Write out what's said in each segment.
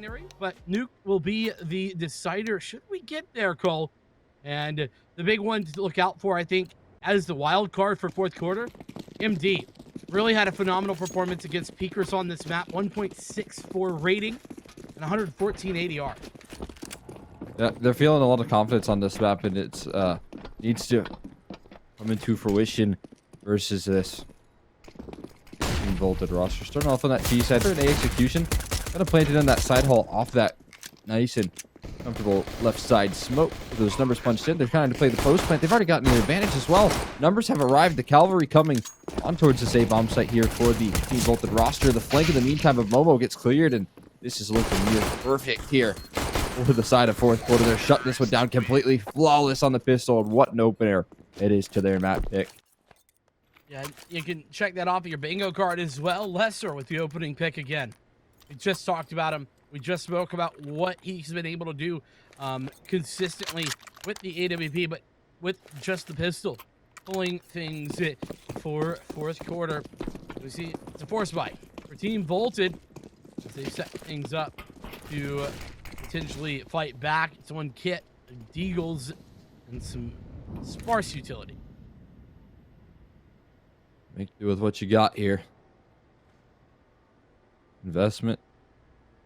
binary, but Nuke will be the decider should we get there, Cole. And the big one to look out for, I think, as the wild card for fourth quarter, MD really had a phenomenal performance against Peakers on this map. 1.64 rating and 114 ADR. Yeah, they're feeling a lot of confidence on this map, and it's needs to come into fruition versus this Volted roster. Starting off on that T side, an A execution, kind of planted on that side hall off that nice and comfortable left side smoke. Those numbers punched in. They're trying to play the post plant. They've already gotten the advantage as well. Numbers have arrived. The cavalry coming on towards this A bomb site here for the Team Volted roster. The flank in the meantime of Momo gets cleared, and this is looking near perfect here. Over the side of fourth quarter, they're shutting this one down completely. Flawless on the pistol, and what an opener it is to their map pick. Yeah, you can check that off of your bingo card as well. Lesser with the opening pick again. We just talked about him. We just spoke about what he's been able to do consistently with the AWP, but with just the pistol. Pulling things for fourth quarter. We see it's a force buy for Team Volted as they set things up to potentially fight back. It's one kit, deagles, and some sparse utility. Make do with what you got here. Investment.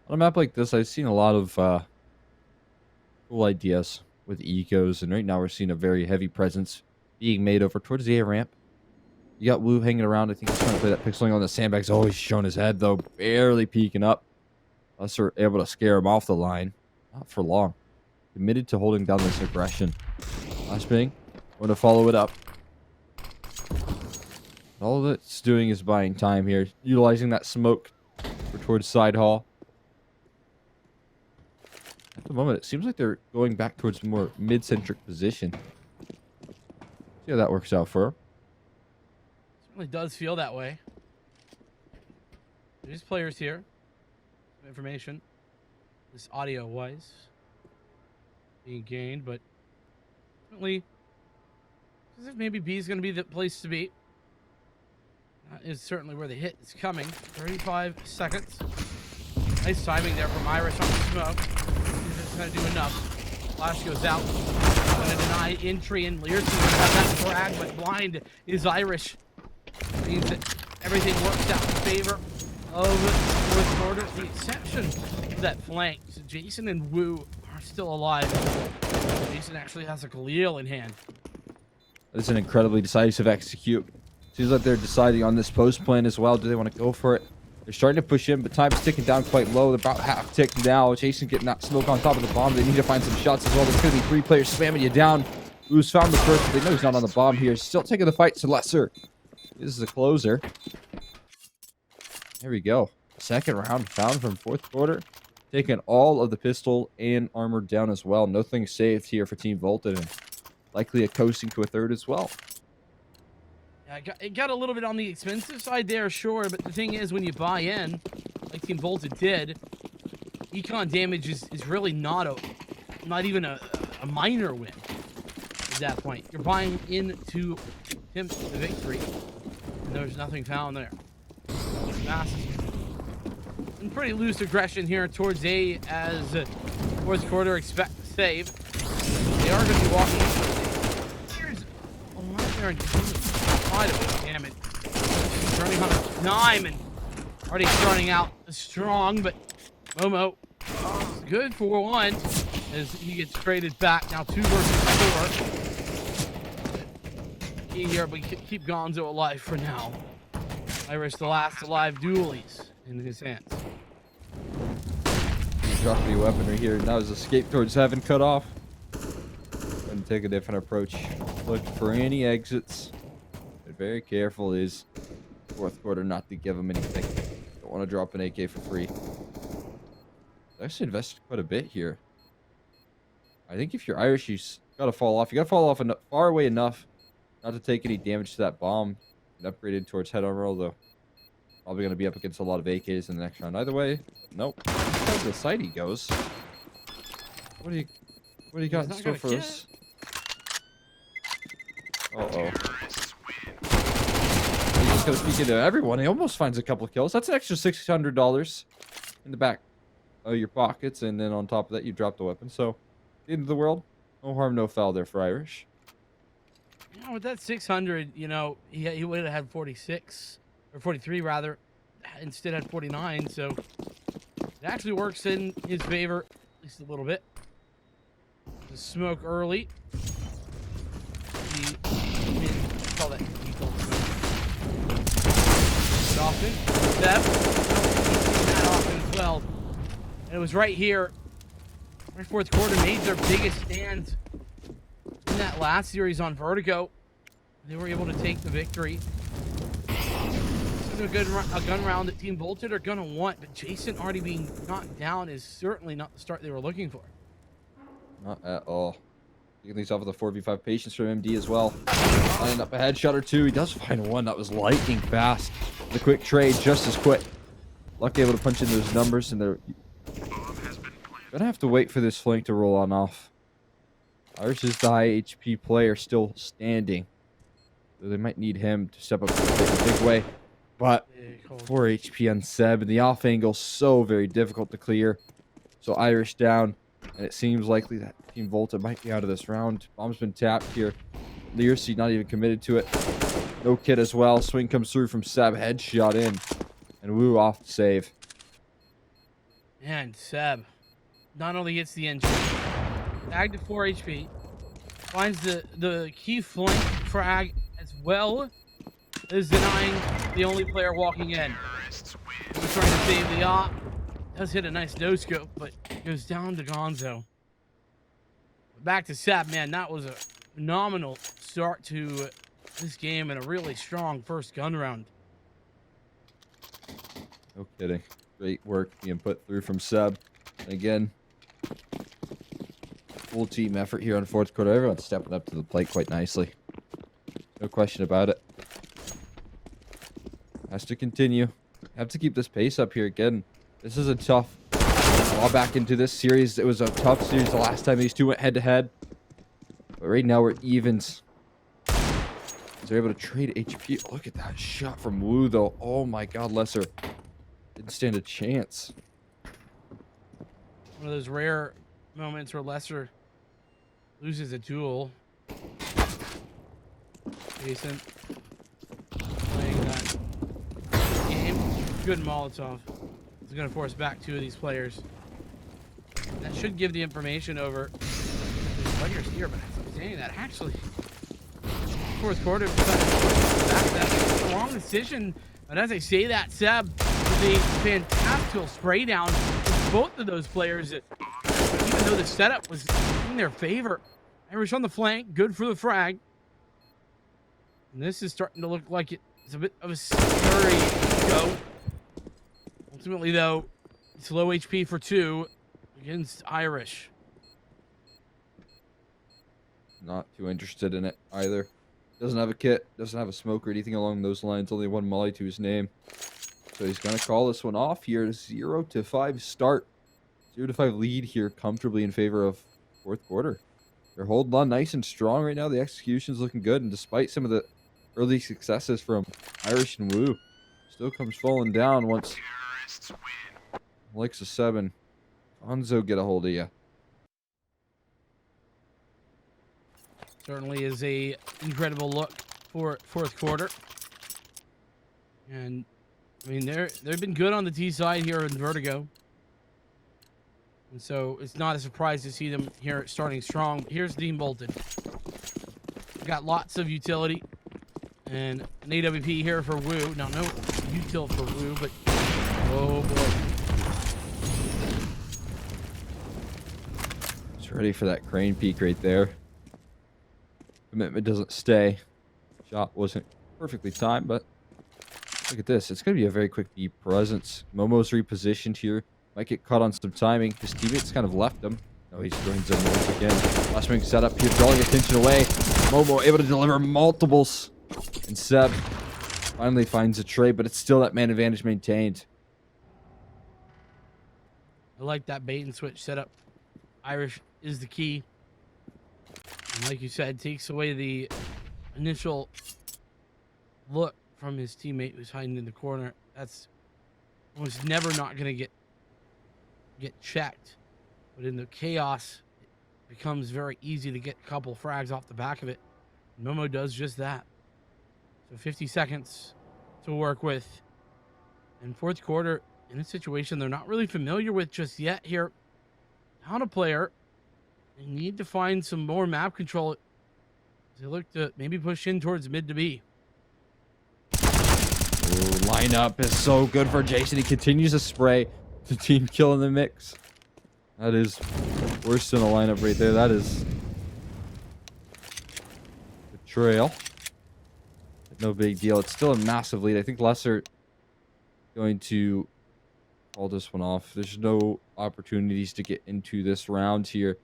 On a map like this, I've seen a lot of cool ideas with ecos, and right now we're seeing a very heavy presence being made over towards the A ramp. You got Wu hanging around. I think he's trying to play that pixeling on the sandbags. Oh, he's showing his head, though. Barely peeking up. Us are able to scare him off the line. Not for long. Committed to holding down this aggression. Flashbang. Going to follow it up. All it's doing is buying time here. Utilizing that smoke for towards side hall. At the moment, it seems like they're going back towards a more mid-centric position. See how that works out for them. Certainly does feel that way. There's players here. Some information. This audio-wise being gained, but certainly as if maybe B is going to be the place to be. That is certainly where the hit is coming. 35 seconds. Nice timing there from Irish on the smoke. He's just going to do enough. Flash goes out. Going to deny entry, and Lear's going to have that frag, but blind is Irish. Means that everything works out in favor of fourth quarter. The exception to that flank. So Jason and Wu are still alive. Jason actually has a Khalil in hand. It's an incredibly decisive execute. Seems like they're deciding on this post plan as well. Do they want to go for it? They're starting to push in, but time's ticking down quite low. They're about half ticked now. Jason getting that smoke on top of the bomb. They need to find some shots as well. There's going to be 3 players spamming you down. Wu's found the first, but they know he's not on the bomb here. Still taking the fight to Lesser. This is a closer. There we go. Second round found from fourth quarter. Taking all of the pistol and armor down as well. Nothing saved here for Team Volted, and likely a coasting to a third as well. Yeah, it got a little bit on the expensive side there, sure, but the thing is, when you buy in, like Team Volted did, econ damage is really not even a minor win at that point. You're buying into the victory, and there's nothing found there. Massive. And pretty loose aggression here towards A as fourth quarter expect to save. They are going to be walking into here's a lot there and quite a bit of damage. Turning on a dime and already starting out strong, but Momo good for 1 as he gets traded back. Now 2 versus 4. Key here, but keep Gonzo alive for now. Irish the last alive dualies in his hands. Dropping your weaponry here. Now his escape towards heaven cut off. Going to take a different approach. Look for any exits. But very careful is fourth quarter not to give him anything. Don't want to drop an AK for free. Actually invested quite a bit here. I think if you're Irish, you got to fall off. You got to fall off far away enough not to take any damage to that bomb. And upgraded towards head armor, although probably going to be up against a lot of AKs in the next round. Either way, nope. That's how the side he goes. What do you got in store for us? Uh-oh. He's just going to peek into everyone. He almost finds a couple of kills. That's an extra $600 in the back your pockets, and then on top of that, you drop the weapon. So, the end of the world, no harm, no foul there for Irish. You know, with that 600, you know, he would have had 46 or 43 rather, instead had 49. So it actually works in his favor, at least a little bit. The smoke early. Call that default smoke. But often, that often as well. And it was right here. Right fourth quarter made their biggest stand in that last series on Vertigo. They were able to take the victory. This is a gun round that Team Bolted are going to want, but Jason already being knocked down is certainly not the start they were looking for. Not at all. Taking these off with a 4v5 patience from MD as well. Lining up a headshot or two. He does find one that was lightning fast. The quick trade, just as quick. Lucky able to punch in those numbers, and they're gonna have to wait for this flank to roll on off. Irish is the high HP player still standing. So they might need him to step up in a big way. But 4 HP on Seb, and the off angle so very difficult to clear. So Irish down, and it seems likely that Team Volta might be out of this round. Bomb's been tapped here. Learcy not even committed to it. No kit as well. Swing comes through from Seb, headshot in, and Woo off to save. And Seb not only gets the engine, tagged to 4 HP, finds the key flank frag as well as denying the only player walking in. He's trying to save the op. Does hit a nice no scope, but goes down to Gonzo. Back to Seb, man, that was a phenomenal start to this game and a really strong first gun round. No kidding. Great work being put through from Seb. And again, full team effort here on fourth quarter. Everyone's stepping up to the plate quite nicely. No question about it. Has to continue. Have to keep this pace up here again. This is a tough draw back into this series. It was a tough series the last time these two went head to head. But right now we're evens. They're able to trade HP. Look at that shot from Woo though. Oh my god, Lesser didn't stand a chance. One of those rare moments where Lesser loses a duel. Jason playing that game. Good Molotov. It's going to force back 2 of these players. That should give the information over the players here, but as I'm saying that, actually, fourth quarter, that's a wrong decision. But as I say that, Seb with a fantastic spray down with both of those players, even though the setup was in their favor. Irish on the flank, good for the frag. And this is starting to look like it's a bit of a scary go. Ultimately, though, it's low HP for 2 against Irish. Not too interested in it either. Doesn't have a kit, doesn't have a smoke or anything along those lines. Only 1 molly to his name. So he's going to call this one off here. 0-5 start. 0-5 lead here comfortably in favor of fourth quarter. They're holding on nice and strong right now. The execution's looking good. And despite some of the early successes from Irish and Woo, still comes falling down once Alexa 7. Gonzo get a hold of you. Certainly is a incredible look for fourth quarter. And I mean they've been good on the T side here in Vertigo. And so it's not a surprise to see them here starting strong. Here's Team Bolted. Got lots of utility. And an AWP here for Woo. Now no util for Woo, but oh boy. It's ready for that crane peak right there. Commitment doesn't stay. Shot wasn't perfectly timed, but look at this. It's going to be a very quick B presence. Momo's repositioned here. Might get caught on some timing. His teammates kind of left him. No, he's joins them once again. Last wing set up here, drawing attention away. Momo able to deliver multiples. And Seb finally finds a trade, but it's still that man advantage maintained. I like that bait and switch setup. Irish is the key. And like you said, takes away the initial look from his teammate who's hiding in the corner. That's almost never not going to get get checked. But in the chaos, it becomes very easy to get a couple frags off the back of it. Momo does just that. So 50 seconds to work with. And fourth quarter, in a situation they're not really familiar with just yet here. How to player. They need to find some more map control. They look to maybe push in towards mid to B. Ooh, lineup is so good for Jason. He continues to spray. The team kill in the mix. That is worse than a lineup right there. That is betrayal. No big deal. It's still a massive lead. I think Lesser going to call this one off. There's no opportunities to get into this round here.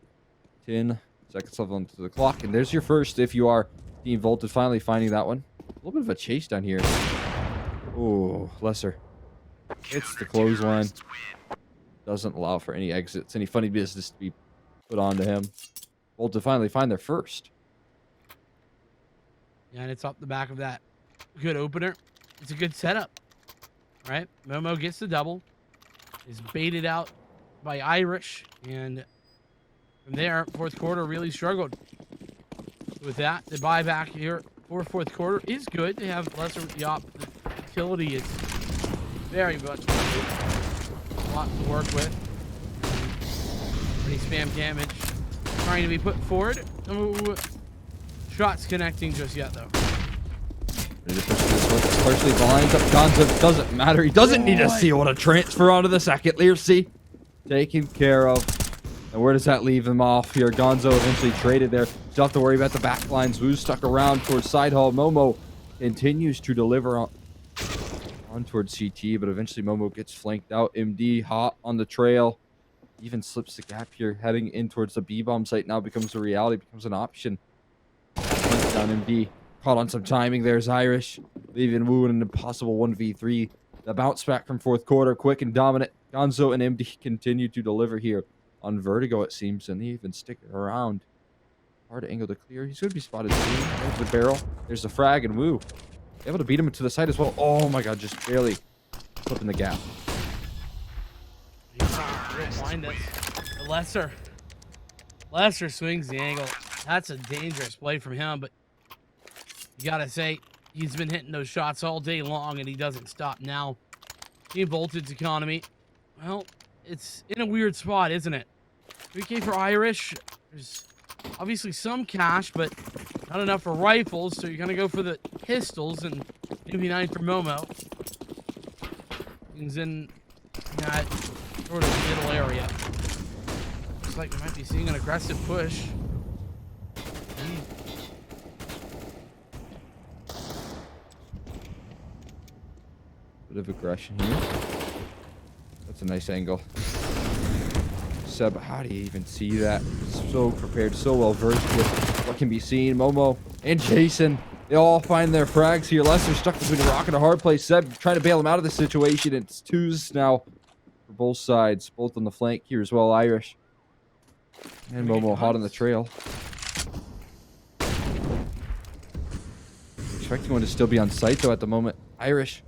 10 seconds left onto the clock. And there's your first if you are Team Volted finally finding that one. A little bit of a chase down here. Oh, Lesser. It's the clothesline. Doesn't allow for any exits, any funny business to be put onto him. Volted finally find their first. Yeah, and it's off the back of that good opener. It's a good setup. All right, Momo gets the double. Is baited out by Irish. And from there, fourth quarter really struggled. With that, the buyback here for fourth quarter is good. They have Lesser with the op. The utility is very much a lot to work with. Pretty spam damage trying to be put forward. No shots connecting just yet, though. Ready to push this one. Partially blinds up Gonzo. Doesn't matter. He doesn't need to see what a transfer onto the second. Learcy taken care of. And where does that leave him off here? Gonzo eventually traded there. Still have to worry about the back lines. Wu's stuck around towards side hall. Momo continues to deliver on towards CT, but eventually Momo gets flanked out. MD hot on the trail. Even slips the gap here. Heading in towards the B-bomb site now becomes a reality, becomes an option. Flanked down MD. Caught on some timing. There's Irish. Leaving Wu in an impossible 1v3. The bounce back from fourth quarter. Quick and dominant. Gonzo and MD continue to deliver here on Vertigo, it seems, and they even stick it around. Hard angle to clear. He's going to be spotted soon. There's the barrel. There's the frag, and Wu able to beat him to the side as well. Oh my god, just barely flipping the gap. You'll find it. Lesser swings the angle. That's a dangerous play from him, but you gotta say, he's been hitting those shots all day long, and he doesn't stop now. Team Voltage's economy, well, it's in a weird spot, isn't it? 3K for Irish. There's obviously some cash, but not enough for rifles, so you're going to go for the pistols, and maybe 9 for Momo. He's in that sort of middle area. Looks like we might be seeing an aggressive push. Bit of aggression here. That's a nice angle. Seb, how do you even see that? So prepared, so well versed with what can be seen. Momo and Jason, they all find their frags here. Lester stuck between a rock and a hard place. Seb trying to bail him out of the situation. It's twos now for both sides, both on the flank here as well. Irish and Momo hot on the trail. Expecting one to still be on site though at the moment. Irish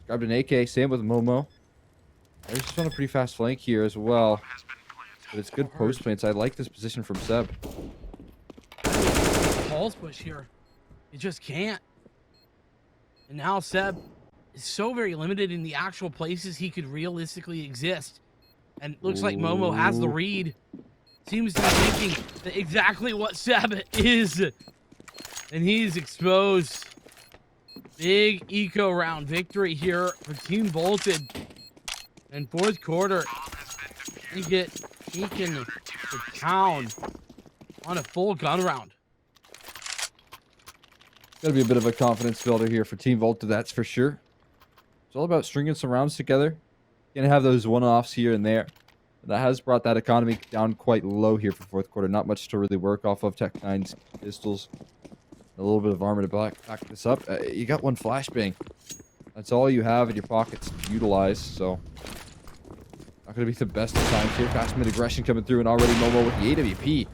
grabbed an AK, same with Momo. Irish is on a pretty fast flank here as well. But it's good post plants. I like this position from Seb. Pulse push here. You just can't. And now Seb is so very limited in the actual places he could realistically exist. And it looks like Momo has the read. Seems to be thinking that exactly what Seb is. And he's exposed. Big eco round victory here for Team Volted. And fourth quarter, they get taken to town on a full gun round. Gotta be a bit of a confidence builder here for Team Volta, that's for sure. It's all about stringing some rounds together. Gonna have those one-offs here and there. And that has brought that economy down quite low here for fourth quarter. Not much to really work off of. Tech 9's pistols. A little bit of armor to back this up. You got one flashbang. That's all you have in your pockets to utilize, so... Not going to be the best of times here. Fast mid aggression coming through, and already Momo with the AWP.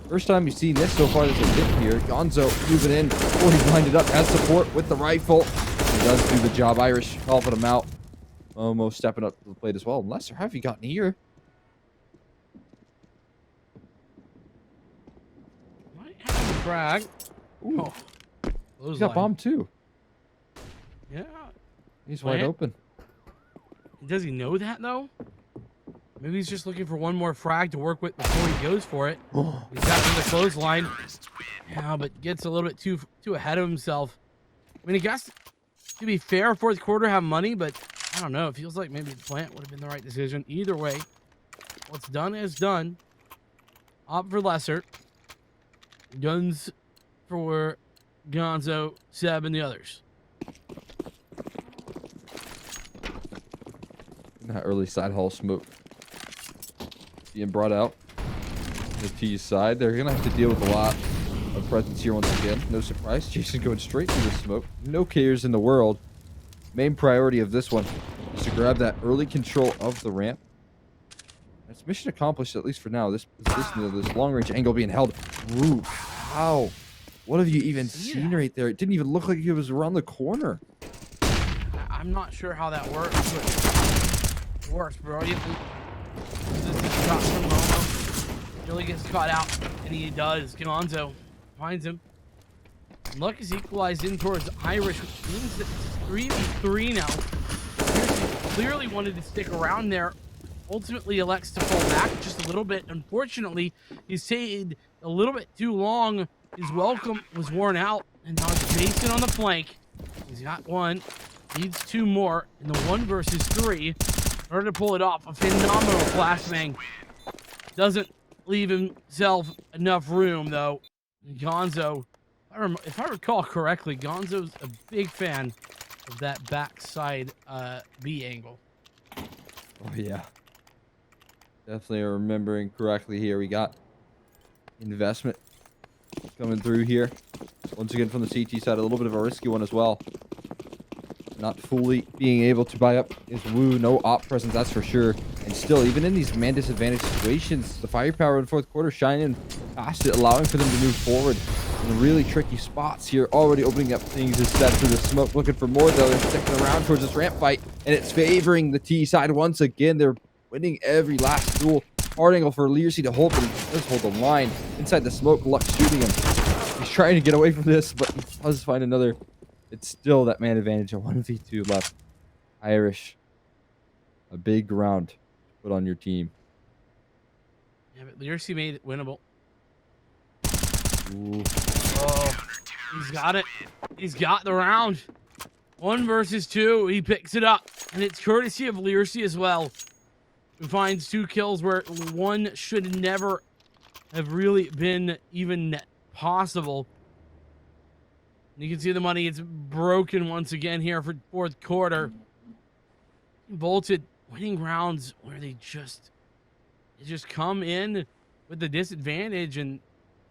First time you've seen this so far. There's a dip here. Gonzo moving in. Oh, he lined it up. Has support with the rifle. He does do the job. Irish helping him out. Momo stepping up to the plate as well. Lester, how have you gotten here? frag. Ooh. Oh, He's got bombed too. Yeah. He's wide open. Does he know that though? Maybe he's just looking for one more frag to work with before he goes for it. He's got another clothesline. Yeah, but gets a little bit too ahead of himself. I mean, I guess to be fair, fourth quarter have money, but I don't know. It feels like maybe the plant would have been the right decision. Either way, what's done is done. Opt for lesser. Guns for Gonzo, Seb, and the others. That early side hall smoke being brought out. The T side, they're gonna have to deal with a lot of presence here once again. No surprise, Jason going straight through the smoke. No cares in the world. Main priority of this one is to grab that early control of the ramp. That's mission accomplished, at least for now. This position, this long range angle being held. Ooh, how? What have you even seen right there? It didn't even look like it was around the corner. I'm not sure how that works, but it works, bro. This is shot from Momo. Really gets caught out, and he does. Gonzo finds him. Luck is equalized in towards Irish, which means that it's 3v3 now. Clearly wanted to stick around there. Ultimately elects to fall back just a little bit. Unfortunately, he stayed a little bit too long. His welcome was worn out, and now it's Jason on the flank. He's got one, needs two more in the 1 versus 3 in order to pull it off. A phenomenal flashbang. Doesn't leave himself enough room though. Gonzo, if I recall correctly, Gonzo's a big fan of that backside B angle. Oh yeah. Definitely remembering correctly here. We got investment coming through here. Once again from the CT side, a little bit of a risky one as well. Not fully being able to buy up his Woo. No op presence, that's for sure. And still, even in these man disadvantaged situations, the firepower in the fourth quarter shining past it, allowing for them to move forward in really tricky spots here. Already opening up things instead through the smoke. Looking for more though. They're sticking around towards this ramp fight, and it's favoring the T side once again. They're winning every last duel. Hard angle for Learsy to hold, but he does hold the line. Inside the smoke, Luck shooting him. He's trying to get away from this, but he does find another. It's still that man advantage. A 1v2 left. Irish. A big round to put on your team. Yeah, but Learsy made it winnable. Ooh. Oh, he's got it. He's got the round. 1 versus 2. He picks it up, and it's courtesy of Learsy as well, who finds 2 kills where one should never have really been even possible. You can see the money. It's broken once again here for fourth quarter. Bolted winning rounds where they just come in with the disadvantage and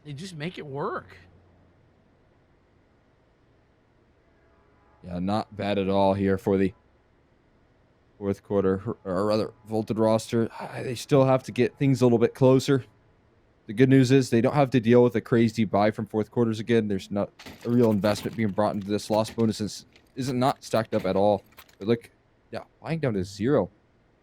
they just make it work. Yeah, not bad at all here for the fourth quarter, or rather, Volted roster. They still have to get things a little bit closer. The good news is they don't have to deal with a crazy buy from fourth quarters again. There's not a real investment being brought into this. Loss bonuses isn't not stacked up at all. But look, yeah, buying down to 0.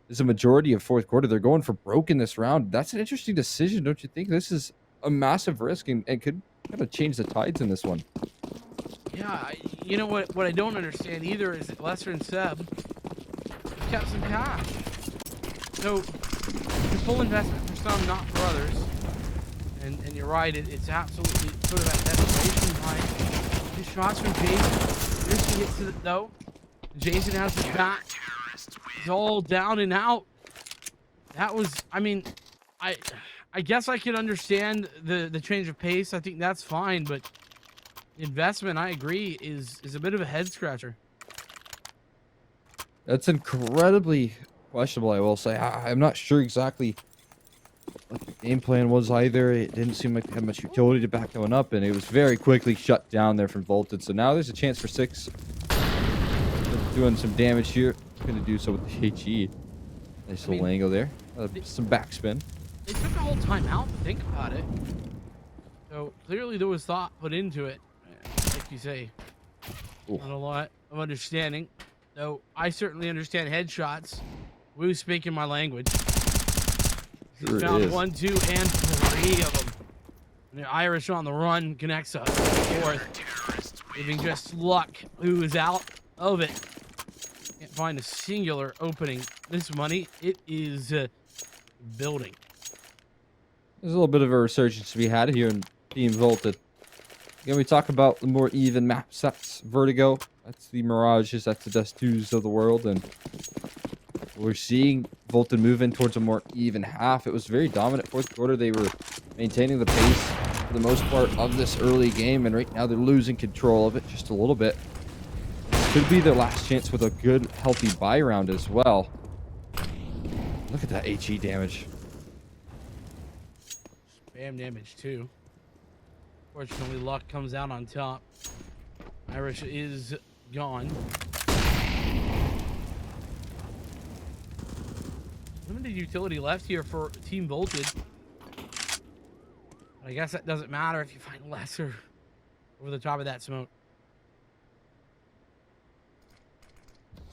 There's a majority of fourth quarter. They're going for broke in this round. That's an interesting decision, don't you think? This is a massive risk and could kind of change the tides in this one. Yeah, you know what I don't understand either is that Lester and Seb kept some cash. So, the full investment for some, not for others. And you're right, it's absolutely sort of that desperation line. These shots from Jason. Jason gets to it though. Jason has the back. It's all down and out. That was, I mean, I guess I can understand the change of pace. I think that's fine, but the investment, I agree, is a bit of a head scratcher. That's incredibly questionable, I will say. I'm not sure exactly what the game plan was either. It didn't seem like they had much utility to back going up, and it was very quickly shut down there from Volted. So now there's a chance for 6. They're doing some damage here. Going to do so with the HE. Nice little angle there. Some backspin. They took a whole time out to think about it. So clearly there was thought put into it. Like you say, not a lot of understanding. Though I certainly understand headshots. Woo speaking my language. He's found 1, 2, and 3 of them. And the Irish on the run connects a fourth. Giving just luck who is out of it. Can't find a singular opening. This money, it is building. There's a little bit of a resurgence to be had here in Team Volted. Again, we talk about the more even map sets. Vertigo, that's the Mirages, that's the Dust 2s of the world, and we're seeing Volted move in towards a more even half. It was very dominant fourth quarter. They were maintaining the pace for the most part of this early game, and right now they're losing control of it just a little bit. This could be their last chance with a good, healthy buy round as well. Look at that HE damage. Spam damage, too. Fortunately, luck comes out on top. Irish is gone. Limited utility left here for Team Volted. But I guess that doesn't matter if you find lesser over the top of that smoke.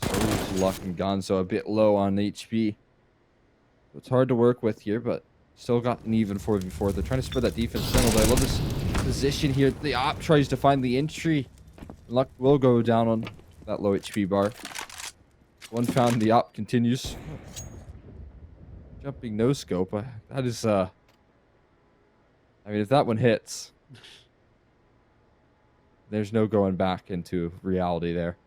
So is Luck and Gonzo a bit low on HP. It's hard to work with here, but still got an even 4v4. They're trying to spread that defense tunnel, but I love this position here. The op tries to find the entry. Luck will go down on that low HP bar. One found, the op continues. Jumping no scope. That is, I mean, if that one hits, there's no going back into reality there.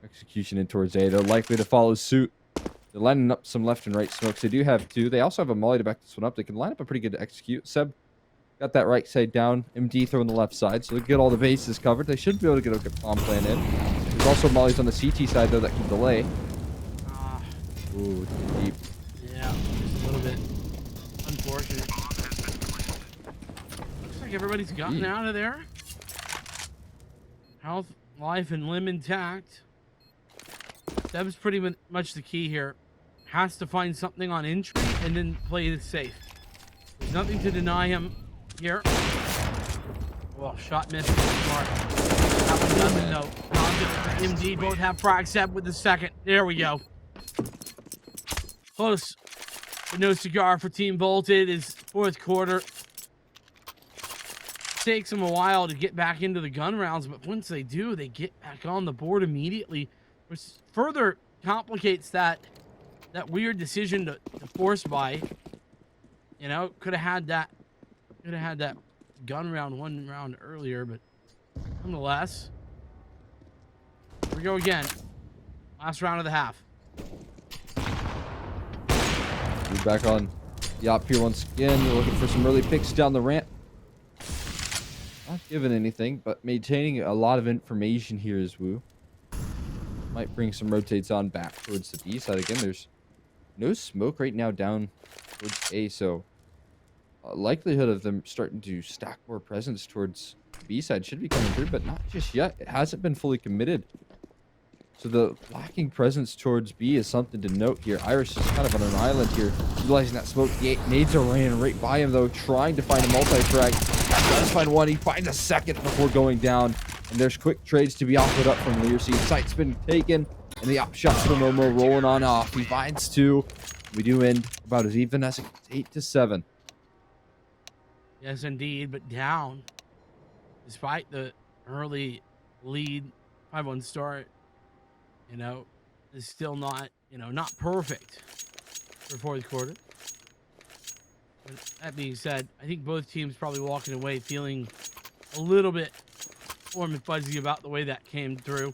Execution in towards A. They're likely to follow suit. They're lining up some left and right smokes. They do have two. They also have a molly to back this one up. They can line up a pretty good execute. Seb got that right side down. MD throwing the left side. So they get all the bases covered. They should be able to get a good bomb plan in. There's also mollies on the CT side, though, that can delay. Ooh, deep. Yeah, just a little bit unfortunate. Looks like everybody's gotten out of there. Health, life, and limb intact. Seb's pretty much the key here. Has to find something on entry and then play it safe. There's nothing to deny him here. Well, shot missed. Smart. That one doesn't know. MD both have frag. Seb with the second. There we go. Close, but no cigar for Team Volted. Is fourth quarter. Takes them a while to get back into the gun rounds, but once they do, they get back on the board immediately, which further complicates that weird decision to force buy. You know, could have had that gun round one round earlier, but nonetheless, here we go again. Last round of the half. We're back on the op here once again. We're looking for some early picks down the ramp. Not giving anything, but maintaining a lot of information here is Wu. Might bring some rotates on back towards the B side. Again, there's no smoke right now down towards A, so likelihood of them starting to stack more presence towards the B side should be coming through, but not just yet. It hasn't been fully committed. So the lacking presence towards B is something to note here. Irish is kind of on an island here, utilizing that smoke. Nades are ran right by him, though, trying to find a multi-frag. Does find one. He finds a second before going down. And there's quick trades to be offered up from Lear. Sight's been taken, and the op shot for Momo rolling on off. He finds two. We do end about as even as 8-7. Yes, indeed, but down. Despite the early lead, 5-1 start, you know, is still not, not perfect for fourth quarter. But that being said, I think both teams probably walking away feeling a little bit warm and fuzzy about the way that came through.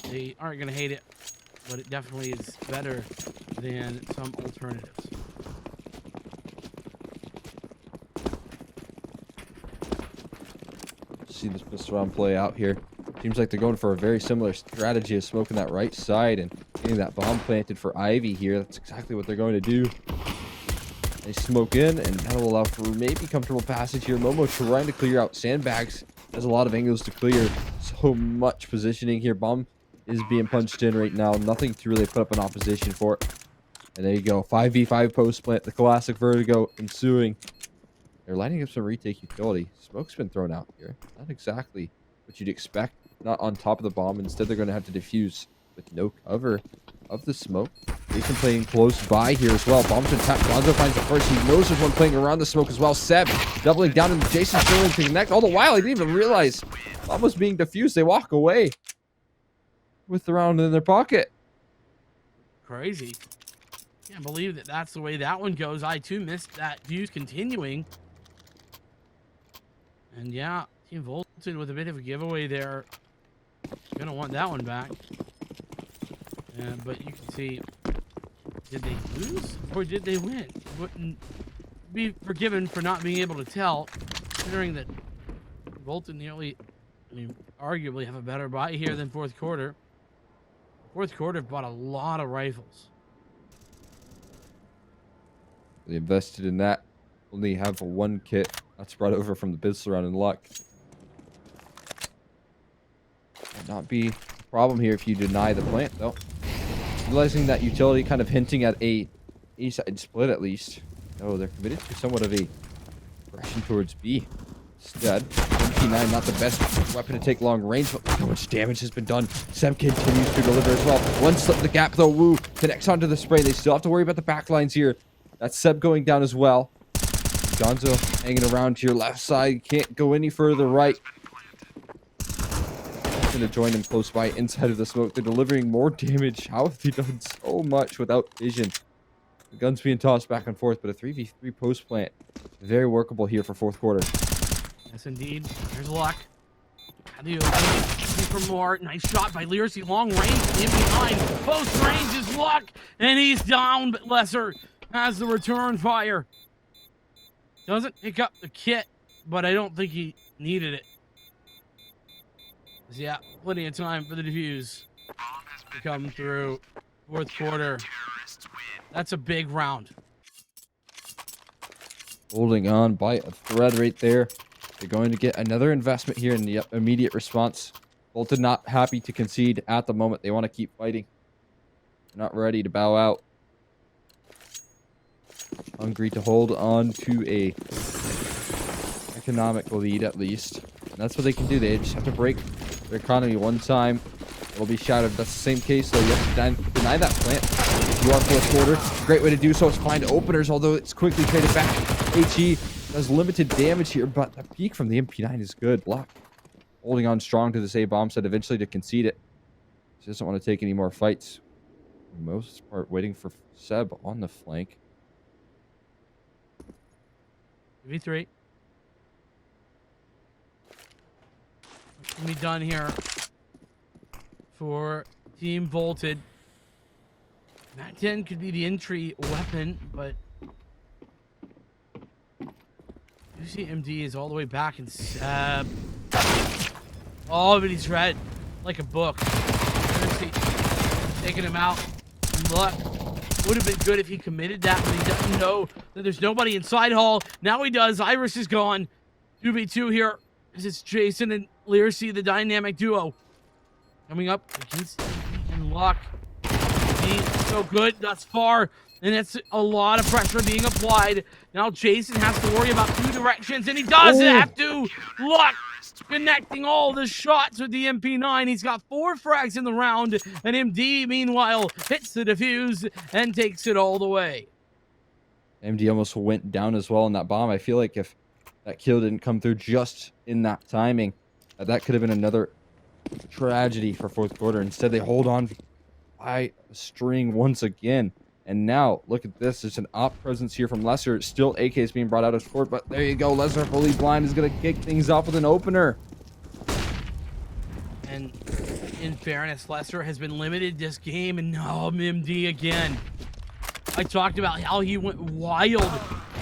They aren't going to hate it, but it definitely is better than some alternatives. See this pistol round play out here. Seems like they're going for a very similar strategy of smoking that right side and getting that bomb planted for Ivy here. That's exactly what they're going to do. They smoke in, and that'll allow for maybe comfortable passage here. Momo trying to clear out sandbags. Has a lot of angles to clear. So much positioning here. Bomb is being punched in right now. Nothing to really put up an opposition for it. And there you go. 5v5 post plant. The classic Vertigo ensuing. They're lining up some retake utility. Smoke's been thrown out here. Not exactly what you'd expect. Not on top of the bomb. Instead, they're going to have to defuse with no cover of the smoke. Jason playing close by here as well. Bombs and tap. Gonzo finds the first. He knows there's one playing around the smoke as well. Seb doubling down into Jason's feeling to connect. All the while, he didn't even realize bomb was being defused. They walk away with the round in their pocket. Crazy. Can't believe that that's the way that one goes. I too missed that fuse continuing. And yeah, Team Volted with a bit of a giveaway there. Gonna want that one back. But you can see, did they lose or did they win? Wouldn't be forgiven for not being able to tell, considering that Volted nearly, arguably have a better buy here than fourth quarter. Fourth quarter bought a lot of rifles. They invested in that. Only have one kit that's brought over from the pistol round in luck. Might not be a problem here if you deny the plant, though. Realizing that utility kind of hinting at a A-side split at least. Oh, they're committed to somewhat of a progression towards B. Instead, MP9 not the best weapon to take long range, but look how much damage has been done. Seb continues to deliver as well. One slip in the gap though. Woo connects onto the spray. They still have to worry about the back lines here. That's Seb going down as well. Gonzo hanging around to your left side. Can't go any further right. Going to join him close by inside of the smoke. They're delivering more damage. How have they done so much without vision? The gun's being tossed back and forth, but a 3v3 post plant. Very workable here for fourth quarter. Yes, indeed. There's luck. How do you looking for more? Nice shot by Learsy. Long range. In behind. Post range is luck. And he's down, but Lesser has the return fire. Doesn't pick up the kit, but I don't think he needed it. Yeah, plenty of time for the defuse to come through. Fourth quarter. That's a big round. Holding on by a thread right there. They're going to get another investment here in the immediate response. Bolton not happy to concede at the moment. They want to keep fighting. They're not ready to bow out. Hungry to hold on to a economic lead at least. And that's what they can do. They just have to break their economy one time. It'll be shattered. That's the same case, though. You have to deny that plant. If you are fourth quarter, great way to do so is find openers, although it's quickly traded back. HE does limited damage here, but the peak from the MP9 is good. Block holding on strong to this A-bomb set eventually to concede it. He doesn't want to take any more fights. For the most part, waiting for Seb on the flank. V3. Can be done here for Team Volted. Mac 10 could be the entry weapon, but you see MD is all the way back in Seb. Oh, but he's read like a book. Taking him out. Look, would have been good if he committed that, but he doesn't know that there's nobody inside hall. Now he does. Iris is gone. 2v2 here. This is Jason and Learsy, the dynamic duo. Coming up against and Luck. He's so good thus far. And it's a lot of pressure being applied. Now Jason has to worry about two directions, and he does have to. Luck connecting all the shots with the MP9. He's got 4 frags in the round, and MD, meanwhile, hits the defuse and takes it all the way. MD almost went down as well in that bomb. I feel like if that kill didn't come through just in that timing, that could have been another tragedy for fourth quarter. Instead, they hold on by a string once again. And now, look at this. There's an op presence here from Lesser. Still, AK is being brought out of court, but there you go. Lesser, fully blind, is going to kick things off with an opener. And in fairness, Lesser has been limited this game, and now MD again. I talked about how he went wild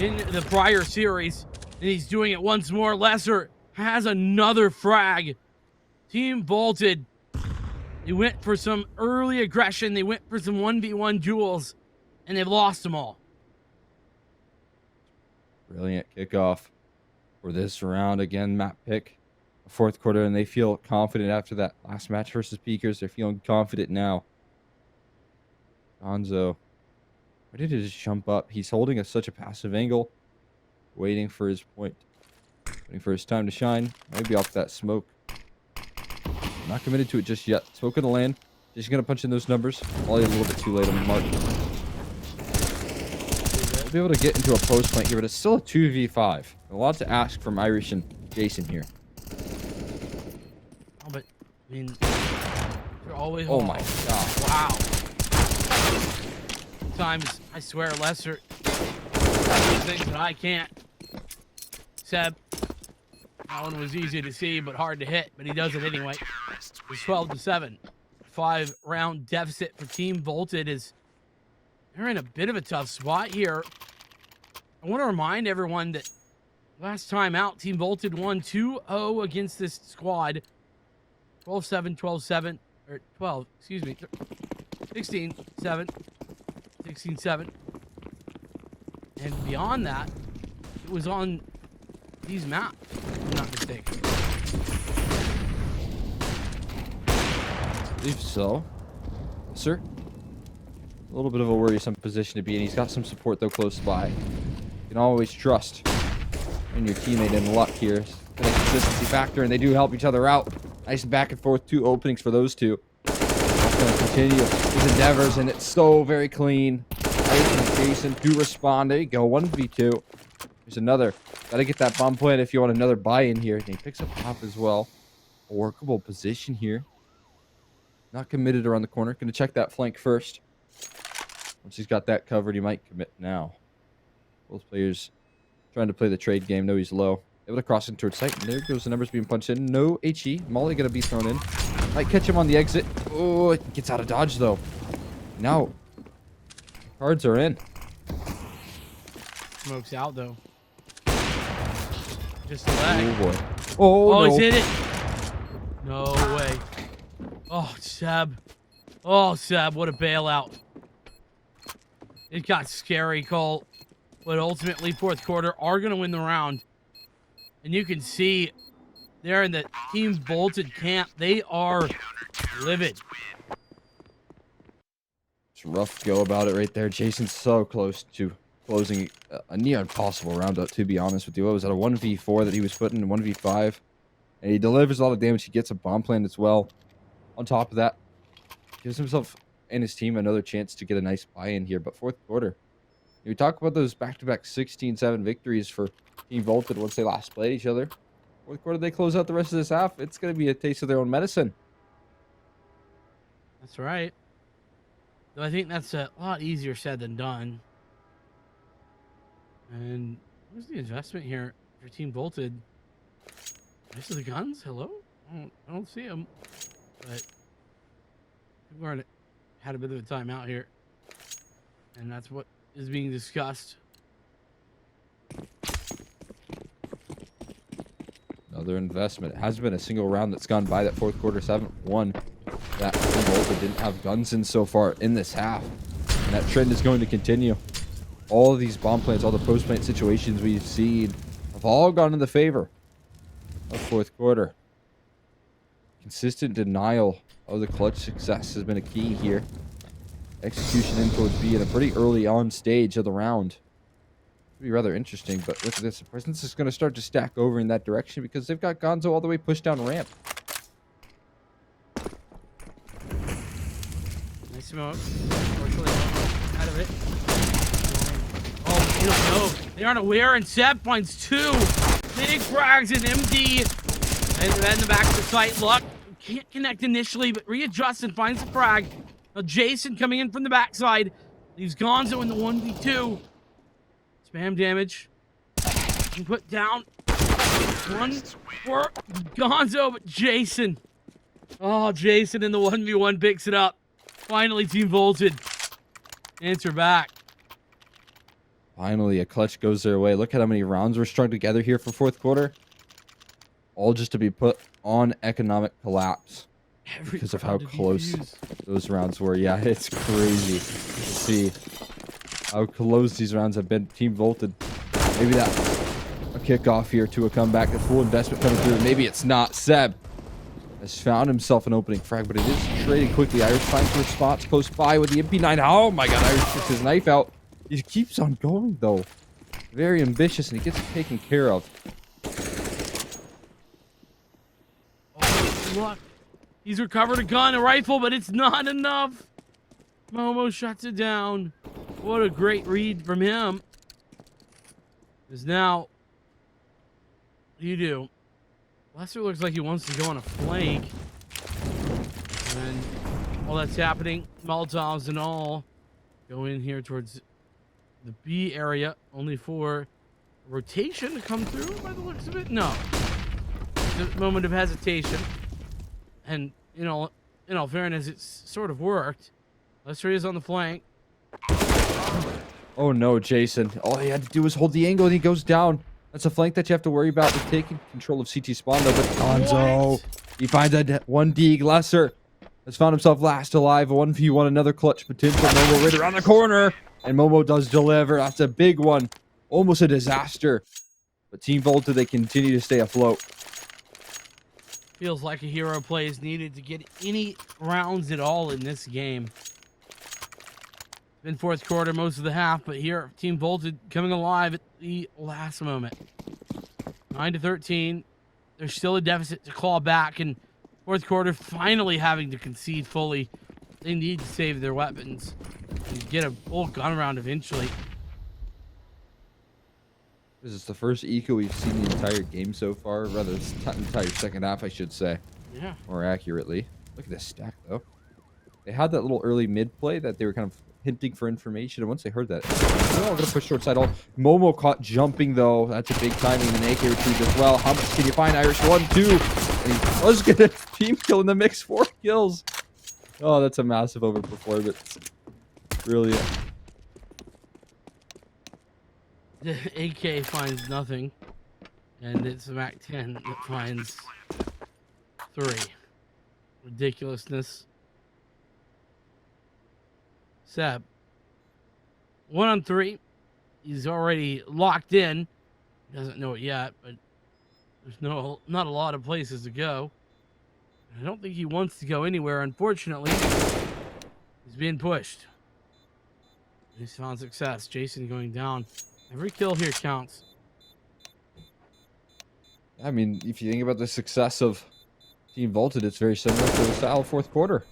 in the prior series, and he's doing it once more. Lesser has another frag. Team Volted. They went for some early aggression. They went for some 1v1 duels. And they've lost them all. Brilliant kickoff for this round. Again, map pick. Fourth quarter, and they feel confident after that last match versus Peakers. They're feeling confident now. Gonzo. Why did he just jump up? He's holding such a passive angle. Waiting for his point. Waiting for his time to shine. Maybe off that smoke. Not committed to it just yet. Smoke in the land. Just gonna punch in those numbers. Probably a little bit too late on the mark. We'll be able to get into a post plant here, but it's still a 2v5. A lot to ask from Irish and Jason here. Oh, but I mean, you're always. Oh my god! Wow. Sometimes I swear, Lesser does things that I can't. Seb, that one was easy to see but hard to hit, but he does it anyway. It's 12-7. 5-round deficit for Team Volted is they're in a bit of a tough spot here. I want to remind everyone that last time out, Team Volted won 2-0 against this squad. 12-7, 12-7, or 12, excuse me, 16-7, 16-7. And beyond that, it was on these maps, if I'm not mistaken. I believe so. Sir? A little bit of a worrisome position to be in. He's got some support, though, close by. You can always trust in your teammate and luck here. It's a consistency factor, and they do help each other out. Nice back and forth, 2 openings for those two. That's going to continue his endeavors, and it's so very clean. Irish and Jason do respond. There you go, 1v2. There's another. Got to get that bomb plant if you want another buy-in here. And he picks up top as well. A workable position here. Not committed around the corner. Going to check that flank first. Once he's got that covered, he might commit now. Both players trying to play the trade game. Know he's low. Able to cross in towards site. And there goes the numbers being punched in. No HE. Molly going to be thrown in. Might catch him on the exit. Oh, it gets out of dodge, though. Now, cards are in. Smokes out, though. Just a leg. Oh, boy. Oh, no. He's hit it. No way. Oh, Seb. Oh, Seb, what a bailout. It got scary, Cole. But ultimately, fourth quarter are going to win the round. And you can see there in the Team Volted camp, they are livid. It's a rough go about it right there. Jason's so close to closing a near impossible round out, to be honest with you. What was that, a 1v4 that he was putting in 1v5? And he delivers a lot of damage. He gets a bomb plant as well. On top of that, gives himself and his team another chance to get a nice buy-in here. But fourth quarter, we talk about those back-to-back 16-7 victories for Team Volted once they last played each other. Fourth quarter, they close out the rest of this half. It's going to be a taste of their own medicine. That's right. Though I think that's a lot easier said than done. And where's the investment here for Team Volted? This is the guns? Hello? I don't see them. But people had a bit of a timeout here. And that's what is being discussed. Another investment. It hasn't been a single round that's gone by that fourth quarter 7-1 that Team Volted didn't have guns in so far in this half. And that trend is going to continue. All of these bomb plants, all the post plant situations we've seen have all gone in the favor of fourth quarter. Consistent denial of the clutch success has been a key here. Execution in towards B in a pretty early on stage of the round. It'll be rather interesting, but look at this. The presence is going to start to stack over in that direction because they've got Gonzo all the way pushed down ramp. Nice smoke. Unfortunately, out of it. Oh, you don't know. They aren't aware, and Seb finds two. Big frags in MD. And then the back of the site. Luck can't connect initially, but readjusts and finds the frag. Now Jason coming in from the backside. Leaves Gonzo in the 1v2. Spam damage. And put down. One for Gonzo, but Jason. Oh, Jason in the 1v1 picks it up. Finally, Team Volted. Answer back. Finally, a clutch goes their way. Look at how many rounds were strung together here for fourth quarter. All just to be put on economic collapse because of how close those rounds were. Yeah, it's crazy to see how close these rounds have been. Team Volted, maybe that a kickoff here to a comeback, a full investment coming through. Maybe it's not. Seb has found himself an opening frag, but it is traded quickly. Irish finds her spots close by with the MP9. Oh my god, Irish gets his knife out. He keeps on going though. Very ambitious, and he gets taken care of. Oh, luck. He's recovered a gun, a rifle, but it's not enough. Momo shuts it down. What a great read from him. Because now, what do you do? Lester looks like he wants to go on a flank. And while that's happening, Molotovs and all go in here towards the B area, only for rotation to come through by the looks of it. No. Just a moment of hesitation. And, you know, in all fairness, it's sort of worked. Lester is on the flank. Oh no, Jason. All he had to do was hold the angle and he goes down. That's a flank that you have to worry about with taking control of CT spawn though. But Gonzo, he finds a 1D. Lesser has found himself last alive. A 1v1, another clutch potential. Momo right around the corner. And Momo does deliver. That's a big one. Almost a disaster. But Team Volta, they continue to stay afloat. Feels like a hero play is needed to get any rounds at all in this game. Been fourth quarter most of the half, but here Team Volta coming alive at the last moment. 9-13. There's still a deficit to claw back, and fourth quarter finally having to concede fully. They need to save their weapons and get a full gun round eventually. This is the first eco we've seen the entire game so far. Rather, entire second half, I should say. Yeah. More accurately. Look at this stack, though. They had that little early mid play that they were kind of hinting for information, and once they heard that, they're all going to push short side all. Momo caught jumping, though. That's a big timing, and an AK retrieve as well. How much can you find? Irish 1-2. And he was going to team kill in the mix. 4 kills. Oh, that's a massive overperformance. Brilliant. The AK finds nothing, and it's the MAC-10 that finds 3. Ridiculousness. Seb, 1 on 3. He's already locked in. He doesn't know it yet, but there's not a lot of places to go. I don't think he wants to go anywhere, unfortunately. He's being pushed. He's found success. Jason going down. Every kill here counts. I mean, if you think about the success of Team Volta, it's very similar to the style of fourth quarter.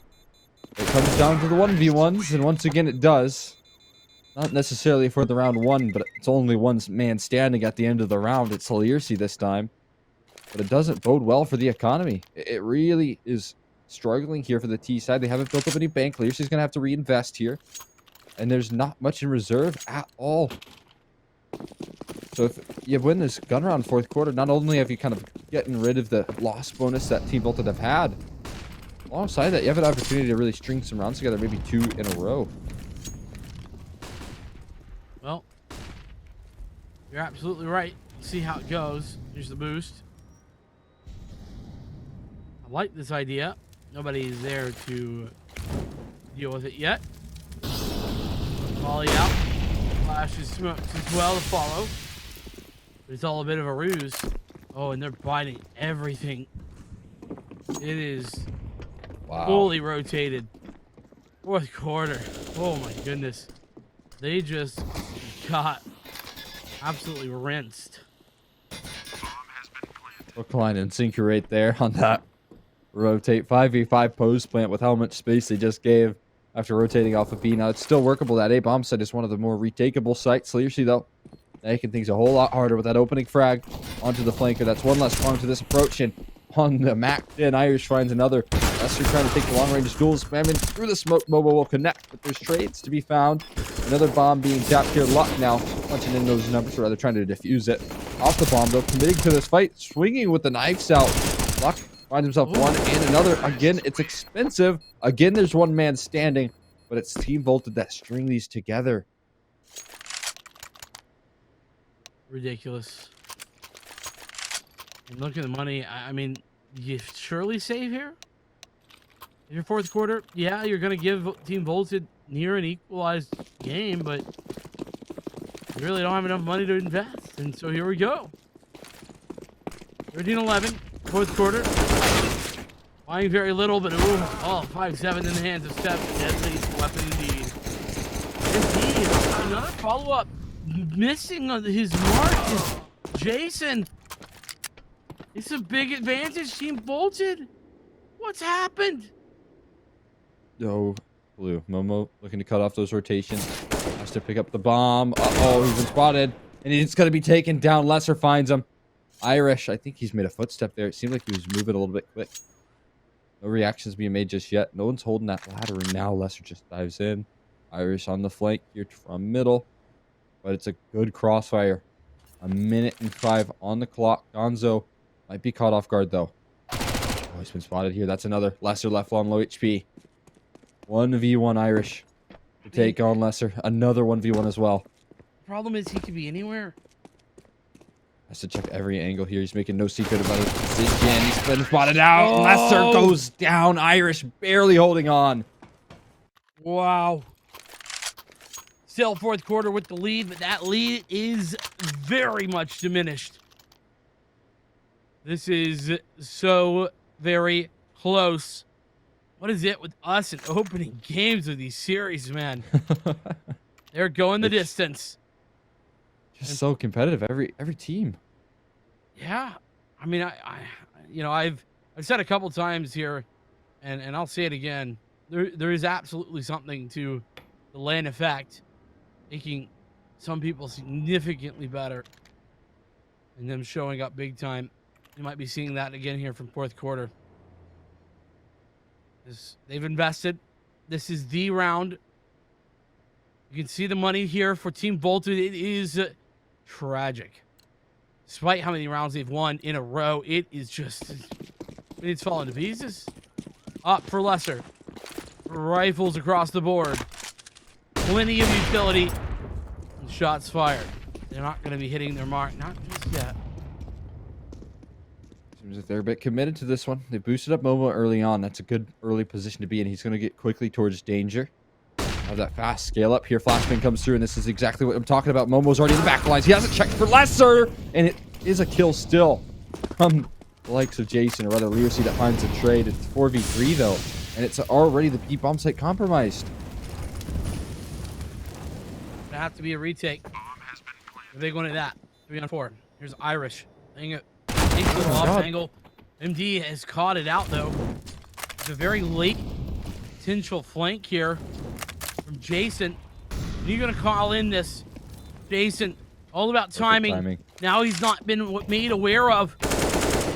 It comes down to the 1v1s, and once again it does. Not necessarily for the round 1, but it's only one man standing at the end of the round. It's Salirsi this time. But it doesn't bode well for the economy. It really is struggling here for the T side. They haven't built up any bank. Salirsi's going to have to reinvest here. And there's not much in reserve at all. So if you win this gun round fourth quarter, not only have you kind of getting rid of the loss bonus that Team Volta have had, alongside that, you have an opportunity to really string some rounds together, maybe 2 in a row. Well, you're absolutely right. See how it goes. Here's the boost. I like this idea. Nobody's there to deal with it yet. Volley out. Flash is smoked as well to follow. But it's all a bit of a ruse. Oh, and they're biting everything. It is fully rotated. Fourth quarter. Oh my goodness. They just got absolutely rinsed. Brookline and Sinker right there on that rotate 5v5 post plant with how much space they just gave after rotating off of B. Now it's still workable. That A bomb site is one of the more retakeable sites. Salirsi though, making things a whole lot harder with that opening frag onto the flanker. That's one less prong to this approach, and on the MAC-10, Irish finds another. Lester trying to take the long range duels, spamming through the smoke. Momo will connect, but there's trades to be found. Another bomb being tapped here. Luck now punching in those numbers, or rather trying to defuse it. Off the bomb though, committing to this fight, swinging with the knives out. Luck finds himself one and another. Again, it's expensive. Again, there's one man standing, but it's Team Volta that string these together. Ridiculous. And look at the money. I mean, you surely save here? In your fourth quarter, yeah, you're going to give Team Volta near an equalized game, but you really don't have enough money to invest. And so here we go. 13-11, fourth quarter. Buying very little, but 5-7 in the hands of Steph. Deadly weapon indeed. Indeed, another follow-up. Missing on his mark is Jason. It's a big advantage. Team bolted. What's happened? No clue. Momo looking to cut off those rotations. Has to pick up the bomb. Uh-oh, he's been spotted. And he's going to be taken down. Lesser finds him. Irish, I think he's made a footstep there. It seemed like he was moving a little bit quick. No reactions being made just yet. No one's holding that ladder, and now Lesser just dives in. Irish on the flank here from middle. But it's a good crossfire. 1:05 on the clock. Gonzo might be caught off guard, though. Oh, he's been spotted here. That's another. Lesser left on low HP. 1v1 Irish to take on Lesser. Another 1v1 as well. Problem is he could be anywhere. Has to check every angle here. He's making no secret about his position. He's been spotted out. Oh. Lesser goes down. Irish barely holding on. Wow. Still fourth quarter with the lead, but that lead is very much diminished. This is so very close. What is it with us and opening games of these series, man? They're going the distance. Just so competitive, every team. Yeah. I mean, I've said a couple times here, and I'll say it again. There is absolutely something to the LAN effect, making some people significantly better, and them showing up big time. You might be seeing that again here from fourth quarter. They've invested. This is the round. You can see the money here for Team Bolted. It is tragic. Despite how many rounds they've won in a row, it is just... it's falling to pieces. Up for Lesser. Rifles across the board. Plenty of utility. And shots fired. They're not going to be hitting their mark. Not just yet. Seems like they're a bit committed to this one. They boosted up Momo early on. That's a good early position to be in. He's going to get quickly towards danger. Have that fast scale up here. Flashbang comes through, and this is exactly what I'm talking about. Momo's already in the back lines. He hasn't checked for Lesser, and it is a kill still from the likes of Jason, or rather Learcy, that finds a trade. It's 4v3 though, and it's already the B bomb site compromised. Gonna have to be a retake. A big one at that. 3-on-4. Here's Irish. Laying it into the off angle. MD has caught it out though. It's a very late potential flank here from Jason. And you're gonna call in this Jason. All about timing. Now he's not been made aware of.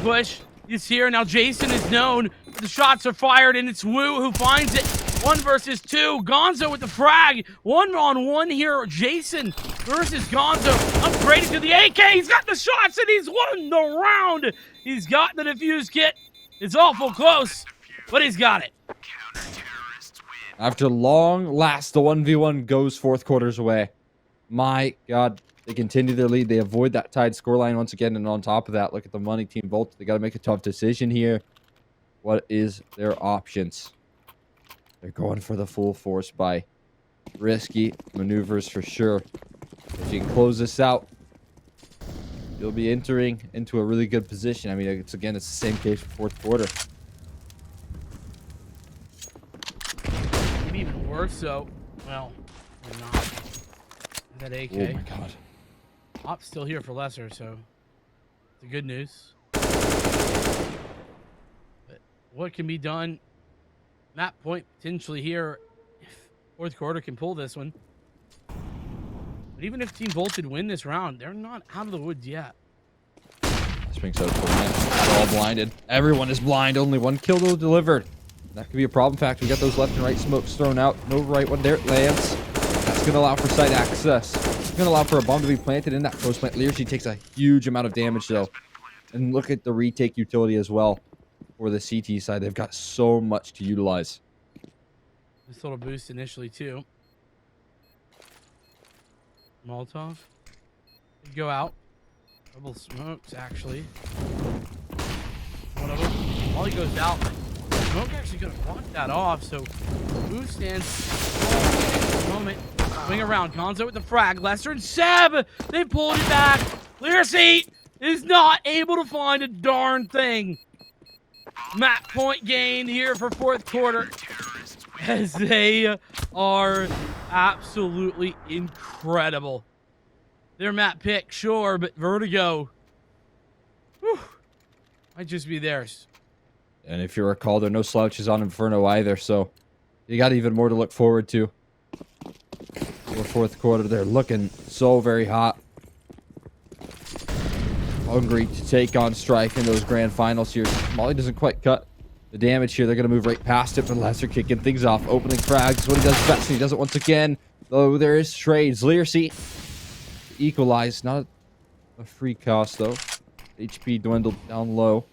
Bush is here. Now Jason is known. The shots are fired, and it's Wu who finds it. 1 versus 2. Gonzo with the frag. 1-on-1 here. Jason versus Gonzo. Upgraded to the AK. He's got the shots, and he's won the round. He's got the defuse kit. It's awful close, but he's got it. After long last, the 1v1 goes fourth quarters away. My God. They continue their lead. They avoid that tied scoreline once again. And on top of that, look at the money. Team Volt. They got to make a tough decision here. What is their options? They're going for the full force buy. Risky maneuvers for sure. If you can close this out, you'll be entering into a really good position. I mean, it's the same case for fourth quarter. Maybe even worse so. Well, or not. That AK. Oh my God. Op's still here for Lesser, so the good news. But what can be done? Map point potentially here if fourth quarter can pull this one. But even if Team Bolted win this round, they're not out of the woods yet. Springs out for They're all blinded. Everyone is blind. Only 1 kill though delivered. That could be a problem fact. We got those left and right smokes thrown out. No right one there. It lands. That's going to allow for site access. It's going to allow for a bomb to be planted in that post plant. Learcy takes a huge amount of damage though. And look at the retake utility as well for the CT side. They've got so much to utilize. This little boost initially too. Molotov. Could go out. Double smokes actually. One of them. While he goes out, smoke actually gonna block that off. So boost stands at the moment. Swing around. Gonzo with the frag. Lester and Seb. They pulled it back. Learcy is not able to find a darn thing. Map point gain here for fourth quarter. As they are absolutely incredible. Their map pick, sure, but Vertigo, whew, might just be theirs. And if you recall, there are no slouches on Inferno either, so you got even more to look forward to. For fourth quarter, they're looking so very hot. Hungry to take on Strife in those grand finals here. Molly doesn't quite cut the damage here. They're going to move right past it, but Lesser kicking things off. Opening frags is what he does best, and he does it once again. Though there is trades. Learcy equalized. Not a free cost, though. HP dwindled down low.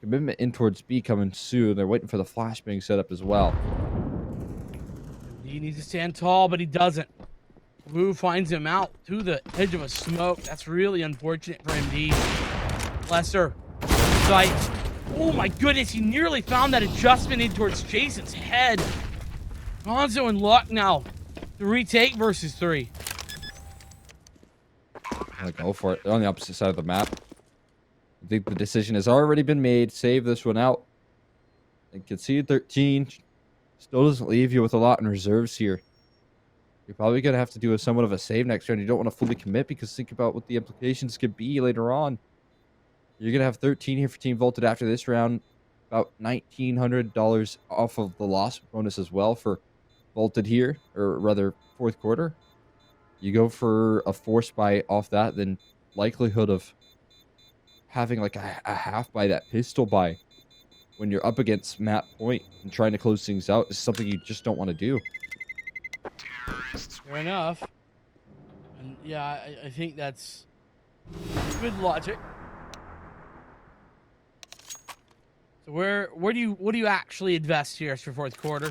Commitment in towards B coming soon. They're waiting for the flash being set up as well. He needs to stand tall, but he doesn't. Wu finds him out to the edge of a smoke. That's really unfortunate for MD. Lesser. Sight. Oh my goodness, he nearly found that adjustment in towards Jason's head. Gonzo in luck now. 3 take versus 3. I'm gonna go for it. They're on the opposite side of the map. I think the decision has already been made. Save this one out. And concede 13. Still doesn't leave you with a lot in reserves here. You're probably going to have to do somewhat of a save next round. You don't want to fully commit because think about what the implications could be later on. You're going to have 13 here for Team Vaulted after this round. About $1,900 off of the loss bonus as well for Vaulted here. Or rather, fourth quarter. You go for a force buy off that, then likelihood of having like a half buy, that pistol buy, when you're up against map point and trying to close things out is something you just don't want to do. Fair enough. And yeah, I think that's good logic. So what do you actually invest here for fourth quarter?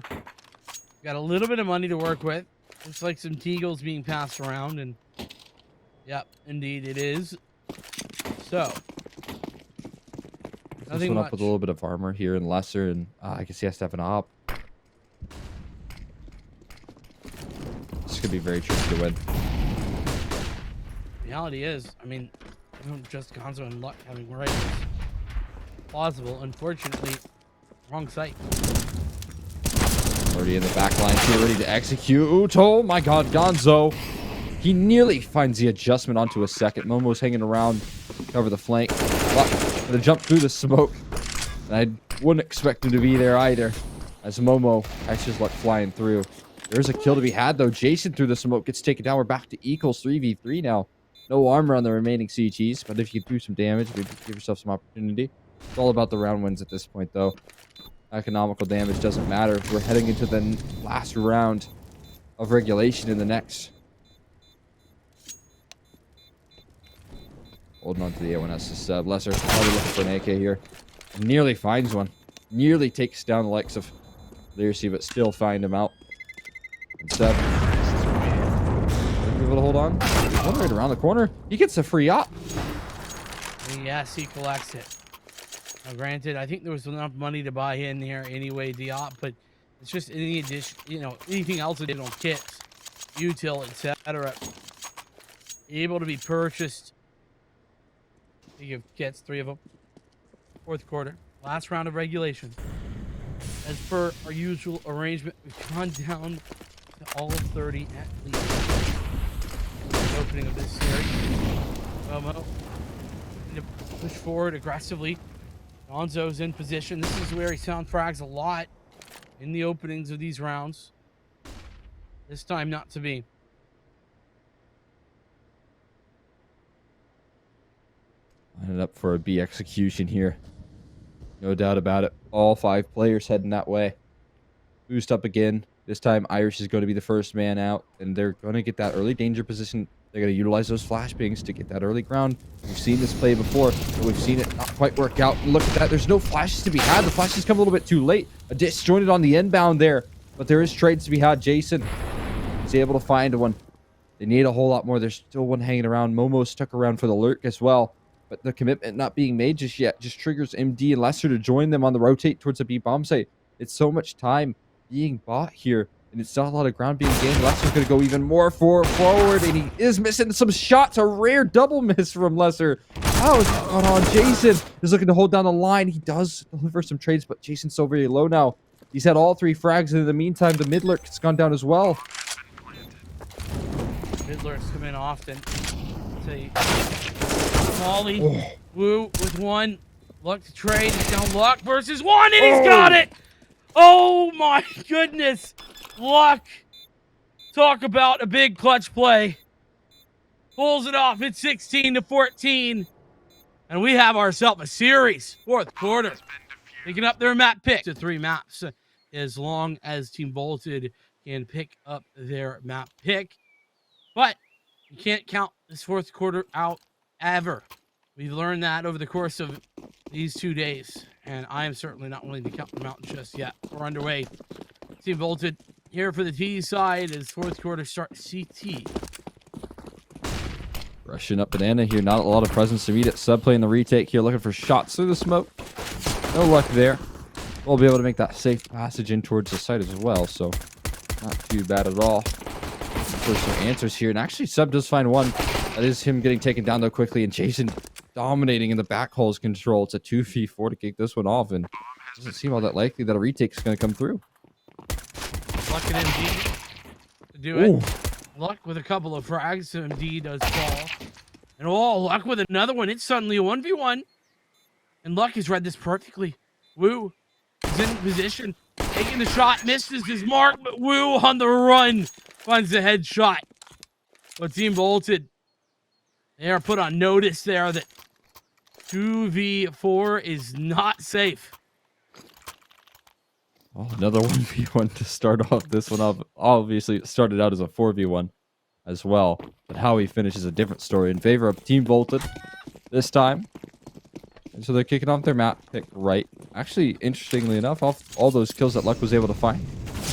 Got a little bit of money to work with. Looks like some Teagles being passed around, and yep, indeed it is. So Nothing much. Up with a little bit of armor here in Lesser, and I guess he has to have an op. This could be very tricky to win. Reality is, I mean, just Gonzo and luck having right is plausible. Unfortunately, wrong site. Already in the back line here, ready to execute. Oh my god, Gonzo. He nearly finds the adjustment onto a second. Momo's hanging around, cover the flank. Gonna jump through the smoke. And I wouldn't expect him to be there either, as Momo catches luck flying through. There's a kill to be had, though. Jason through the smoke gets taken down. We're back to equals 3v3 now. No armor on the remaining CGs, but if you do some damage, maybe give yourself some opportunity. It's all about the round wins at this point, though. Economical damage doesn't matter. We're heading into the last round of regulation in the next. Holding on to the A1S is Lesser. Probably looking for an AK here. Nearly finds one. Nearly takes down the likes of Learcy, but still find him out. And Seb. Able to hold on. One right around the corner. He gets a free op. Yes, he collects it. Now, granted, I think there was enough money to buy in here anyway, the op, but it's just any addition, anything else additional kits, util, etc. Able to be purchased. You have kits, 3 of them. Fourth quarter, last round of regulation. As per our usual arrangement, we've gone down to all of 30 at least. The opening of this series. Momo need to push forward aggressively. Gonzo's in position. This is where he sound frags a lot in the openings of these rounds. This time not to be. Lining up for a B execution here. No doubt about it. All 5 players heading that way. Boost up again. This time Irish is going to be the first man out, and they're going to get that early danger position. They're going to utilize those flashbangs to get that early ground. We've seen this play before, but we've seen it not quite work out. And look at that. There's no flashes to be had. The flashes come a little bit too late. A disjointed on the inbound there, but there is trades to be had. Jason is able to find one. They need a whole lot more. There's still one hanging around. Momo stuck around for the lurk as well. But the commitment not being made just yet just triggers MD and Lesser to join them on the rotate towards the B bomb site. It's so much time being bought here, and it's not a lot of ground being gained. Lesser's going to go even more forward, and he is missing some shots. A rare double miss from Lesser. How is that going on? Jason is looking to hold down the line. He does deliver some trades, but Jason's so very low now. He's had all 3 frags, and in the meantime, the mid lurk has gone down as well. Mid lurks come in often. Molly, Wu with one. Luck to trade. It's now Luck versus one, and he's got it! Oh my goodness! Luck. Talk about a big clutch play. Pulls it off at 16-14. And we have ourselves a series. Fourth quarter. Picking up their map pick to 3 maps. As long as Team Bolted can pick up their map pick. But you can't count this fourth quarter out ever. We've learned that over the course of these 2 days. And I am certainly not willing to count them out just yet. We're underway. Team Bolted here for the T side as fourth quarter start CT. Rushing up banana here. Not a lot of presence to meet it. Sub playing the retake here. Looking for shots through the smoke. No luck there. We'll be able to make that safe passage in towards the site as well. So not too bad at all. For some answers here. And actually Sub does find one. That is him getting taken down though quickly. And Jason dominating in the back holes control. It's a 2v4 to kick this one off. And it doesn't seem all that likely that a retake is going to come through. Luck at MD to do it. Ooh. Luck with a couple of frags. MD does fall. And oh, Luck with another one. It's suddenly a 1v1. And Luck has read this perfectly. Woo is in position. Taking the shot. Misses his mark. But Woo on the run. Finds the headshot. But Team Bolted, they are put on notice there that 2v4 is not safe. Oh, another 1v1 to start off this one off. Obviously, it started out as a 4v1 as well. But how he finishes a different story in favor of Team Bolted this time. And so they're kicking off their map pick right. Actually, interestingly enough, off all those kills that Luck was able to find,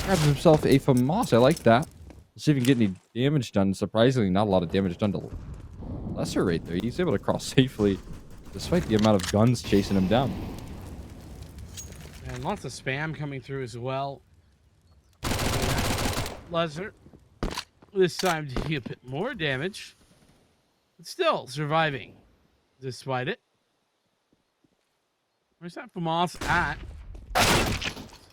grabs himself a FAMAS. I like that. Let's see if he can get any damage done. Surprisingly, not a lot of damage done to Lesser right there. He's able to cross safely despite the amount of guns chasing him down. And lots of spam coming through as well. Lesser this time to do a bit more damage, but still surviving despite it. Where's that FAMAS at?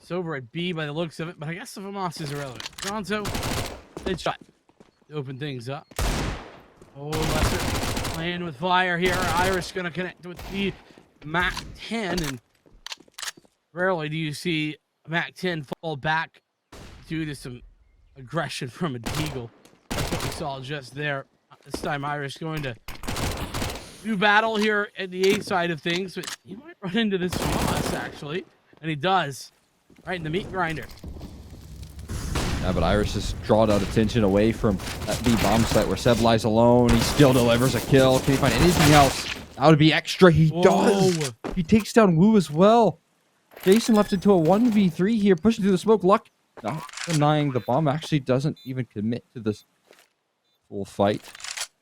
It's over at B by the looks of it, but I guess the FAMAS is irrelevant. Gonzo, headshot to open things up. Oh, Lesser playing with fire here. Irish gonna connect with the Mac 10, and rarely do you see Mac 10 fall back due to some aggression from a Deagle. That's what we saw just there. This time Irish going to do battle here at the A side of things, but he might run into this FAMAS actually, and he does. Right in the meat grinder. Yeah, but Irish has drawn out attention away from that B bomb site where Seb lies alone. He still delivers a kill. Can he find anything else? That would be extra. He does. He takes down Woo as well. Jason left into a 1v3 here, pushing through the smoke. Luck not denying the bomb. Actually doesn't even commit to this full fight.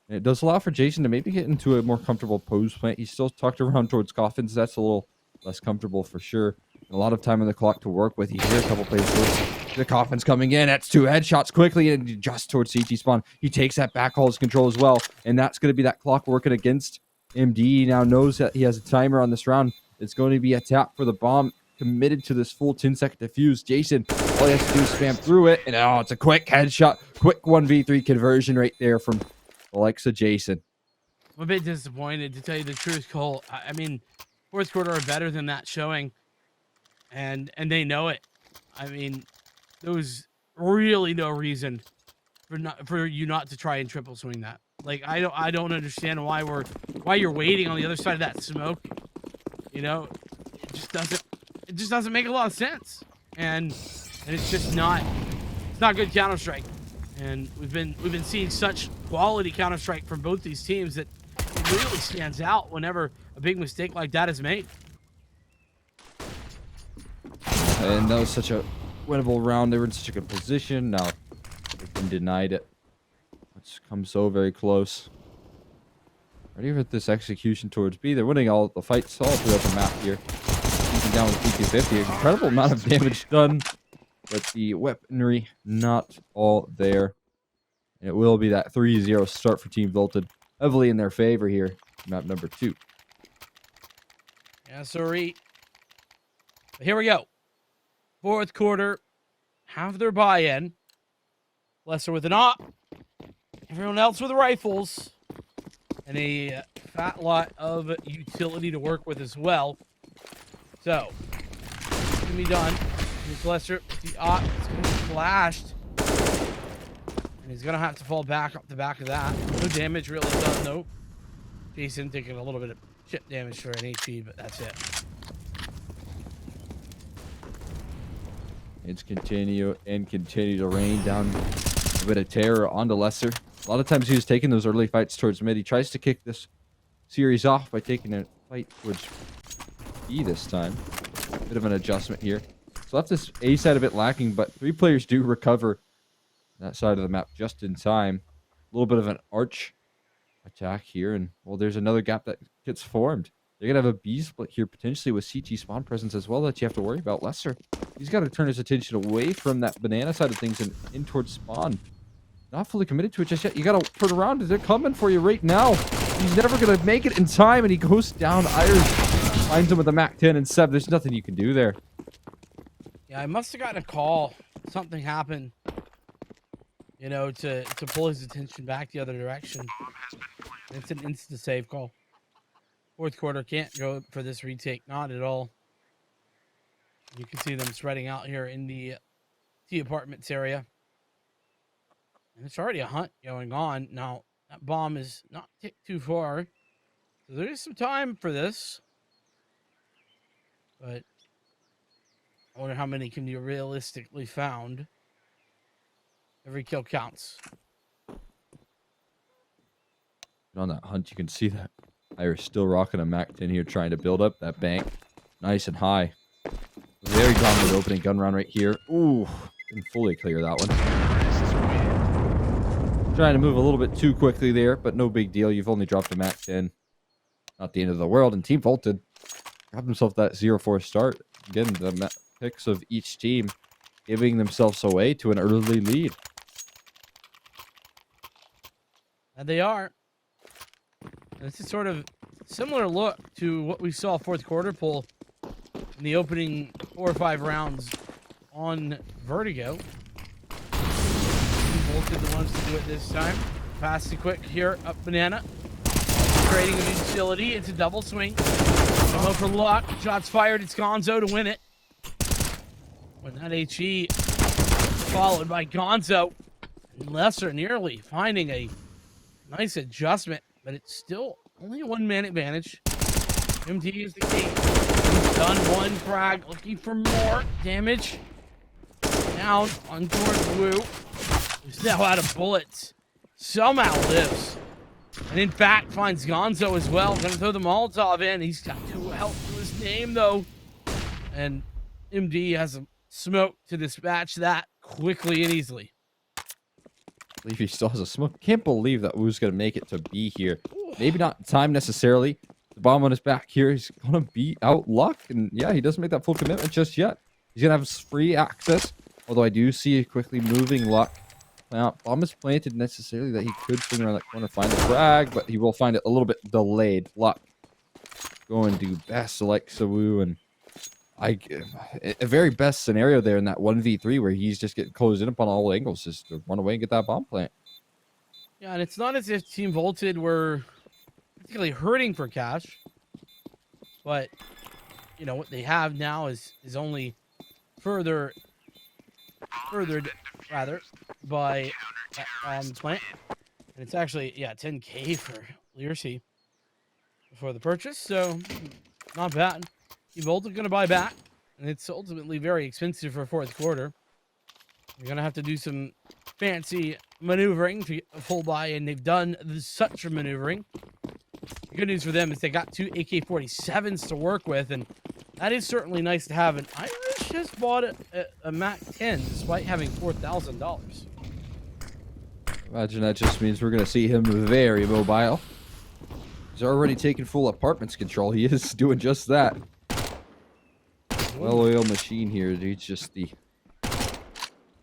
And it does allow for Jason to maybe get into a more comfortable pose plant. He's still tucked around towards coffins. That's a little less comfortable for sure. And a lot of time on the clock to work with. You hear a couple plays. The coffin's coming in. That's 2 headshots quickly and just towards CT spawn. He takes that back hall's control as well. And that's going to be that clock working against MD. Now knows that he has a timer on this round. It's going to be a tap for the bomb. Committed to this full 10-second defuse. Jason, all he has to do is spam through it. And oh, it's a quick headshot. Quick 1v3 conversion right there from Alexa Jason. I'm a bit disappointed, to tell you the truth, Cole. I mean, fourth quarter are better than that showing. And they know it. I mean, there was really no reason for you not to try and triple swing that. Like, I don't understand why you're waiting on the other side of that smoke. You know, it just doesn't make a lot of sense. And it's just not good Counter-Strike. And we've been seeing such quality Counter-Strike from both these teams that it really stands out whenever a big mistake like that is made. And that was such a winnable round. They were in such a good position. Now they've been denied it. It's come so very close. Ready for this execution towards B. They're winning all the fights all throughout the map here. Keeping down with P250. Incredible amount of damage done. But the weaponry not all there. And it will be that 3-0 start for Team Volted. Heavily in their favor here. Map number 2. Yeah, sorry. But here we go. Fourth quarter. Have their buy-in. Lesser with an op. Everyone else with rifles. and a fat lot of utility to work with as well. So, it's gonna be done. Here's Lester with the op. It's gonna be flashed. And he's gonna have to fall back up the back of that. No damage really done though. Jason taking a little bit of chip damage for an HP, but that's it. It's continue to rain down a bit of terror onto Lesser. A lot of times he was taking those early fights towards mid. He tries to kick this series off by taking a fight towards E this time. Bit of an adjustment here. So left this A side a bit lacking, but 3 players do recover that side of the map just in time. A little bit of an arch attack here, and well, there's another gap that gets formed. They're gonna have a B split here potentially with CT spawn presence as well that you have to worry about. Lesser, he's got to turn his attention away from that banana side of things and in towards spawn. Not fully committed to it just yet. You gotta turn around. They're coming for you right now. He's never gonna make it in time, and he goes down. Ayers finds him with a Mac 10 and 7. There's nothing you can do there. Yeah, I must have gotten a call. Something happened, you know, to pull his attention back the other direction. It's an instant save call. Fourth quarter can't go for this retake, not at all. You can see them spreading out here in the T apartments area. And it's already a hunt going on. Now, that bomb is not ticked too far. So there is some time for this. But I wonder how many can be realistically found. Every kill counts. On that hunt, you can see that Ayers still rocking a Mac 10 here, trying to build up that bank nice and high. Very dominant opening gun round right here. Ooh, didn't fully clear that one. Trying to move a little bit too quickly there, but no big deal. You've only dropped a Mac 10. Not the end of the world. And Team Vaulted grabbed himself that 0-4 start. Again, the picks of each team giving themselves away to an early lead. And they are. This is sort of similar look to what we saw fourth quarter pull in the opening 4 or 5 rounds on Vertigo. Volted the ones to do it this time. Fast and quick here up banana. Creating a utility. It's a double swing. Come over for luck. Shots fired. It's Gonzo to win it. When that HE followed by Gonzo. And Lesser nearly finding a nice adjustment. But it's still only a 1-man advantage. MD is the key. He's done 1 frag, looking for more damage. Down on towards Wu. He's now out of bullets. Somehow lives. And in fact, finds Gonzo as well. Gonna throw the Molotov in. He's got 2 health to his name, though. And MD has a smoke to dispatch that quickly and easily. I believe he still has a smoke. Can't believe that Wu's going to make it to B here. Maybe not time necessarily. The bomb on his back here. He's going to beat out Luck. And yeah, he doesn't make that full commitment just yet. He's going to have free access. Although I do see a quickly moving Luck. Now, bomb is planted necessarily that he could swing around that corner, find the frag. But he will find it a little bit delayed. Luck going to do best Alexa Wu. And a very best scenario there in that 1v3 where he's just getting closed in upon all angles just to run away and get that bomb plant. Yeah, and it's not as if Team Volted were particularly hurting for cash. But, you know, what they have now is only furthered rather by that plant. And it's actually, yeah, 10K for Learcy before the purchase. So, not bad. Team Volted going to buy back, and it's ultimately very expensive for fourth quarter. You're going to have to do some fancy maneuvering to get a full buy, and they've done such a maneuvering. The good news for them is they got 2 AK-47s to work with, and that is certainly nice to have. And Irish just bought a Mac 10 despite having $4,000. Imagine that just means we're going to see him very mobile. He's already taken full apartments control. He is doing just that. Well-oiled machine here. He's just the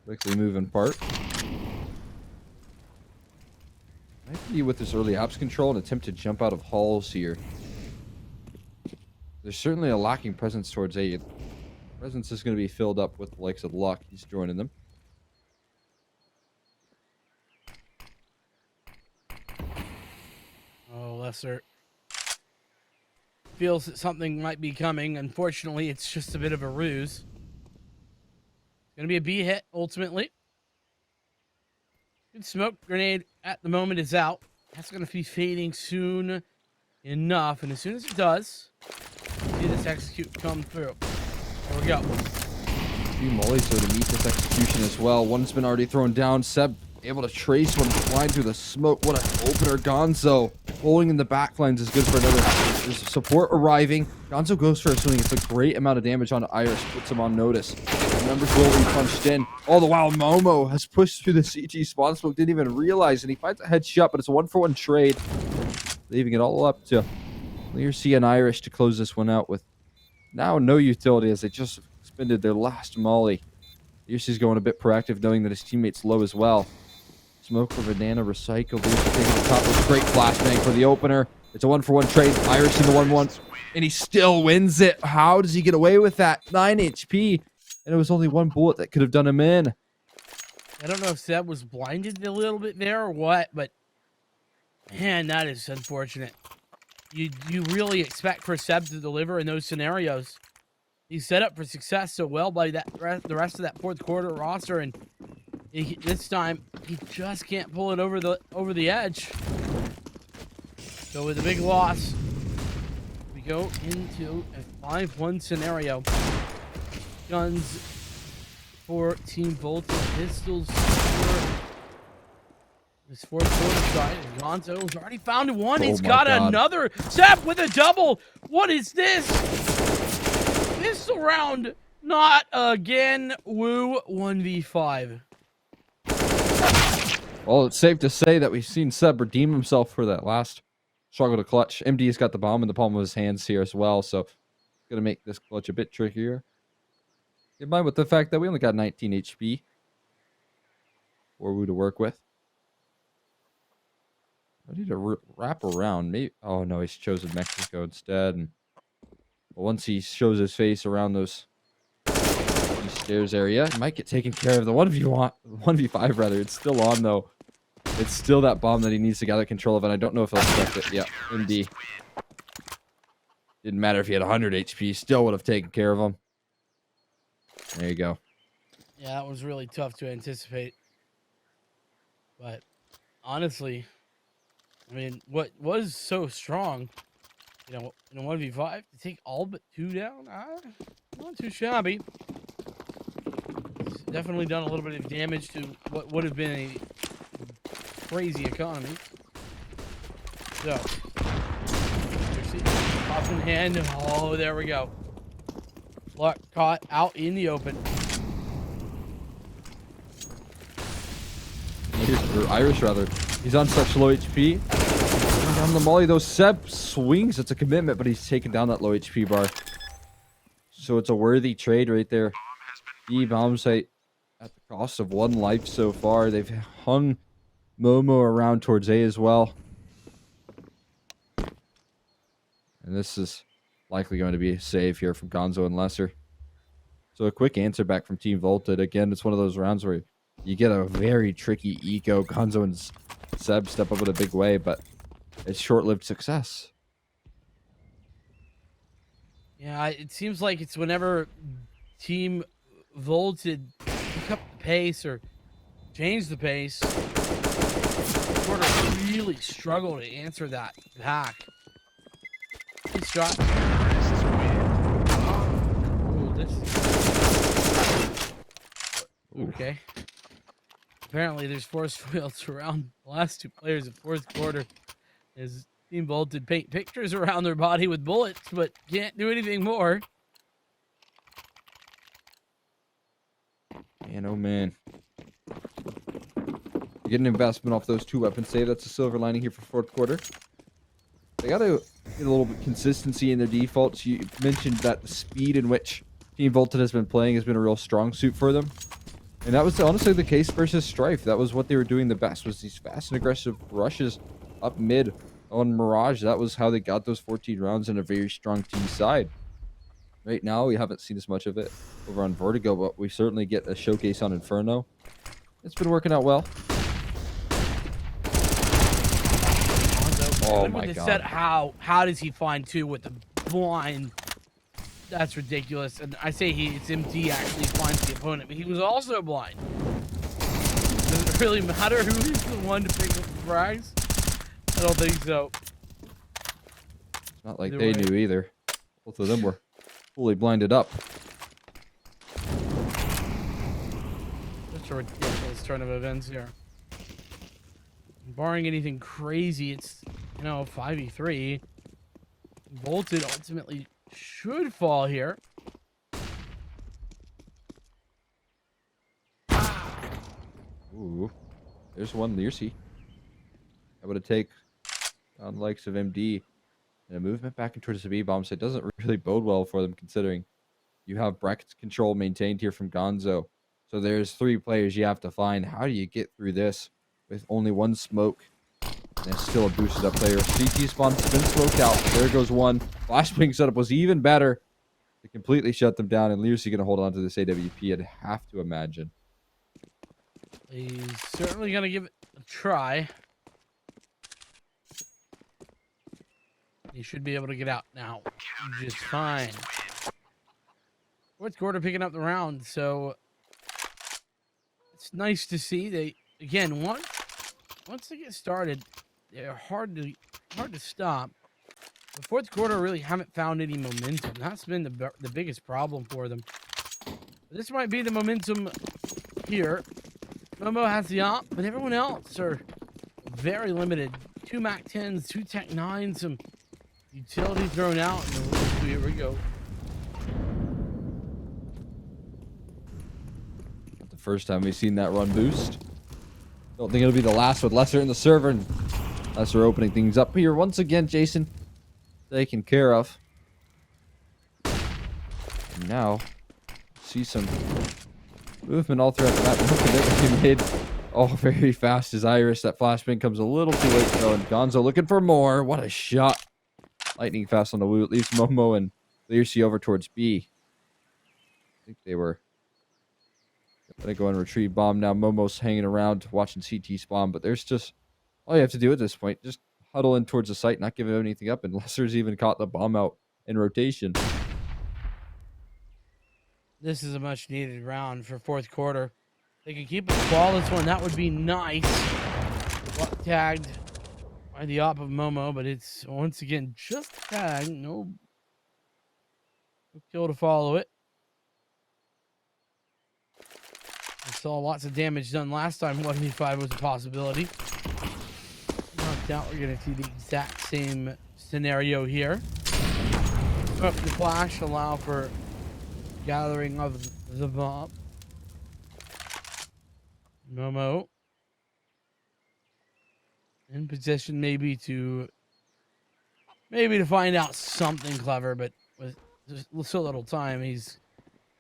quickly moving part. Might be with this early apps control and attempt to jump out of halls here. There's certainly a lacking presence towards A. Presence is going to be filled up with the likes of Luck. He's joining them. Lesser feels that something might be coming. Unfortunately, it's just a bit of a ruse. It's going to be a B hit, ultimately. Good smoke grenade at the moment is out. That's going to be fading soon enough. And as soon as it does, see this execute come through. There we go. Few mollies though to meet this execution as well. One's been already thrown down. Seb able to trace one flying through the smoke. What an opener. Gonzo holding in the back lines is good for another. There's support arriving. Gonzo goes for a swing. It's a great amount of damage onto Iris. Puts him on notice. Numbers will be punched in. All the while, Momo has pushed through the CG spawn smoke. Didn't even realize, and he finds a headshot, but it's a 1-for-1 trade. Leaving it all up to Lear C and Irish to close this one out with now no utility as they just expended their last molly. Lear C's going a bit proactive, knowing that his teammate's low as well. Smoke for Banana recycled. Lear C taking the top with a great flashbang for the opener. It's a 1-for-1 trade. Irish in the 1-1, and he still wins it. How does he get away with that? 9 HP, and it was only one bullet that could have done him in. I don't know if Seb was blinded a little bit there or what, but man, that is unfortunate. You really expect for Seb to deliver in those scenarios. He's set up for success so well by the rest of that fourth quarter roster, and this time he just can't pull it over the edge. So with a big loss, we go into a 5-1 scenario. Guns for Team Volta, pistols for this fourth quarter side. Gonzo has already found one. He's got another. Seb with a double. What is this? Pistol round. Not again. Woo 1v5. Well, it's safe to say that we've seen Seb redeem himself for that last struggle to clutch. MD's got the bomb in the palm of his hands here as well, so it's going to make this clutch a bit trickier. In mind with the fact that we only got 19 HP for Woo to work with. I need to wrap around. Maybe. Oh no, he's chosen Mexico instead. And once he shows his face around those stairs area, he might get taken care of. The 1v5 rather. It's still on though. It's still that bomb that he needs to gather control of, and I don't know if he'll accept it. Yeah, MD. Didn't matter if he had 100 HP. Still would have taken care of him. There you go. Yeah, that was really tough to anticipate. But honestly, I mean, what was so strong, you know, in a 1v5 to take all but 2 down, not too shabby. It's definitely done a little bit of damage to what would have been a crazy economy. So, off in hand. Oh, there we go. Luck caught out in the open. Or Irish rather. He's on such low HP. On the molly though, Seb swings. It's a commitment, but he's taken down that low HP bar. So it's a worthy trade right there. B bomb site at the cost of 1 life so far. They've hung Momo around towards A as well. And this is likely going to be a save here from Gonzo and Lesser. So a quick answer back from Team Volta. Again, it's one of those rounds where you get a very tricky eco. Gonzo and Seb step up in a big way, but it's short-lived success. Yeah, it seems like it's whenever Team Volta pick up the pace or change the pace, sort of really struggle to answer that hack. Good shot. Ooh, okay. Apparently, there's force fields around the last 2 players of fourth quarter. As Team Volta paint pictures around their body with bullets, but can't do anything more. Man, oh man. You get an investment off those 2 weapons save. That's a silver lining here for fourth quarter. They got to get a little bit consistency in their defaults. You mentioned that the speed in which Team Volta has been playing has been a real strong suit for them. And that was honestly the case versus Strife. That was what they were doing the best, was these fast and aggressive rushes up mid on Mirage. That was how they got those 14 rounds in a very strong T side. Right now, we haven't seen as much of it over on Vertigo, but we certainly get a showcase on Inferno. It's been working out well. Oh Look my with the god. set. How does he find 2 with the blind? That's ridiculous. And I say it's MD actually finds the opponent, but he was also blind. Does it really matter who is the one to pick up the frags? I don't think so. It's not like Either they way. knew either. Both of them were fully blinded up. Such a ridiculous turn of events here. Barring anything crazy, it's, 5v3. Volted ultimately should fall here. Ooh. There's one Learsy. I would have take on the likes of MD. And a movement back towards the B-bomb, so it doesn't really bode well for them, considering you have brackets control maintained here from Gonzo. So there's 3 players you have to find. How do you get through this with only 1 smoke? And it's still a boosted up player. CT spawn's been smoked out. There goes one. Flashbang setup was even better to completely shut them down. And Learsy going to hold on to this AWP, I'd have to imagine. He's certainly going to give it a try. He should be able to get out now just fine. Fourth quarter picking up the round, so it's nice to see. They, again, once they get started, they're hard to stop. The fourth quarter really haven't found any momentum. That's been the biggest problem for them. This might be the momentum here. Momo has the op, but everyone else are very limited. 2 Mac 10s, 2 Tech 9s, some utility thrown out. Here we go. Not the first time we've seen that run boost. Don't think it'll be the last with Lesser in the server. And Lesser opening things up here once again, Jason. Taken care of. And now, see some movement all throughout the map. Look at everything made all very fast as Iris. That flashbang comes a little too late though. And Gonzo looking for more. What a shot. Lightning fast on the woo. It leaves Momo and Learsy over towards B. I think they were going to go and retrieve bomb. Now Momo's hanging around watching CT spawn. But there's just, all you have to do at this point, just huddle in towards the site, not give anything up. And Lesser's even caught the bomb out in rotation. This is a much needed round for fourth quarter. They can keep it flawless one. That would be nice. Tagged by the op of Momo, but it's once again just tagged. No kill to follow it. I saw lots of damage done last time 1v5 was a possibility. No doubt we're going to see the exact same scenario here. Up the flash, allow for gathering of the bomb. Momo in position maybe to find out something clever, but with just so little time, he's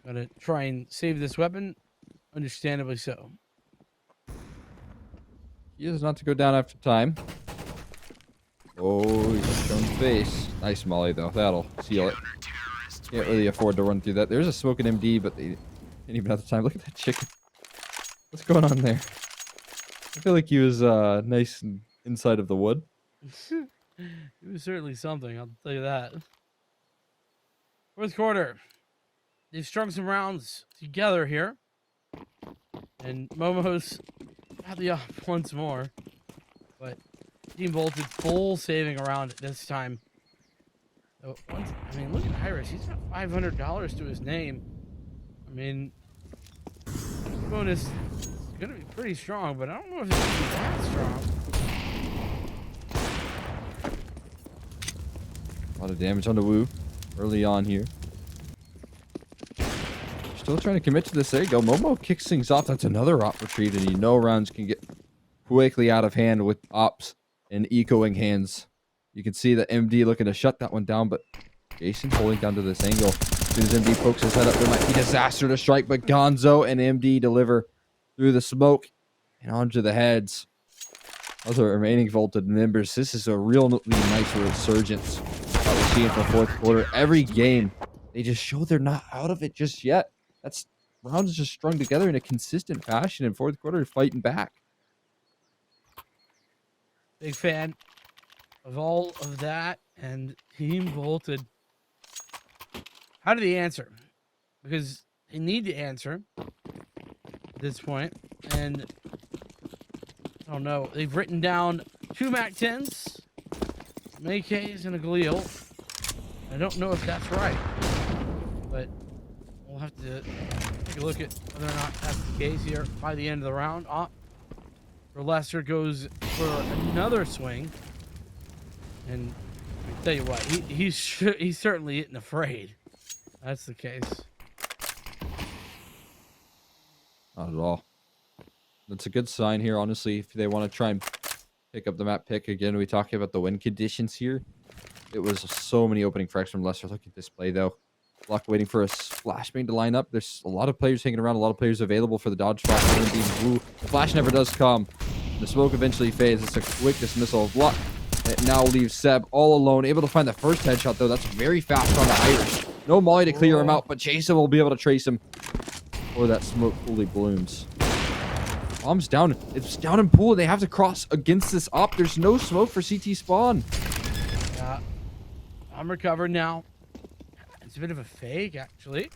gonna try and save this weapon. Understandably so. He is not to go down after time. Oh, he's shown face. Nice molly though. That'll seal it. Can't really afford to run through that. There's a smoking MD, but they didn't even have the time. Look at that chicken. What's going on there? I feel like he was nice and inside of the wood. It was certainly something, I'll tell you that. Fourth quarter. They've strung some rounds together here. And Momo's got the off once more. But Team Volted full saving around at this time. So I mean, look at Iris. He's got $500 to his name. I mean, bonus is going to be pretty strong, but I don't know if it's going to be that strong. A lot of damage on the Woo early on here. Still trying to commit to this. There you go. Momo kicks things off. That's another op retreat, and you know rounds can get quickly out of hand with ops and ecoing hands. You can see the MD looking to shut that one down, but Jason holding down to this angle. As soon as MD pokes his head up, there might be disaster to strike, but Gonzo and MD deliver through the smoke and onto the heads of the remaining Volted members. This is a really nice resurgence that we're seeing for fourth quarter. Every game, they just show they're not out of it just yet. That's rounds just strung together in a consistent fashion in fourth quarter, fighting back. Big fan of all of that, and Team Volted. How do they answer? Because they need to answer at this point, and I don't know. They've written down 2 MAC-10s, some AKs, and a Galil. I don't know if that's right, but we'll have to take a look at whether or not that's the case here by the end of the round. For Lester goes for another swing, and I tell you what, he's certainly isn't afraid. That's the case. Not at all. That's a good sign here, honestly. If they want to try and pick up the map pick again, we talking about the win conditions here. It was so many opening frags from Lester. Look at this play, though. Luck waiting for a flashbang to line up. There's a lot of players hanging around, a lot of players available for the dodge spot. The flash never does come. The smoke eventually fades. It's a quick dismissal of Luck. It now leaves Seb all alone, able to find the first headshot, though. That's very fast on the Irish. No molly to clear him out, but Jason will be able to trace him before that smoke fully blooms. Bomb's down. It's down in pool. They have to cross against this op. There's no smoke for CT spawn. Yeah, I'm recovered now. It's a bit of a fake, actually.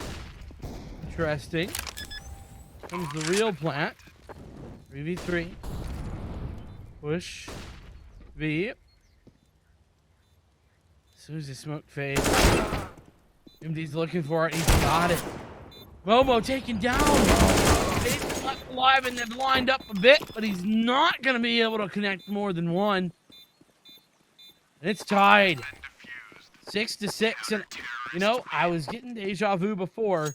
Interesting. Comes the real plant. 3v3. Push. V. As soon as the smoke fades, MD's looking for it. He's got it. Momo taken down. He's left alive and they've lined up a bit, but he's not going to be able to connect more than one. And it's tied. 6-6. And, you know, I was getting deja vu before,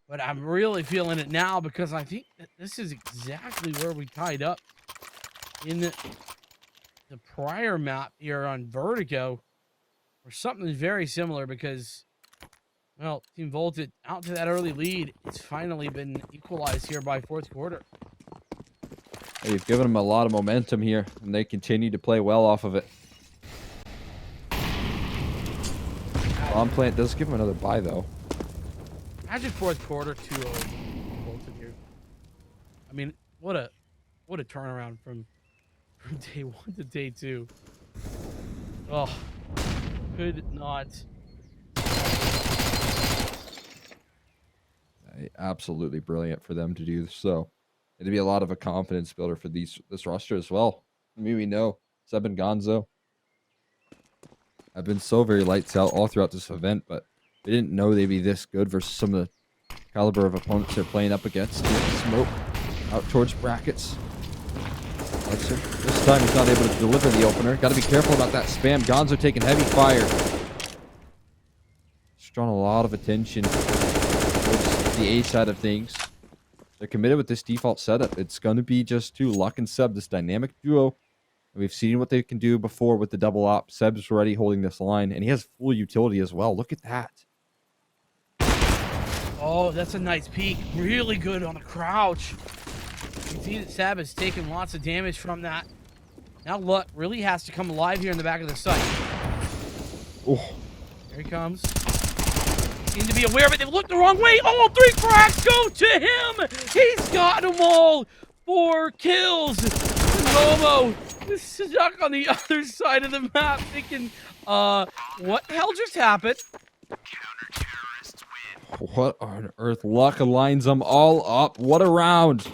but I'm really feeling it now because I think that this is exactly where we tied up in the prior map here on Vertigo, or something very similar, because, well, Team Volted out to that early lead. It's finally been equalized here by fourth quarter. You've given them a lot of momentum here, and they continue to play well off of it. Bomb plant does give him another buy, though. Imagine fourth quarter 2-0 Volted here. I mean, what a turnaround from day 1 to day 2. Oh, could not. Absolutely brilliant for them to do so. It'd be a lot of a confidence builder for this roster as well. I mean, we know Seb and Gonzo have been so very lights out all throughout this event, but we didn't know they'd be this good versus some of the caliber of opponents they're playing up against. Smoke out towards brackets. This time he's not able to deliver the opener. Got to be careful about that spam. Gonzo taking heavy fire. It's drawn a lot of attention towards the A side of things. They're committed with this default setup. It's going to be just two Luck and Seb, this dynamic duo. We've seen what they can do before with the double op. Seb's already holding this line, and he has full utility as well. Look at that. Oh, that's a nice peek. Really good on a crouch. You can see that Seb has taken lots of damage from that. Now Luck really has to come alive here in the back of the site. Oh. Here he comes. Seem to be aware of it. They've looked the wrong way. All 3 cracks go to him. He's got them all. 4 kills. Momo is stuck on the other side of the map thinking, what the hell just happened? What on earth? Luck lines them all up. What a round.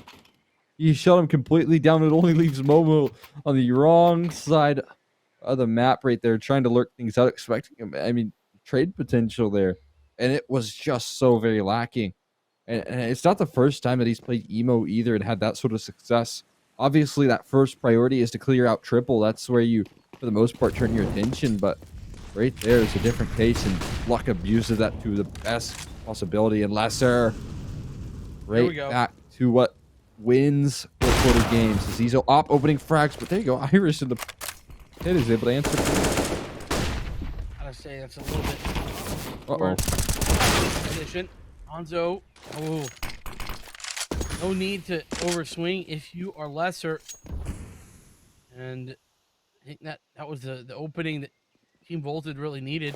He shut him completely down. It only leaves Momo on the wrong side of the map right there, trying to lurk things out, expecting him. I mean, trade potential there. And it was just so very lacking. And it's not the first time that he's played Emo either and had that sort of success. Obviously, that first priority is to clear out triple. That's where you, for the most part, turn your attention. But right there is a different case, and Luck abuses that to the best possibility. And Lesser right back to what wins fourth quarter games. As he's op opening frags, but there you go. Irish in the pit is able to answer. Gotta say, that's a little bit. Uh-oh. Position. Hanzo. Oh. No need to overswing if you are Lesser. And I think that was the opening that Team Volted really needed.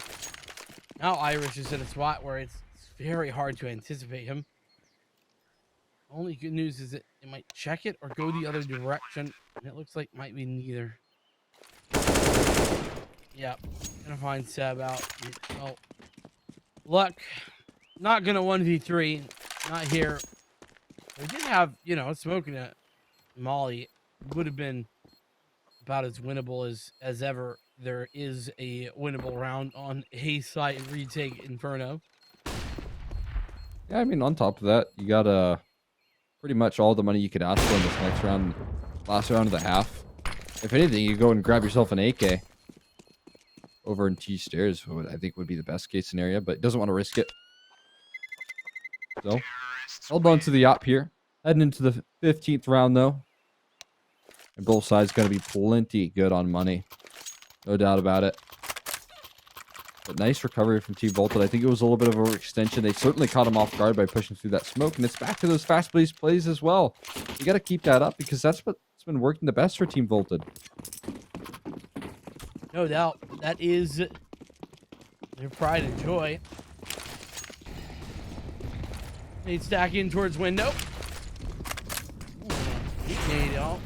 Now Irish is in a spot where it's very hard to anticipate him. Only good news is that it might check it or go the other direction, and it looks like it might be neither. Yep. Gonna find Seb out. Well, luck. Not gonna 1v3. Not here. We did have, you know, smoking a Molly would have been about as winnable as ever. There is a winnable round on a site retake Inferno. Yeah, I mean, on top of that, you got pretty much all the money you could ask for in this next round, last round of the half. If anything, you go and grab yourself an AK over in T stairs. I think would be the best case scenario, but doesn't want to risk it. So, hold on to the op here. Heading into the 15th round, though. And both sides going to be plenty good on money. No doubt about it. But nice recovery from Team Volted. I think it was a little bit of an overextension. They certainly caught him off guard by pushing through that smoke. And it's back to those fast-paced plays as well. You got to keep that up because that's what's been working the best for Team Volted. No doubt. That is their pride and joy. They stack in towards window. Nade out.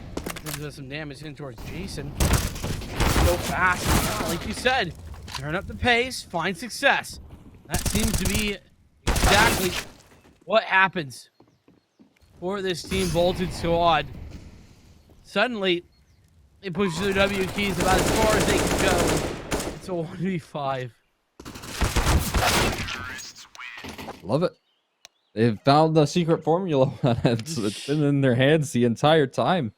Gives us some damage in towards Jason. So fast. Like you said, turn up the pace, find success. That seems to be exactly what happens for this Team Volted squad. Suddenly, they push the W keys about as far as they can go. It's a 1v5. Love it. They've found the secret formula. It's been in their heads the entire time.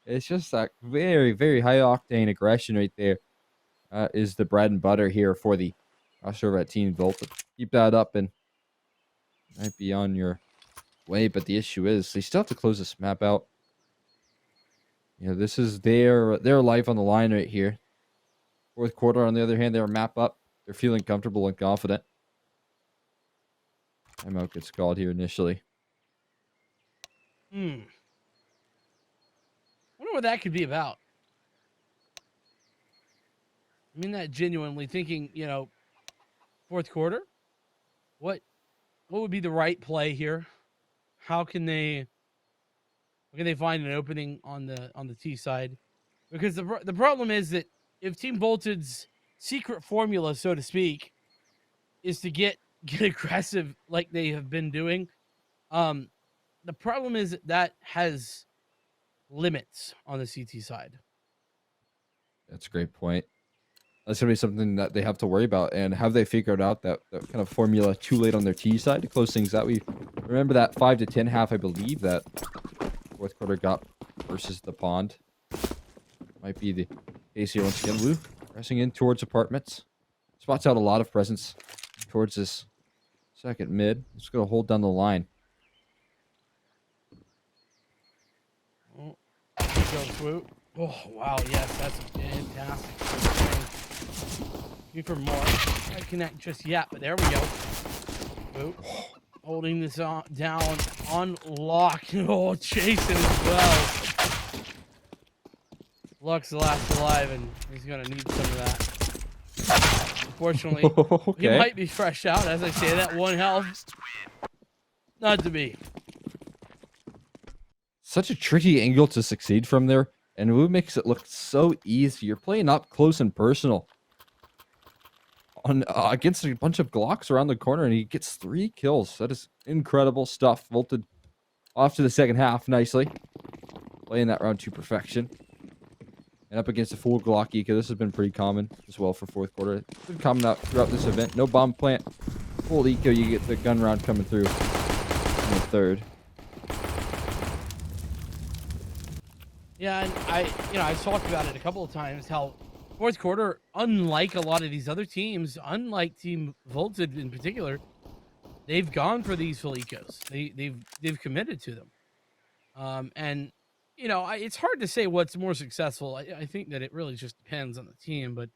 It's just that very, very high octane aggression right there. Is the bread and butter here for the crossover at Team Volted. Keep that up and might be on your way, but the issue is they still have to close this map out. You know, this is their life on the line right here. Fourth quarter, on the other hand, they're map up. They're feeling comfortable and confident. Timeout gets called here initially. Wonder what that could be about. I mean that genuinely, thinking, you know, fourth quarter. What would be the right play here? How can they find an opening on the T side? Because the problem is that if Team Volted's secret formula, so to speak, is to get aggressive like they have been doing, the problem is that has limits on the CT side. That's a great point. That's going to be something that they have to worry about. And have they figured out that kind of formula too late on their T side to close things out? We remember that 5 to 10 half, I believe, that fourth quarter got versus the pond. Might be the case here once again. Lou pressing in towards apartments. Spots out a lot of presence towards this second mid. Just going to hold down the line. Oh, go swoop. Oh, wow. Yes, that's fantastic. Looking for more. Can't connect just yet, but there we go. Swoop. Holding this down on lock. Oh, chasing as well. Luck's the last alive, and he's going to need some of that. Unfortunately, okay. He might be fresh out. As I say, that 1 health. Not to be. Such a tricky angle to succeed from there. And Wu makes it look so easy. You're playing up close and personal on against a bunch of Glocks around the corner, and he gets 3 kills. That is incredible stuff. Volted off to the second half nicely. Playing that round to perfection. And up against a full Glock Eco. This has been pretty common as well for fourth quarter. It's been common out throughout this event. No bomb plant. Full Eco, you get the gun round coming through in the third. Yeah, and I've talked about it a couple of times how fourth quarter, unlike a lot of these other teams, unlike Team Volted in particular, they've gone for these full ecos. They've committed to them. And you know, it's hard to say what's more successful. I think that it really just depends on the team, but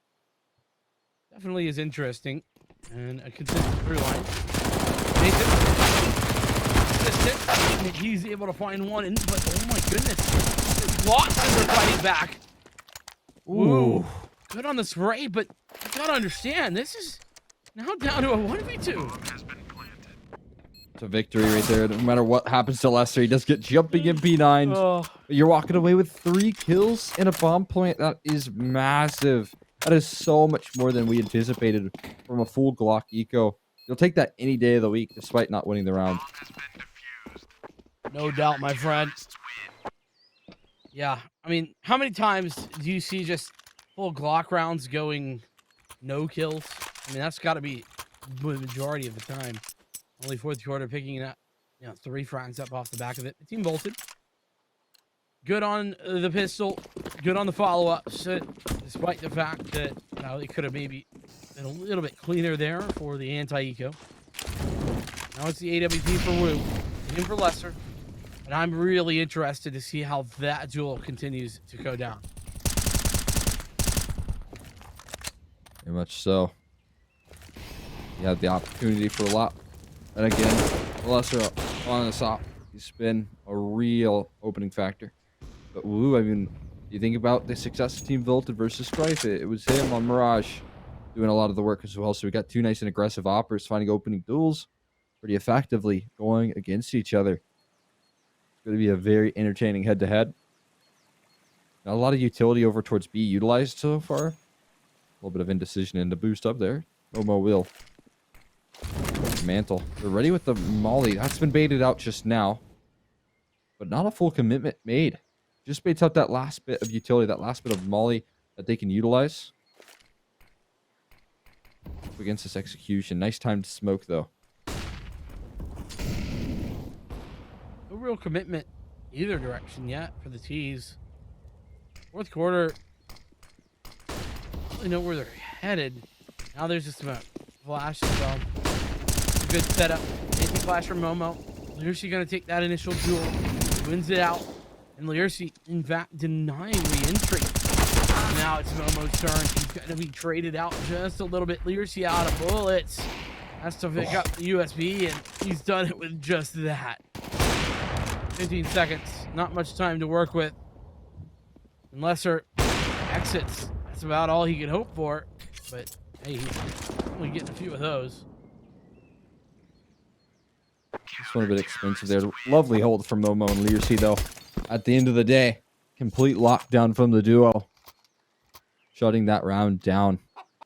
definitely is interesting and a consistent through line. Consistent. He's able to find one, but oh my goodness. Lots of them are fighting back. Ooh. Good on the spray, but you gotta understand, this is now down to a 1v2. It's a victory right there. No matter what happens to Lester, he does get jumping in P9. Oh. You're walking away with 3 kills and a bomb plant. That is massive. That is so much more than we anticipated from a full Glock eco. You'll take that any day of the week, despite not winning the round. No doubt, my friend. Yeah, I mean, how many times do you see just full Glock rounds going no kills? I mean, that's got to be the majority of the time. Only fourth quarter picking up, 3 frags up off the back of it. The team bolted. Good on the pistol. Good on the follow-ups, despite the fact that they could have maybe been a little bit cleaner there for the anti-eco. Now it's the AWP for Wu, in for Lesser. And I'm really interested to see how that duel continues to go down. Very much so. You have the opportunity for a lot. And again, Lesser on the top. He's been a real opening factor. But Wu, I mean, you think about the success of Team Volted versus Strife. It was him on Mirage doing a lot of the work as well. So we got 2 nice and aggressive operators finding opening duels pretty effectively going against each other. It's going to be a very entertaining head-to-head. Not a lot of utility over towards B utilized so far. A little bit of indecision in the boost up there. Momo will. Mantle. They're ready with the molly. That's been baited out just now. But not a full commitment made. Just baits out that last bit of utility, that last bit of molly that they can utilize. Up against this execution. Nice time to smoke, though. No real commitment either direction yet for the T's. Fourth quarter, I don't really know where they're headed. Now there's just a flash as well. Good setup. Anti-flash from Momo. Liercy going to take that initial duel. Wins it out. And Liercy, in fact, denying re-entry. Now it's Momo's turn. He's going to be traded out just a little bit. Liercy out of bullets. Has to pick up the USB, and he's done it with just that. 15 seconds. Not much time to work with. And Lesser exits. That's about all he can hope for. But, hey, he's only getting a few of those. This one a bit expensive there. Lovely hold from Momo and Liercy, though. At the end of the day, complete lockdown from the duo. Shutting that round down.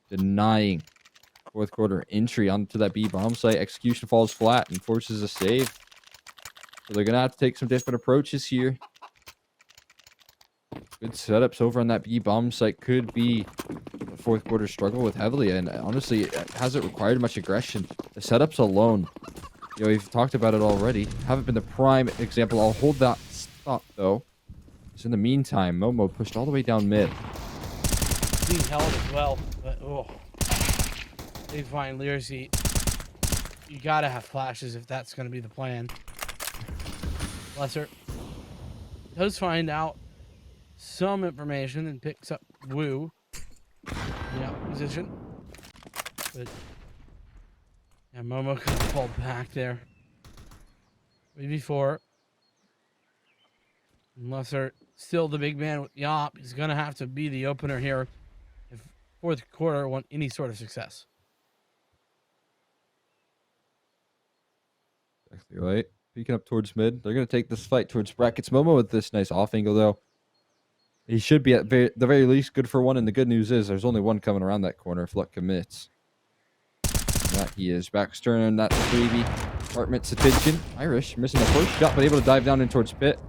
Denying fourth quarter entry onto that B bomb site. Execution falls flat and forces a save. So they're going to have to take some different approaches here. Good setups over on that B bomb site could be a fourth quarter struggle with heavily. And honestly, it hasn't required much aggression. The setups alone, we've talked about it already, haven't been the prime example. I'll hold that thought, though. So in the meantime, Momo pushed all the way down mid. Being held as well, but they find Liercy. You gotta have flashes if that's gonna be the plan. Lesser does find out some information and picks up Wu. Position. But yeah, Momo could have pulled back there. Maybe 4. Lesser still the big man with the op. He's gonna have to be the opener here if fourth quarter want any sort of success. Exactly right. Peeking up towards mid. They're going to take this fight towards brackets. Momo with this nice off angle, though. He should be at the very least good for one. And the good news is there's only one coming around that corner if luck commits. That he is. Back's turning that freebie. Apartment's attention. Irish missing the first shot, but able to dive down in towards pit.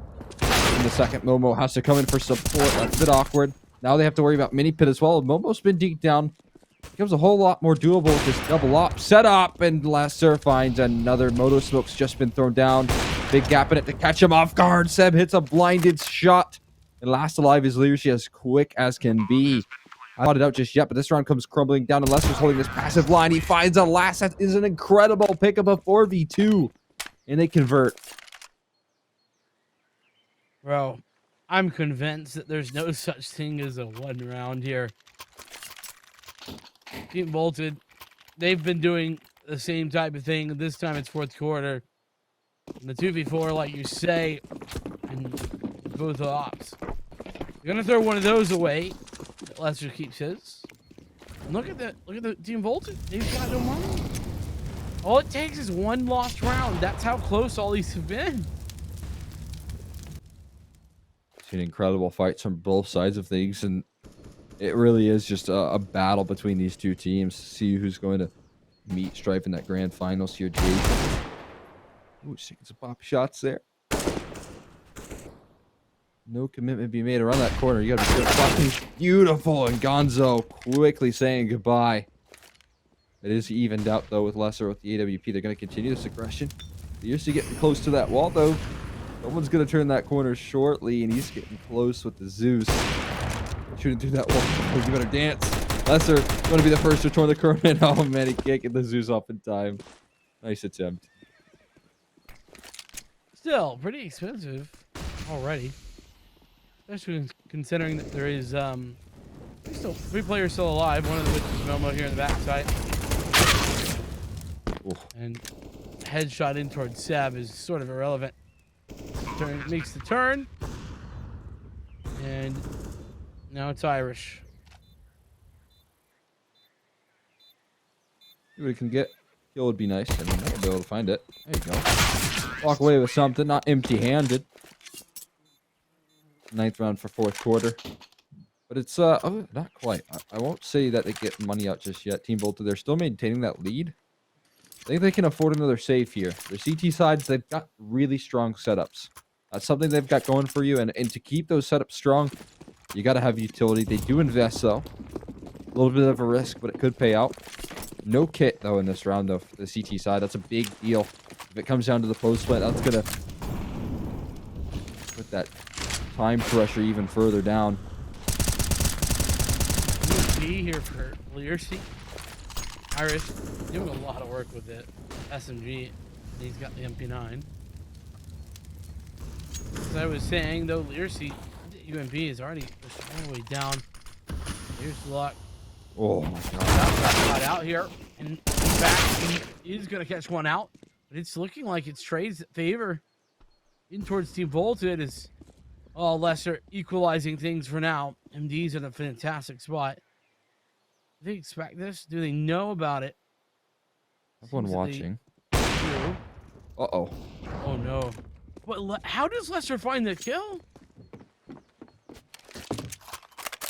In the second, Momo has to come in for support. That's a bit awkward. Now they have to worry about mini pit as well. Momo's been deep down. Becomes a whole lot more doable with this double op setup, and Lesser finds another. Moto Smoke's just been thrown down. Big gap in it to catch him off guard. Seb hits a blinded shot, and last alive is Liercy as quick as can be. I not it out just yet, but this round comes crumbling down, and Lester's holding this passive line. He finds a last. That is an incredible pickup of 4v2, and they convert. Bro, I'm convinced that there's no such thing as a 1 round here. Team Bolted, they've been doing the same type of thing. This time it's fourth quarter. And the 2v4, like you say, and both ops. You're gonna throw one of those away. Lester keeps his. And look at the Team Bolted. They've got no money. All it takes is 1 lost round. That's how close all these have been. Seen incredible fights from both sides of things, and It really is just a battle between these two teams to see who's going to meet Strife in that grand finals here, Jason. Ooh, taking some pop shots there. No commitment being made around that corner. You gotta be fucking beautiful. And Gonzo quickly saying goodbye. It is evened out, though, with Lesser with the AWP. They're going to continue this aggression. Learcy getting close to that wall, though. Someone's going to turn that corner shortly, and he's getting close with the Zeus. Shooting through that wall. Oh, you better dance. Lesser going to be the first to turn the corner. Oh, man, he can't get the Zeus off in time. Nice attempt. Still pretty expensive already. Especially considering that there is still 3 players still alive, one of which is Momo here in the backside. Oof. And headshot in towards Seb is sort of irrelevant. Makes the turn. And now it's Irish. See what he can get. Kill would be nice. I mean, I'll be able to find it. There you go. Walk away with something, not empty-handed. 9th round for 4th quarter. But it's, oh, not quite. I won't say that they get money out just yet. Team Volta, they're still maintaining that lead. I think they can afford another save here. Their CT sides, they've got really strong setups. That's something they've got going for you. And to keep those setups strong, you got to have utility. They do invest, though. A little bit of a risk, but it could pay out. No kit, though, in this round, though, for the CT side. That's a big deal. If it comes down to the post split, that's going to put that time pressure even further down. UMP here for Learcy. Irish doing a lot of work with it. SMG. He's got the MP9. As I was saying, though, Learcy, UMP is already pushed all the way down. Here's luck. Oh my god. Got out here. And in fact, he is going to catch one out. But it's looking like it's trades favor in towards Team Volta. It is all Lesser equalizing things for now. MD's in a fantastic spot. Do they expect this? Do they know about it? Everyone watching. Uh-oh. Oh no. What? How does Lesser find the kill?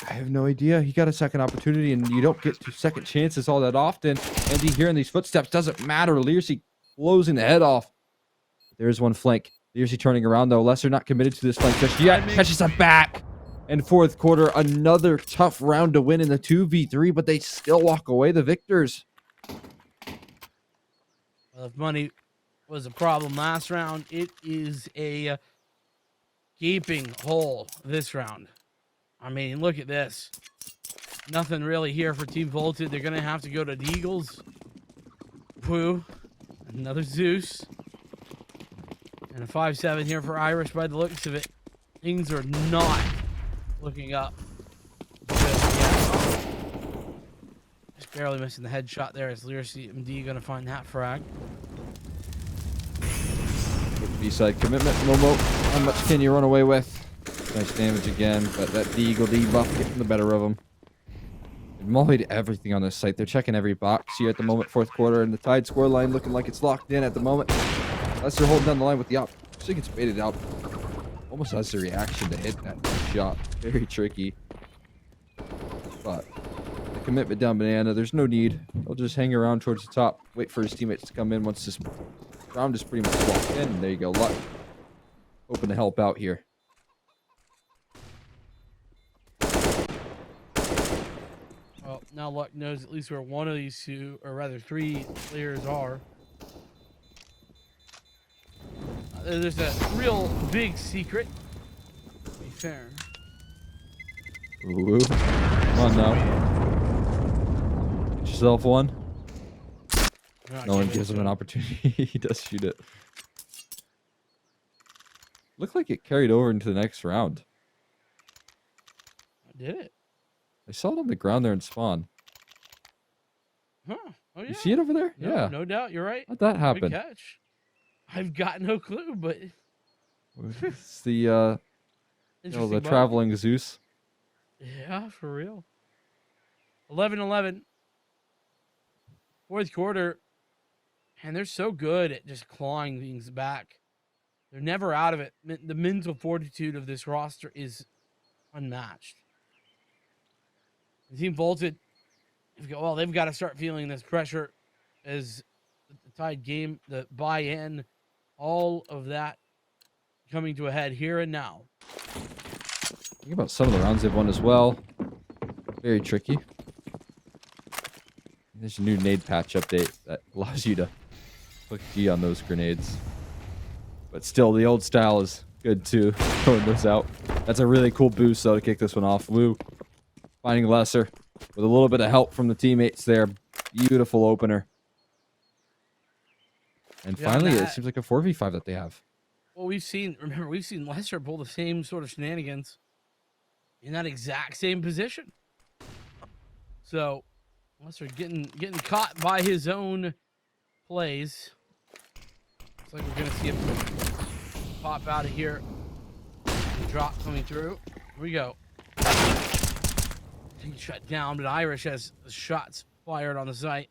I have no idea. He got a second opportunity, and you don't get 2 second chances all that often. And hearing these footsteps doesn't matter. Learcy closing the head off. There's one flank. Learcy turning around, though. Lesser not committed to this flank just yet. Catches a back. And 4th quarter, another tough round to win in the 2v3, but they still walk away the victors. Well, if money was a problem last round, it is a gaping hole this round. I mean, look at this. Nothing really here for Team Volta. They're going to have to go to the Eagles. Woo. Another Zeus. And a 5-7 here for Irish by the looks of it. Things are not looking up. Just barely missing the headshot there as Learcy MD going to find that frag. B-side commitment. Momo, how much can you run away with? Nice damage again, but that Deagle debuff getting the better of him. Mollied everything on this site. They're checking every box here at the moment, 4th quarter, and the tied score line looking like it's locked in at the moment. Unless they're holding down the line with the op. Actually gets baited out. Almost has the reaction to hit that shot. Very tricky. But the commitment down banana, there's no need. He'll just hang around towards the top, wait for his teammates to come in once this round is pretty much locked in. And there you go, Luck. Hoping to help out here. Well, now Luck knows at least where one of these 2, or rather 3 players are. There's a real big secret. To be fair. Ooh. Come on now. Get yourself one. No one gives him an opportunity. He does shoot it. Looked like it carried over into the next round. Did it? I saw it on the ground there in spawn. Huh. Oh, yeah. You see it over there? No, Yeah. no doubt. You're right. How'd that Good happen? catch. I've got no clue, but It's the interesting. the traveling Zeus. Yeah, for real. 11-11. 4th quarter. And they're so good at just clawing things back. They're never out of it. The mental fortitude of this roster is unmatched. The team bolted. Well, they've got to start feeling this pressure as the tied game, the buy-in, all of that coming to a head here and now. Think about some of the rounds they've won as well. Very tricky. There's a new nade patch update that allows you to click G on those grenades. But still, the old style is good too, throwing those out. That's a really cool boost, though, to kick this one off. Woo. Finding Lesser with a little bit of help from the teammates there. Beautiful opener. And finally, it seems like a 4v5 that they have. Well, we've seen Lesser pull the same sort of shenanigans in that exact same position. So, Lesser getting caught by his own plays. Looks like we're going to see him pop out of here. Drop coming through. Here we go. He's shut down, but Irish has shots fired on the site,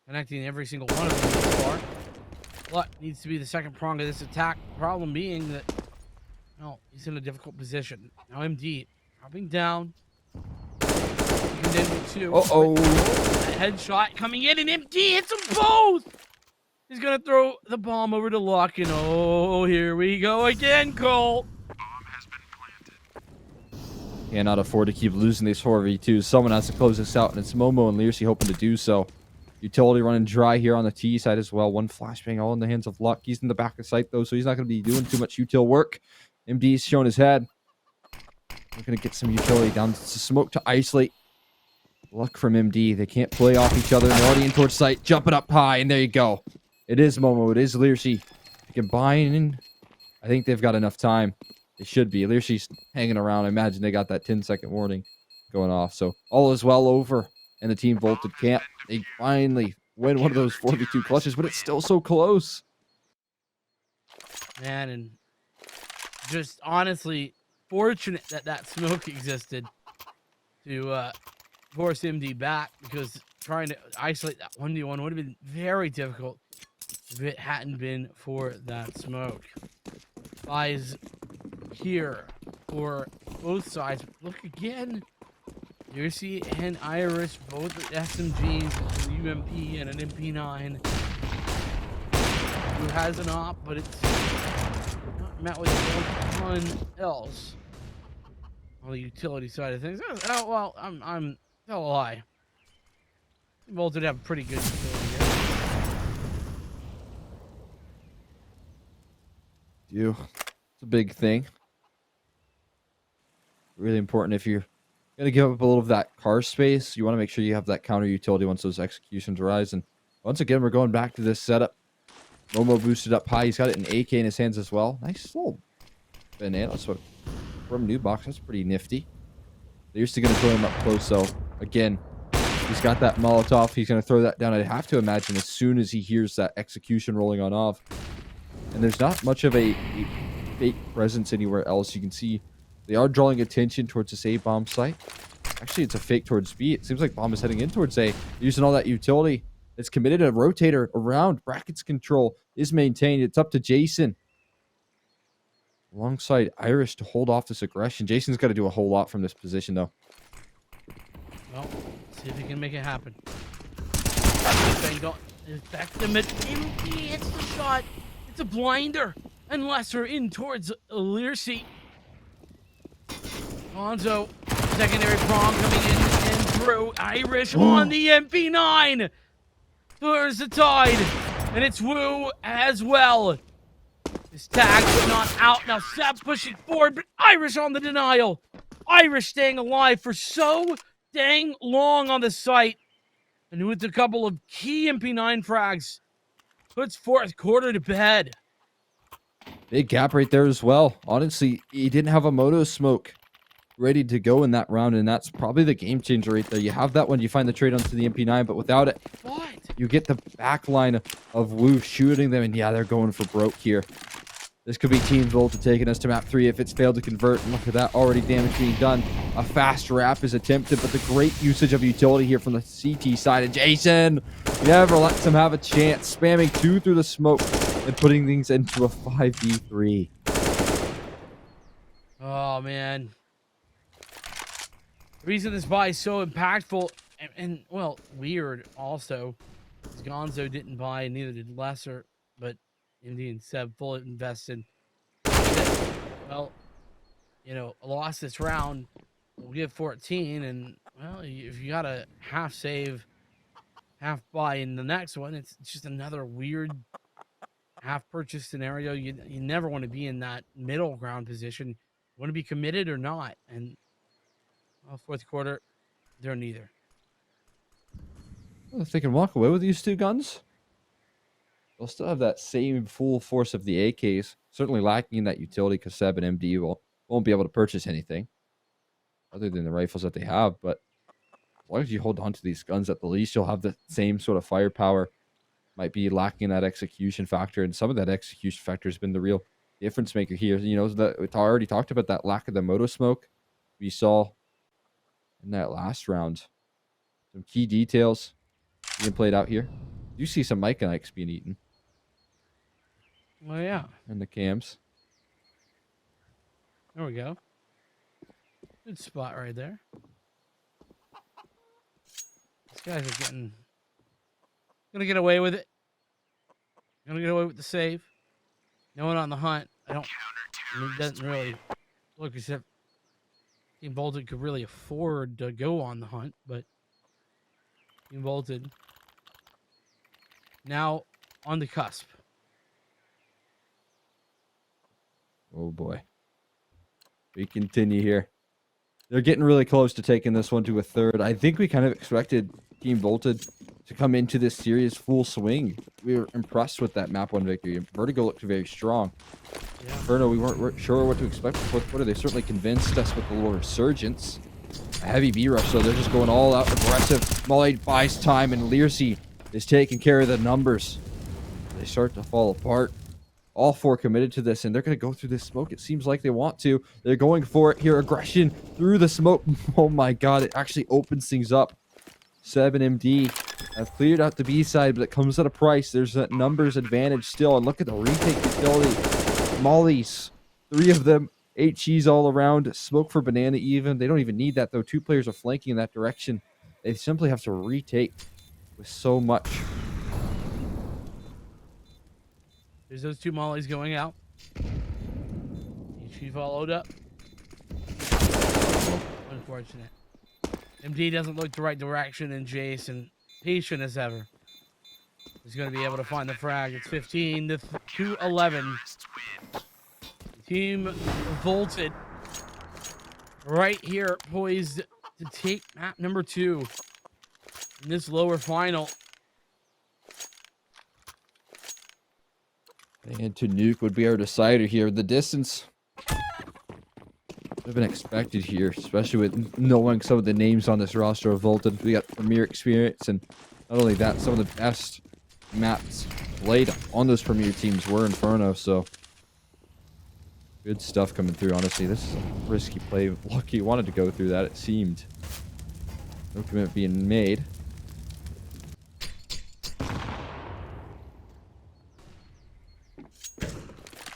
connecting every single one of them so far. What needs to be the second prong of this attack? Problem being that, well, he's in a difficult position. Now MD dropping down. Uh-oh. Headshot coming in, and MD hits them both! He's going to throw the bomb over to Luck, and oh, here we go again, Cole. Cannot afford to keep losing these 4v2s. Someone has to close this out, and it's Momo and Learsy hoping to do so. Utility running dry here on the T side as well. One flashbang all in the hands of Luck. He's in the back of sight, though, so he's not going to be doing too much util work. MD's showing his head. We're going to get some utility down to smoke to isolate. Luck from MD. They can't play off each other. They're already in towards sight. Jumping up high, and there you go. It is Momo. It is Learsy. They can buy in. I think they've got enough time. They should be. Learsy's hanging around. I imagine they got that 10-second warning going off. So all is well over. And the team vaulted camp. They finally win one of those 4v2 clutches, but it's still so close. Man, and just honestly fortunate that that smoke existed to force MD back, because trying to isolate that 1v1 would have been very difficult if it hadn't been for that smoke. Buys here for both sides. Look again. Jersey and Irish, both with SMGs, an UMP and an MP9. Who has an op, but it's not met with a ton else on the utility side of things. Oh, well, I'm tell a lie. Both did have pretty good utility here. It's a big thing. Really important if you're going to give up a little of that car space. You want to make sure you have that counter utility once those executions arise. And once again, we're going back to this setup. Momo boosted up high. He's got it in AK in his hands as well. Nice little banana smoke from New Box. That's pretty nifty. They're used to going to throw him up close, so again, he's got that Molotov. He's going to throw that down. I'd have to imagine as soon as he hears that execution rolling on off. And there's not much of a fake presence anywhere else. You can see they are drawing attention towards this A bomb site. Actually, it's a fake towards B. It seems like bomb is heading in towards A. Using all that utility. It's committed a rotator around. Brackets control is maintained. It's up to Jason alongside Irish to hold off this aggression. Jason's got to do a whole lot from this position, though. Well, see if he can make it happen. Back to mid. MD hits the shot. It's a blinder. And Lesser in towards Learsy. Gonzo, secondary prong coming in and through. Irish on the MP9. There's the tide. And it's Woo as well. His tag's not out. Now Seb pushing forward, but Irish on the denial. Irish staying alive for so dang long on the site. And with a couple of key MP9 frags, puts fourth quarter to bed. Big gap right there as well. Honestly, he didn't have a moto smoke ready to go in that round, and that's probably the game changer right there. You have that when you find the trade onto the MP9, but without it, you get the back line of Woo shooting them, and yeah, they're going for broke here. This could be Team Volta taking us to map 3 if it's failed to convert. And look at that, already damage being done. A fast wrap is attempted, but the great usage of utility here from the CT side. And Jason never lets him have a chance, spamming 2 through the smoke and putting things into a 5v3. Oh, man. The reason this buy is so impactful and well, weird also is Gonzo didn't buy, and neither did Lesser, but MD and Seb fully invested. Well, you know, lost this round, we'll give 14, and well, if you got a half save, half buy in the next one, it's just another weird half purchase scenario. You never want to be in that middle ground position. You want to be committed or not, and well, fourth quarter, they're neither. Well, if they can walk away with these two guns, they'll still have that same full force of the AKs. Certainly lacking in that utility because Seb and MD won't be able to purchase anything other than the rifles that they have. But as long as you hold on to these guns, at the least you'll have the same sort of firepower. Might be lacking that execution factor, and some of that execution factor has been the real difference maker here. You know, that we already talked about that lack of the moto smoke we saw in that last round. Some key details being played out here. You see some Mike and Ikes being eaten. Well, yeah. And the cams. There we go. Good spot right there. These guys are gonna get away with it. Gonna get away with the save. No one on the hunt. It doesn't really look as if Team Bolted could really afford to go on the hunt, but Team Bolted now on the cusp. Oh boy. We continue here. They're getting really close to taking this one to a third. I think we kind of expected Team Bolted to come into this series full swing. We were impressed with that map 1 victory. Vertigo looked very strong. Yeah. Inferno, we weren't sure what to expect for the fourth quarter. They certainly convinced us with the little resurgence. A heavy B rush, so they're just going all out aggressive. Molly buys time, and Learsey is taking care of the numbers. They start to fall apart. All four committed to this, and they're going to go through this smoke. It seems like they want to. They're going for it here. Aggression through the smoke. Oh my god, it actually opens things up. Seb and MD have cleared out the B side, but it comes at a price. There's that numbers advantage still, and look at the retake utility. Mollies, 3 of them, HEs all around. Smoke for Banana even. They don't even need that, though. 2 players are flanking in that direction. They simply have to retake with so much. There's those 2 mollies going out. She followed up. Unfortunate. MD doesn't look the right direction, and Jason, patient as ever, is going to be able to find the frag. It's 15 to 11. Team Volted right here, poised to take map number 2 in this lower final. And to nuke would be our decider here. The distance would have been expected here, especially with knowing some of the names on this roster of Volted. We got Premier experience, and not only that, some of the best maps played on those Premier teams were Inferno, so good stuff coming through, honestly. This is a risky play. Lucky wanted to go through that, it seemed. No commitment being made.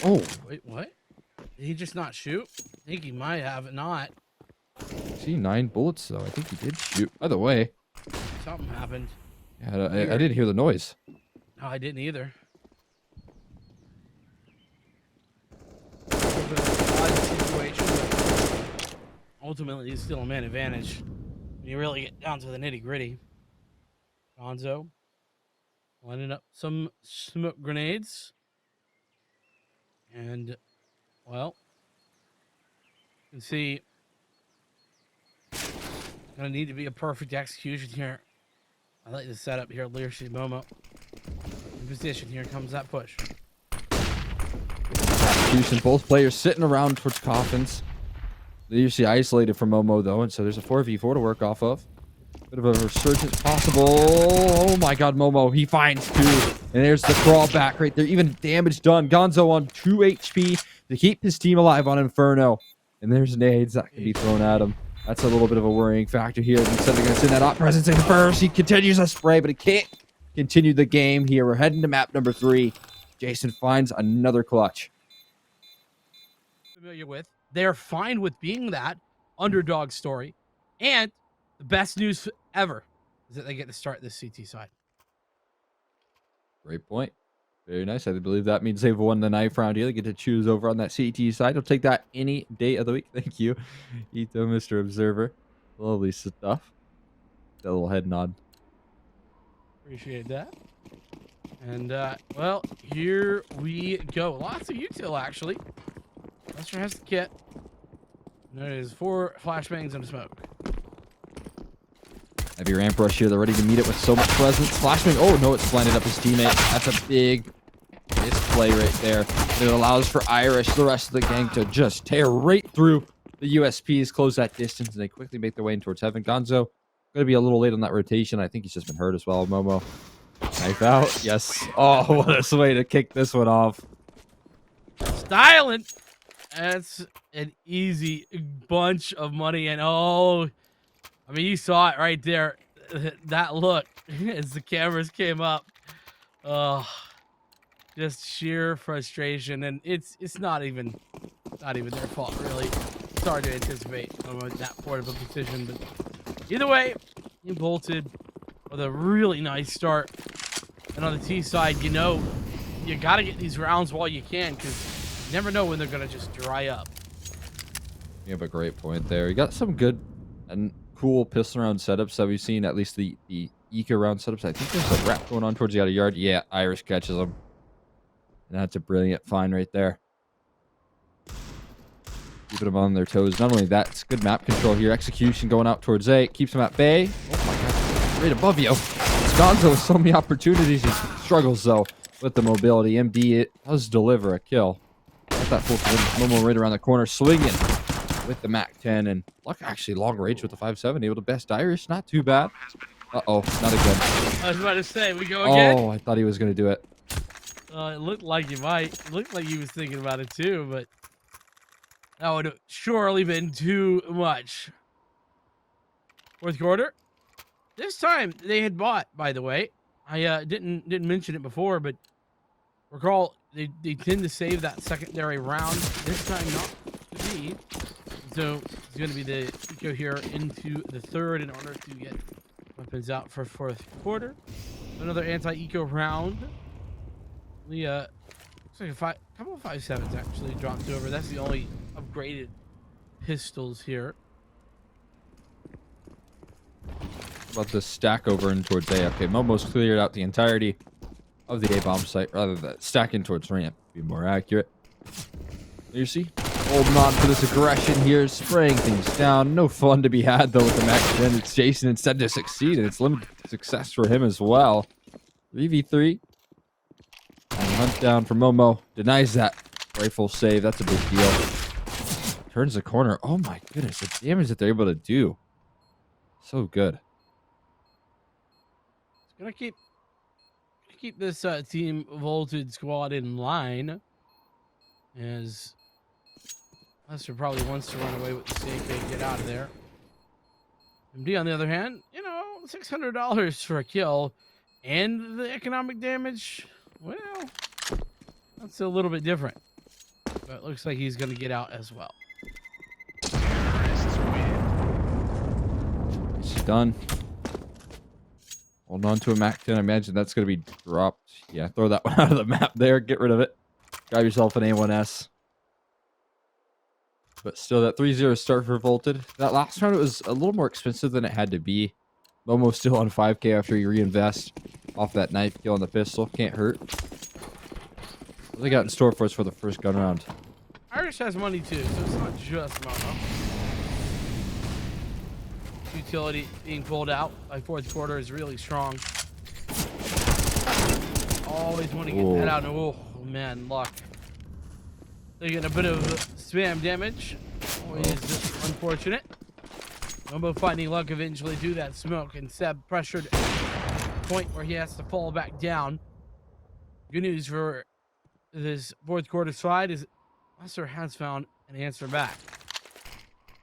Oh, wait, what? Did he just not shoot? I think he might have not. See, 9 bullets though. I think he did shoot. By the way, something happened. Yeah, I didn't hear the noise. No, I didn't either. Situation, but ultimately, it's still a man advantage when you really get down to the nitty gritty. Gonzo lining up some smoke grenades. And, well, you can see gonna need to be a perfect execution here. I like the setup here. Leadership Momo in position. Here comes that push. Execution. Both players sitting around towards coffins. Leadership isolated from Momo though, and so there's a 4v4 to work off of. Bit of a resurgence possible. Oh my god, Momo, he finds 2. And there's the crawl back right there. Even damage done. Gonzo on 2 HP to keep his team alive on Inferno. And there's nades that can be thrown at him. That's a little bit of a worrying factor here. Instead, they're going to send that op presence in first. He continues to spray, but he can't continue the game here. We're heading to map number 3. Jason finds another clutch. Familiar with. They're fine with being that underdog story. And the best news ever is that they get to start this CT side. Great point. Very nice. I believe that means they've won the knife round here. They get to choose over on that CT side. I'll take that any day of the week. Thank you, Ito, Mr. Observer. Lovely stuff. That little head nod. Appreciate that. And, well, here we go. Lots of util, actually. Lester has the kit. There is 4 flashbangs and a smoke. Heavy ramp rush here. They're ready to meet it with so much presence. Flashbang. Oh, no, it's blinded up his teammate. That's a big misplay right there. It allows for Irish, the rest of the gang, to just tear right through the USPs, close that distance, and they quickly make their way in towards heaven. Gonzo, going to be a little late on that rotation. I think he's just been hurt as well. Momo, knife out. Yes. Oh, what a way to kick this one off. Styling. That's an easy bunch of money. And, oh, I mean, you saw it right there. That look as the cameras came up. Oh, just sheer frustration. And it's not even their fault, really. It's hard to anticipate that point of a decision. But either way, you bolted with a really nice start. And on the T side, you know, you got to get these rounds while you can, because you never know when they're going to just dry up. You have a great point there. You got some good and cool pistol round setups that we've seen, at least the eco round setups. I think there's a wrap going on towards the outer yard. Yeah, Irish catches him. And that's a brilliant find right there. Keeping them on their toes. Not only that, it's good map control here. Execution going out towards A. Keeps them at bay. Oh my god. Right above you. Gonzo with so many opportunities. He struggles though with the mobility. MD, it does deliver a kill. Got that full Momo right around the corner. Swinging with the MAC-10. And luck actually long range with the 5.7. Able to best Irish. Not too bad. Uh-oh. Not again. I was about to say, we go again? Oh, I thought he was going to do it. It looked like he might. It looked like he was thinking about it too, but that would have surely been too much. Fourth quarter. This time they had bought, by the way. I didn't mention it before, but recall they tend to save that secondary round. This time not to be. So it's going to be the eco here into the third in order to get weapons out for fourth quarter. Another anti-eco round. The looks like a couple of 5.7s actually dropped over. That's the only upgraded pistols here. About this stack over in towards A. Okay, Momo's cleared out the entirety of the A bomb site, rather than stacking towards ramp. Be more accurate. You see, holding on for this aggression here, spraying things down. No fun to be had though with the MAC-10. It's Jason instead to succeed, and it's limited success for him as well. 3v3. And hunt down for Momo. Denies that rifle save. That's a big deal. Turns the corner. Oh my goodness, the damage that they're able to do. So good. Gonna keep this team vaulted squad in line, as Lester probably wants to run away with the CK and get out of there. MD, on the other hand, you know, $600 for a kill, and the economic damage, well, that's a little bit different. But it looks like he's gonna get out as well. It's done. Hold on to a MAC-10. I imagine that's going to be dropped. Yeah, throw that one out of the map there. Get rid of it. Grab yourself an A1S. But still, that 3-0 start for Volted. That last round, it was a little more expensive than it had to be. Momo's still on 5K after you reinvest off that knife kill on the pistol. Can't hurt. What do they got in store for us for the first gun round? Irish has money too, so it's not just Momo. Utility being pulled out by fourth quarter is really strong. Always want to get that out. Oh man, luck. They get a bit of spam damage. Always unfortunate. Momo finding luck eventually do that smoke, and Seb pressured at the point where he has to fall back down. Good news for this fourth quarter slide is Lester has found an answer back.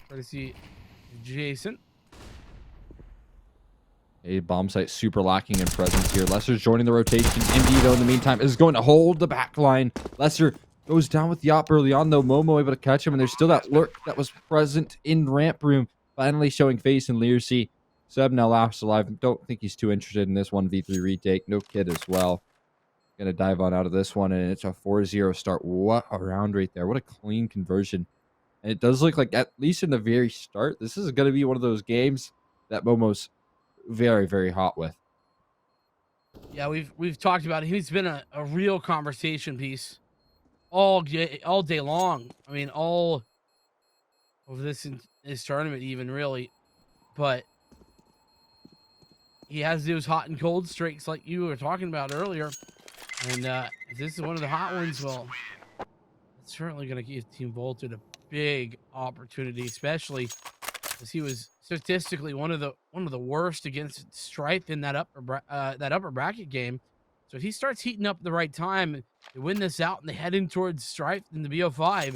Courtesy Jason. A bomb site super lacking in presence here. Lester's joining the rotation. MD, though, in the meantime, is going to hold the back line. Lester goes down with the op early on, though. Momo able to catch him, and there's still that lurk that was present in ramp room. finally showing face in Learsea. Seb now laughs alive. Don't think he's too interested in this 1v3 retake. No kid as well. Gonna dive on out of this one, and it's a 4-0 start. What a round right there. What a clean conversion. And it does look like, at least in the very start, this is gonna be one of those games that Momo's very, very hot with. Yeah, we've talked about it. He's been a real conversation piece all day long. I mean, all over this tournament, even really. But he has those hot and cold streaks like you were talking about earlier. And if this is one of the hot ones, well, it's certainly going to give Team Volted a big opportunity, especially as he was statistically one of the worst against Strife in that upper bracket game. So if he starts heating up at the right time, they win this out and they head in towards Strife in the BO5,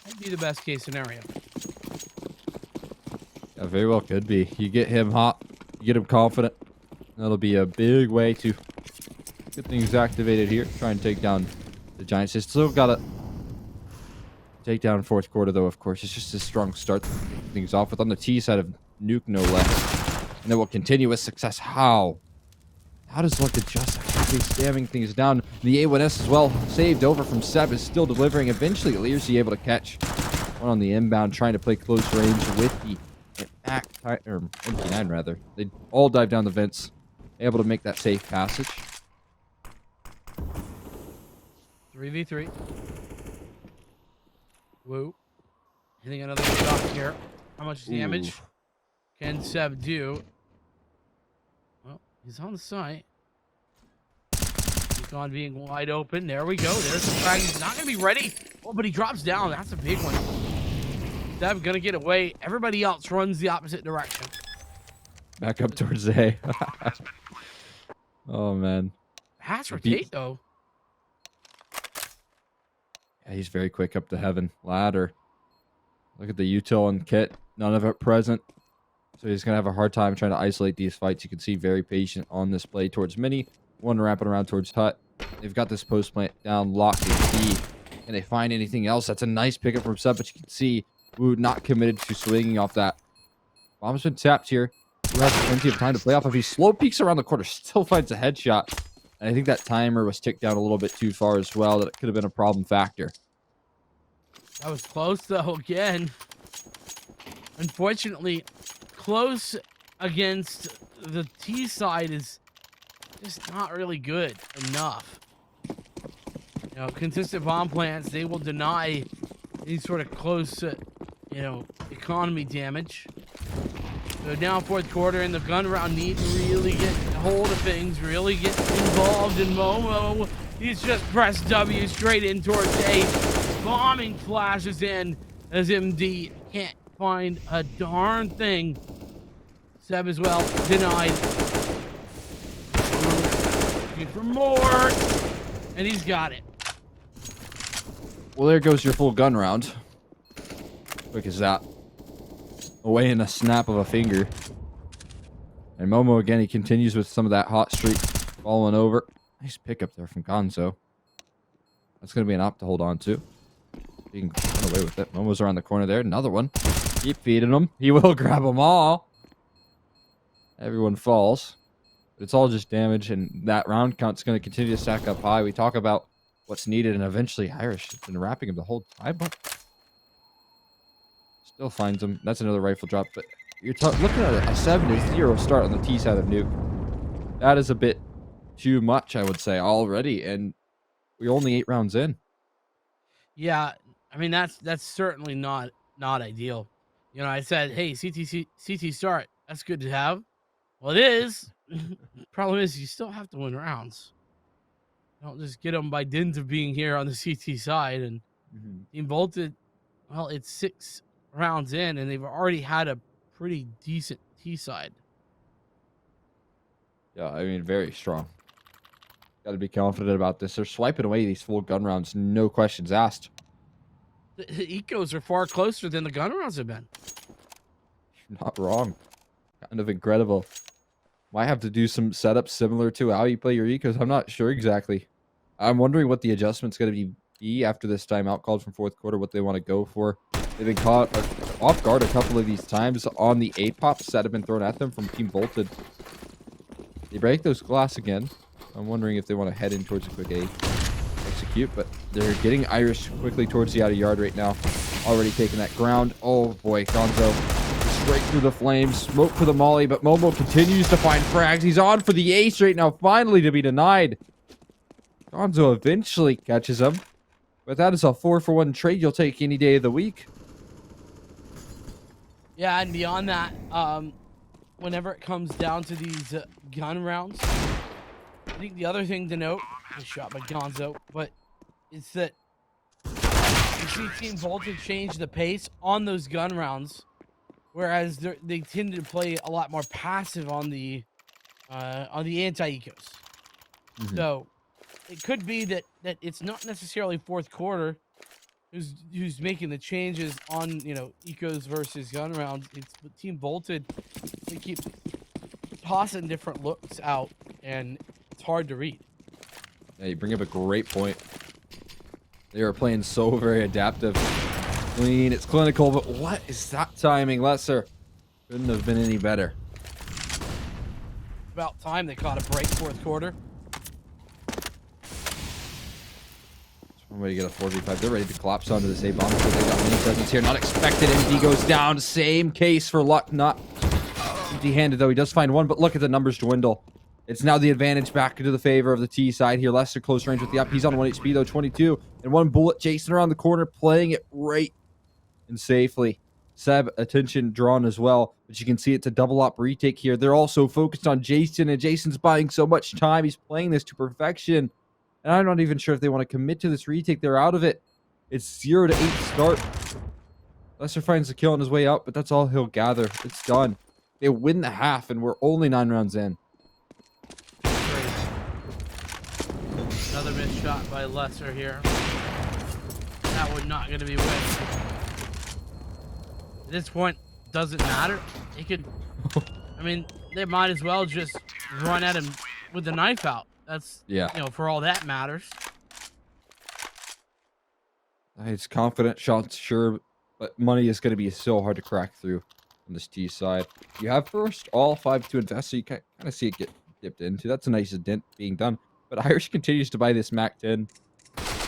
that'd be the best case scenario. Yeah, very well could be. You get him hot, you get him confident. That'll be a big way to get things activated here. Try and take down the Giants. They still got to take down fourth quarter, though, of course. It's just a strong start to kick things off with on the T side of Nuke, no less. And then we'll continue with success. How does Luck adjust? Actually stamming things down. The A1S as well, saved over from Seb, is still delivering. Eventually, Learsea able to catch one on the inbound, trying to play close range with the MP9, rather. They all dive down the vents, able to make that safe passage. 3v3. Woo. Hitting another shot here. How much damage can Seb do? Well, he's on the site. He's on being wide open. There we go. There's the frag. He's not going to be ready. Oh, but he drops down. That's a big one. Seb going to get away. Everybody else runs the opposite direction. Back up towards A. Oh, man. Pass rotate, though. Yeah, he's very quick up to heaven. Ladder. Look at the util and kit. None of it present. So he's going to have a hard time trying to isolate these fights. You can see very patient on this play towards Mini. One wrapping around towards Hut. They've got this post plant down, locked and key. Can they find anything else? That's a nice pickup from Seb, but you can see Wu not committed to swinging off that. Bomb's been tapped here. Wu has plenty of time to play off. If he slow peeks around the corner, still finds a headshot. And I think that timer was ticked down a little bit too far as well, that it could have been a problem factor. That was close, though, again. Unfortunately, close against the T side is just not really good enough. You know, consistent bomb plants, they will deny any sort of close, economy damage. So now fourth quarter and the gun round need to really get hold of things, really get involved in Momo. He's just pressed W straight in towards A. Bombing flashes in as MD can't find a darn thing. Seb as well, denied. Looking for more, and he's got it. Well, there goes your full gun round. Quick as that. Away in a snap of a finger. And Momo again, he continues with some of that hot streak. Falling over. Nice pickup there from Gonzo. That's going to be an op to hold on to. He can run away with it. Momo's around the corner there. Another one. Keep feeding him. He will grab them all. Everyone falls. But it's all just damage, and that round count's going to continue to stack up high. We talk about what's needed, and eventually Irish has been wrapping him the whole time, but still finds him. That's another rifle drop, but you're looking at a 7-0 start on the T side of Nuke. That is a bit too much, I would say, already, and we're only 8 rounds in. Yeah, I mean, that's certainly not ideal. You know, I said, hey, CT start, that's good to have. Well, it is. Problem is, you still have to win rounds. You don't just get them by dint of being here on the CT side. And Team Volted, well, it's 6 rounds in, and they've already had a pretty decent T side. Yeah, I mean, very strong. Got to be confident about this. They're swiping away these full gun rounds, no questions asked. The ecos are far closer than the gun rounds have been. You're not wrong. Kind of incredible. Might have to do some setups similar to how you play your ecos. I'm not sure exactly. I'm wondering what the adjustment's going to be after this timeout called from fourth quarter, what they want to go for. They've been caught off guard a couple of these times on the A-pops that have been thrown at them from Team Bolted. They break those glass again. I'm wondering if they want to head in towards a quick A. Execute, but they're getting Irish quickly towards the outer yard right now. Already taking that ground. Oh boy, Gonzo straight through the flames. Smoke for the molly, but Momo continues to find frags. He's on for the ace right now, finally to be denied. Gonzo eventually catches him, but that is a 4-for-1 trade you'll take any day of the week. Yeah, and beyond that, whenever it comes down to these gun rounds, I think the other thing to note, was shot by Gonzo, but it's that you see Team Voltage change the pace on those gun rounds, whereas they tend to play a lot more passive on the anti-ecos. So it could be that it's not necessarily fourth quarter who's making the changes on, you know, ecos versus gun rounds. It's Team Bolted. They keep tossing different looks out, and it's hard to read. Yeah, you bring up a great point. They are playing so very adaptive. Clean, it's clinical, but what is that timing, Lesser? Couldn't have been any better. About time they caught a break fourth quarter. One way to get a 4v5. They're ready to collapse onto this A-bomb. So they got many presence here. Not expected. MD goes down. Same case for Luck. Not empty-handed, though. He does find one, but look at the numbers dwindle. It's now the advantage back into the favor of the T side here. Lester close range with the up. He's on 1 HP, though. 22. And one bullet chasing around the corner, playing it right and safely. Seb, attention drawn as well. But you can see it's a double-op retake here. They're also focused on Jason, and Jason's buying so much time. He's playing this to perfection. And I'm not even sure if they want to commit to this retake. They're out of it. It's 0-8 start. Lester finds the kill on his way out, but that's all he'll gather. It's done. They win the half, and we're only 9 rounds in. Another missed shot by Lesser here. That one not going to be win. At this point, doesn't matter. It could. I mean, they might as well just run at him with the knife out. That's, yeah, you know, for all that matters. It's confident shots, sure, but money is going to be so hard to crack through on this T side. You have first all 5 to invest, so you kind of see it get dipped into. That's a nice dent being done. But Irish continues to buy this MAC-10.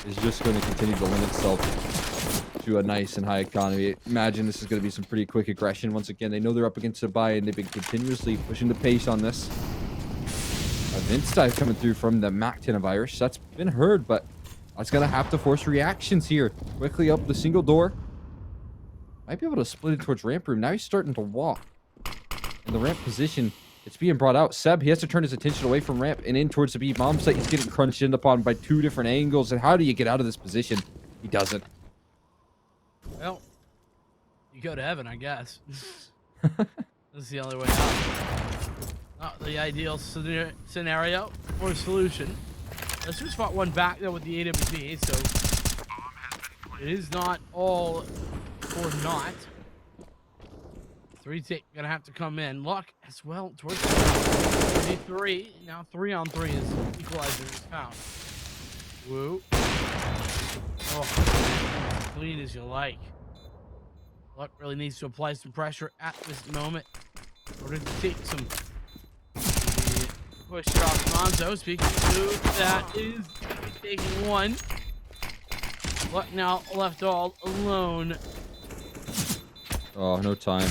Is just going to continue to lend itself to a nice and high economy. Imagine this is going to be some pretty quick aggression. Once again, they know they're up against a buy, and they've been continuously pushing the pace on this. A Vince dive coming through from the MAC-10 of Irish. That's been heard, but that's going to have to force reactions here. Quickly up the single door. Might be able to split it towards ramp room. Now he's starting to walk. In the ramp position, it's being brought out. Seb, he has to turn his attention away from ramp and in towards the B bomb site. He's getting crunched in upon by 2 different angles. And how do you get out of this position? He doesn't. Well, you go to heaven, I guess. That's the only way out. Not the ideal scenario or solution. Let's just fought one back there with the AWP, so it is not all or not. 3 take gonna have to come in. Luck as well towards 33. Now 3-on-3 is equalizer is found. Woo. Oh, as clean as you like. Luck really needs to apply some pressure at this moment in order to take some push it off Monzo. Speaking of that is taking one. Luck now left all alone. Oh, no time.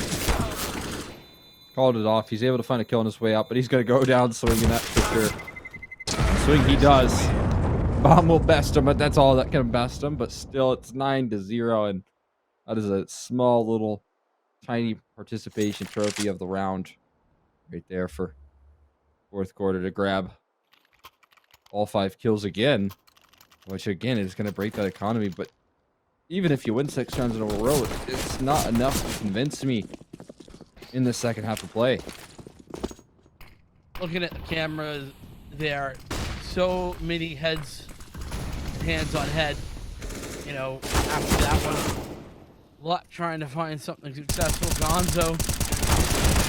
Called it off. He's able to find a kill on his way out, but he's going to go down swinging that for sure. Swing he does. Bomb will best him, but that's all that can best him. But still, it's 9-0, and that is a small little tiny participation trophy of the round right there for fourth quarter to grab all 5 kills again, which again is going to break that economy. But even if you win 6 rounds in a row, it's not enough to convince me in the second half of play. Looking at the cameras, there are so many hands on head. You know, after that one, Luck trying to find something successful. Gonzo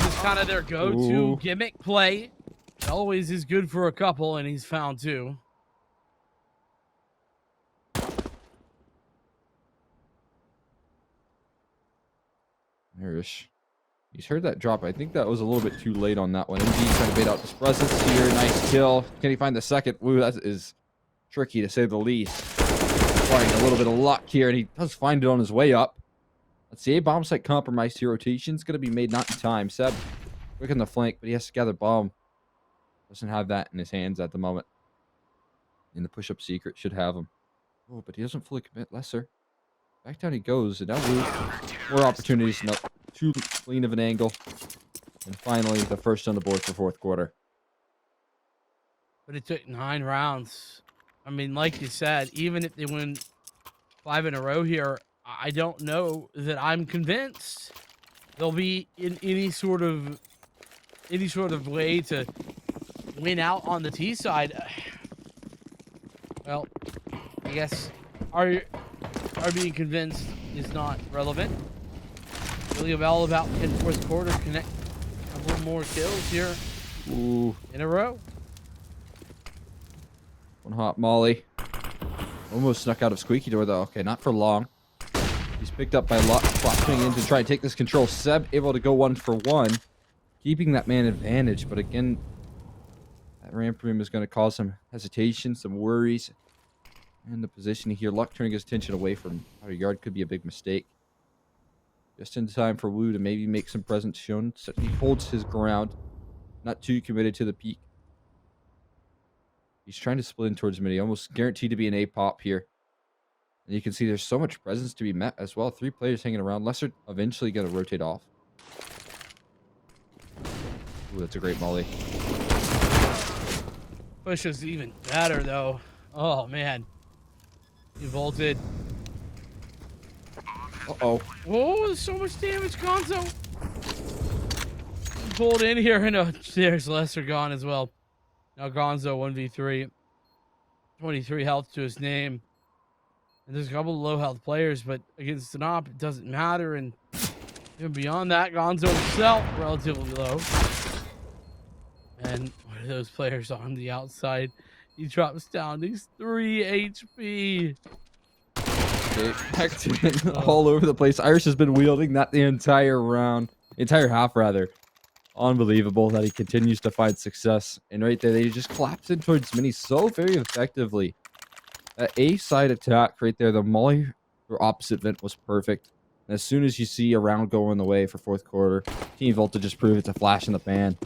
is kind of their go-to gimmick play. It always is good for a couple, and he's found 2. Irish. He's heard that drop. I think that was a little bit too late on that one. MG trying to bait out his presence here. Nice kill. Can he find the second? Ooh, that is tricky to say the least. Find a little bit of luck here, and he does find it on his way up. Let's see. A bomb site compromised here. Rotation's going to be made not in time. Seb, quick on the flank, but he has to gather bomb. Doesn't have that in his hands at the moment. And the push-up secret should have him. Oh, but he doesn't fully commit. Lesser. Back down he goes, and now Blue. More opportunities. No, too clean of an angle. And finally, the first on the board for fourth quarter. But it took 9 rounds. I mean, like you said, even if they win 5 in a row here, I don't know that I'm convinced they'll be in any sort of way to win out on the T side. Well, I guess our being convinced is not relevant. Really all about in fourth quarter connect a couple more kills here. Ooh. In a row. One hot molly. Almost snuck out of Squeaky Door though. Okay, not for long. He's picked up by Luck, flashing in to try and take this control. Seb able to go 1 for 1, keeping that man advantage. But again, that ramp room is going to cause some hesitation, some worries. And the position here, Luck turning his attention away from outer yard could be a big mistake. Just in time for Wu to maybe make some presence shown. So he holds his ground, not too committed to the peak. He's trying to split in towards mid. Almost guaranteed to be an A-pop here. And you can see there's so much presence to be met as well. 3 players hanging around. Lesser eventually going to rotate off. Ooh, that's a great molly. Push is even better, though. Oh, man. He vaulted. Uh-oh. Whoa, there's so much damage, Gonzo. Pulled in here, and there's Lesser gone as well. Now Gonzo 1v3. 23 health to his name. And there's a couple of low health players, but against an op, it doesn't matter. And even beyond that, Gonzo himself relatively low. And one of those players on the outside, he drops down. He's 3 HP. Hectic all over the place. Irish has been wielding that the entire round, entire half rather. Unbelievable that he continues to find success. And right there, they just collapse in towards Mini so very effectively. That A side attack right there, the molly or opposite vent was perfect. And as soon as you see a round going the way for fourth quarter, Team Volta just proved it's a flash in the pan.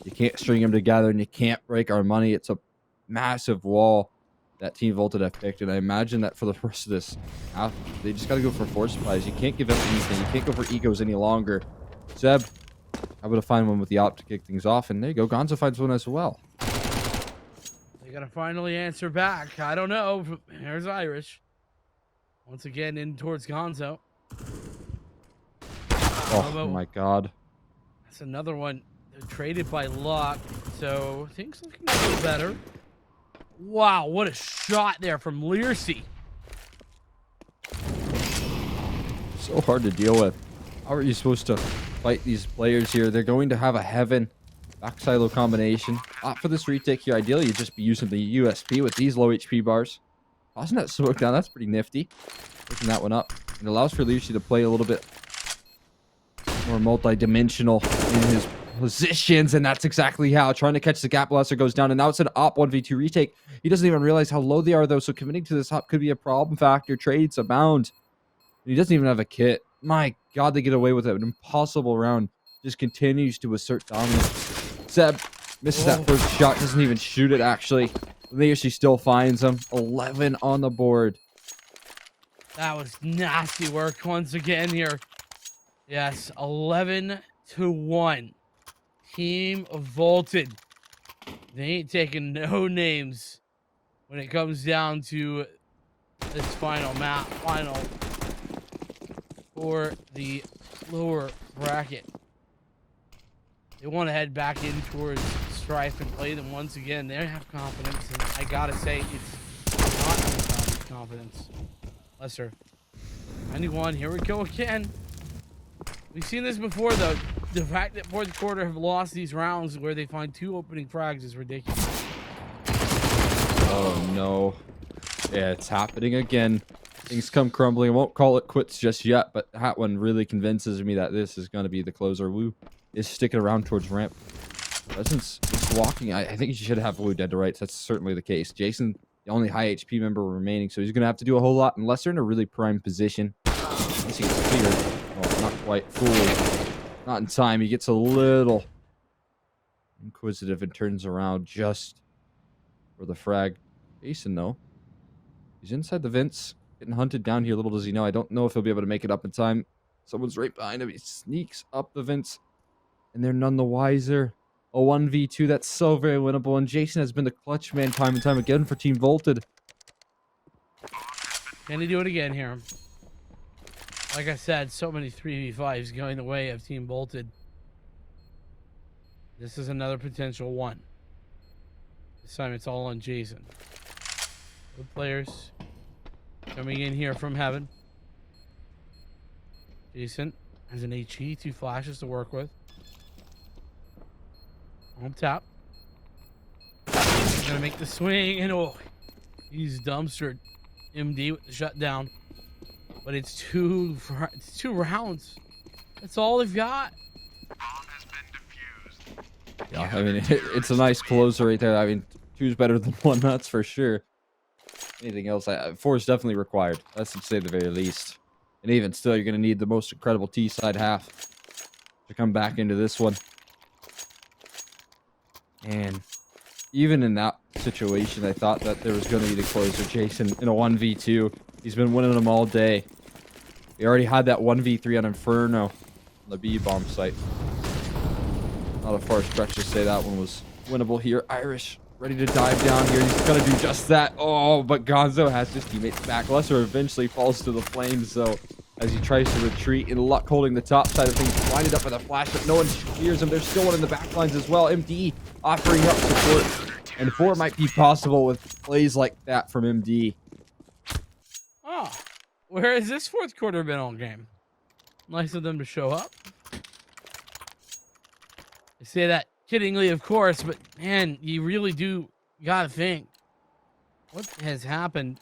You can't string them together and you can't break our money. It's a massive wall that Team Volta have picked. And I imagine that for the rest of this half, they just got to go for force supplies. You can't give up anything. You can't go for egos any longer. Zeb, able to find one with the op to kick things off. And there you go. Gonzo finds one as well. They gotta finally answer back. I don't know. Here's Irish. Once again in towards Gonzo. Oh my god. That's another one. They're traded by Luck. So things looking a little better. Wow, what a shot there from Learsey. So hard to deal with. How are you supposed to fight these players here? They're going to have a heaven back silo combination. Opt for this retake here. Ideally, you'd just be using the USP with these low HP bars. Tossing that smoke down, that's pretty nifty. Picking that one up. It allows for Learsey to play a little bit more multi-dimensional in his positions, and that's exactly how. Trying to catch the gap, Lesser goes down, and now it's an op 1v2 retake. He doesn't even realize how low they are, though, so committing to this op could be a problem factor. Trades abound. And he doesn't even have a kit. My god, they get away with it. An impossible round. Just continues to assert dominance. Seb misses that first shot, doesn't even shoot it, actually. Learsey still finds him. 11 on the board. That was nasty work once again here. Yes, 11-1. Team vaulted. They ain't taking no names when it comes down to this final map, for the lower bracket. They want to head back in towards Strife and play them once again. They have confidence, and I gotta say, it's not confidence. Lesser. 91, here we go again. We've seen this before, though. The fact that fourth quarter have lost these rounds where they find 2 opening frags is ridiculous. Oh, no. Yeah, it's happening again. things come crumbling. I won't call it quits just yet, but that one really convinces me that this is going to be the closer. Wu is sticking around towards ramp. Presence is walking. I think you should have Wu dead to rights. That's certainly the case. Jason, the only high HP member remaining, so he's going to have to do a whole lot unless they're in a really prime position. Once he gets cleared, oh, not quite fully. Not in time. He gets a little inquisitive and turns around just for the frag. Jason, though, he's inside the vents, getting hunted down here. Little does he know, I don't know if he'll be able to make it up in time. Someone's right behind him. He sneaks up the vents, and they're none the wiser. A 1v2 that's so very winnable, and Jason has been the clutch man time and time again for Team Volted. Can he do it again here? Like I said, so many 3v5s going the way of Team Bolted. This is another potential one. This time it's all on Jason. Good players coming in here from heaven. Jason has an HE, 2 flashes to work with. On top. He's gonna make the swing, and oh, he's dumpstered MD with the shutdown. But it's two rounds. That's all they've got. Yeah, I mean, it's a nice closer right there. I mean, 2's better than 1, that's for sure. Anything else? 4 is definitely required. That's to say the very least. And even still, you're going to need the most incredible T-side half to come back into this one. And even in that situation, I thought that there was going to be the closer. Jason in a 1v2. He's been winning them all day. We already had that 1v3 on Inferno on the B-bomb site. Not a far stretch to say that one was winnable here. Irish ready to dive down here. He's going to do just that. Oh, but Gonzo has his teammates back. Lesser eventually falls to the flames, though, as he tries to retreat. In Luck holding the top side of things. Blinded up with a flash, but no one hears him. There's still one in the back lines as well. MD offering up support. And 4 might be possible with plays like that from MD. Oh, where has this fourth quarter been all game? Nice of them to show up. I say that kiddingly, of course, but man, you really do gotta think, what has happened?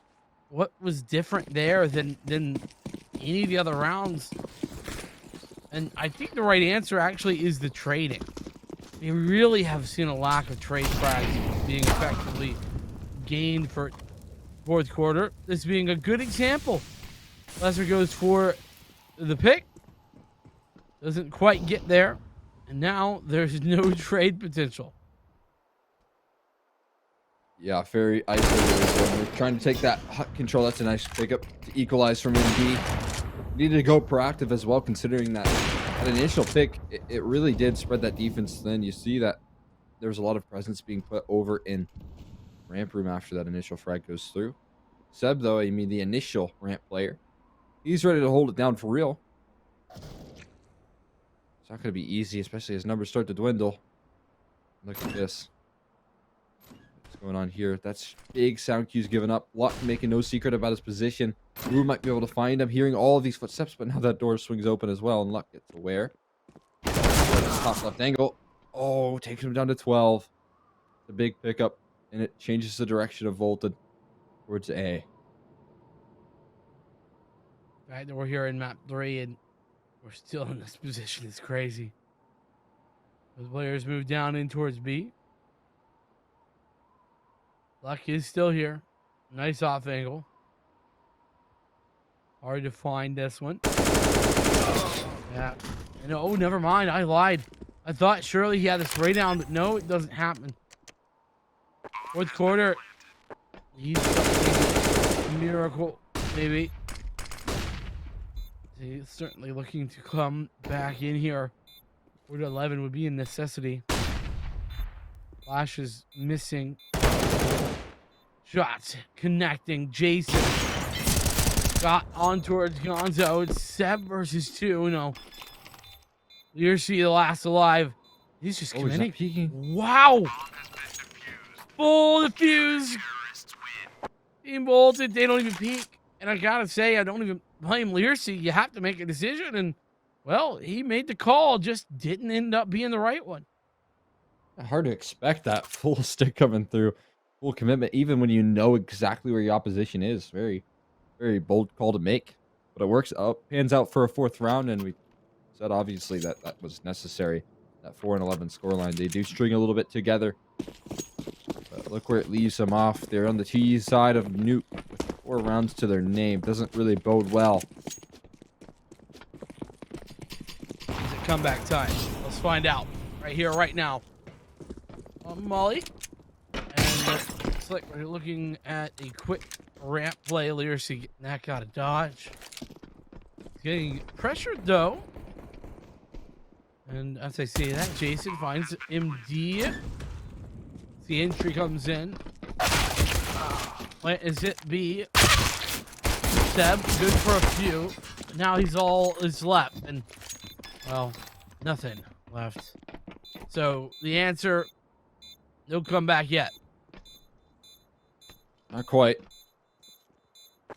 What was different there than any of the other rounds? And I think the right answer actually is the trading. We really have seen a lack of trade frags being effectively gained for fourth quarter. This being a good example. Lesser goes for the pick. Doesn't quite get there. And now there's no trade potential. Yeah, very isolated. We're trying to take that hut control. That's a nice pickup to equalize from MD. Needed to go proactive as well, considering that initial pick, it really did spread that defense thin. You see that there was a lot of presence being put over in ramp room after that initial frag goes through. Seb, though, I mean the initial ramp player, he's ready to hold it down for real. It's not going to be easy, especially as numbers start to dwindle. Look at this. What's going on here? That's big sound cues given up. Luck making no secret about his position. Wu might be able to find him, hearing all of these footsteps, but now that door swings open as well, and Luck gets aware. Top left angle. Oh, takes him down to 12. The big pickup, and it changes the direction of Volted towards A. Right, we're here in map 3, and we're still in this position. It's crazy. The players move down in towards B. Luck is still here. Nice off angle. Hard to find this one. Yeah. And oh, never mind. I lied. I thought surely he had the spray down, but no, it doesn't happen. Fourth quarter. He's a miracle, maybe. He's certainly looking to come back in here. 4-11 would be a necessity. Flash is missing. Shots connecting. Jason got on towards Gonzo. It's 7 versus 2. No. Learcy, the last alive. He's just committing. Wow. Full defuse. Team bolted. They don't even peek. And I gotta say, I don't even blame Learcy. You have to make a decision. And, well, he made the call. Just didn't end up being the right one. Hard to expect that full stick coming through. Full commitment, even when you know exactly where your opposition is. Very Very bold call to make, but it works out, pans out for a 4th round, and we said obviously that that was necessary. That 4-11 scoreline. They do string a little bit together. But look where it leaves them off. They're on the T side of Nuke with 4 rounds to their name. Doesn't really bode well. Is it comeback time? Let's find out. Right here, right now. Molly. And looks like we're looking at a quick ramp play. Learsy getting that out of dodge. He's getting pressured though. And as I say that, Jason finds MD. The entry comes in. Wait, is it B? Seb, good for a few. Now he's all is left, and well, nothing left. So the answer, no comeback yet. Not quite.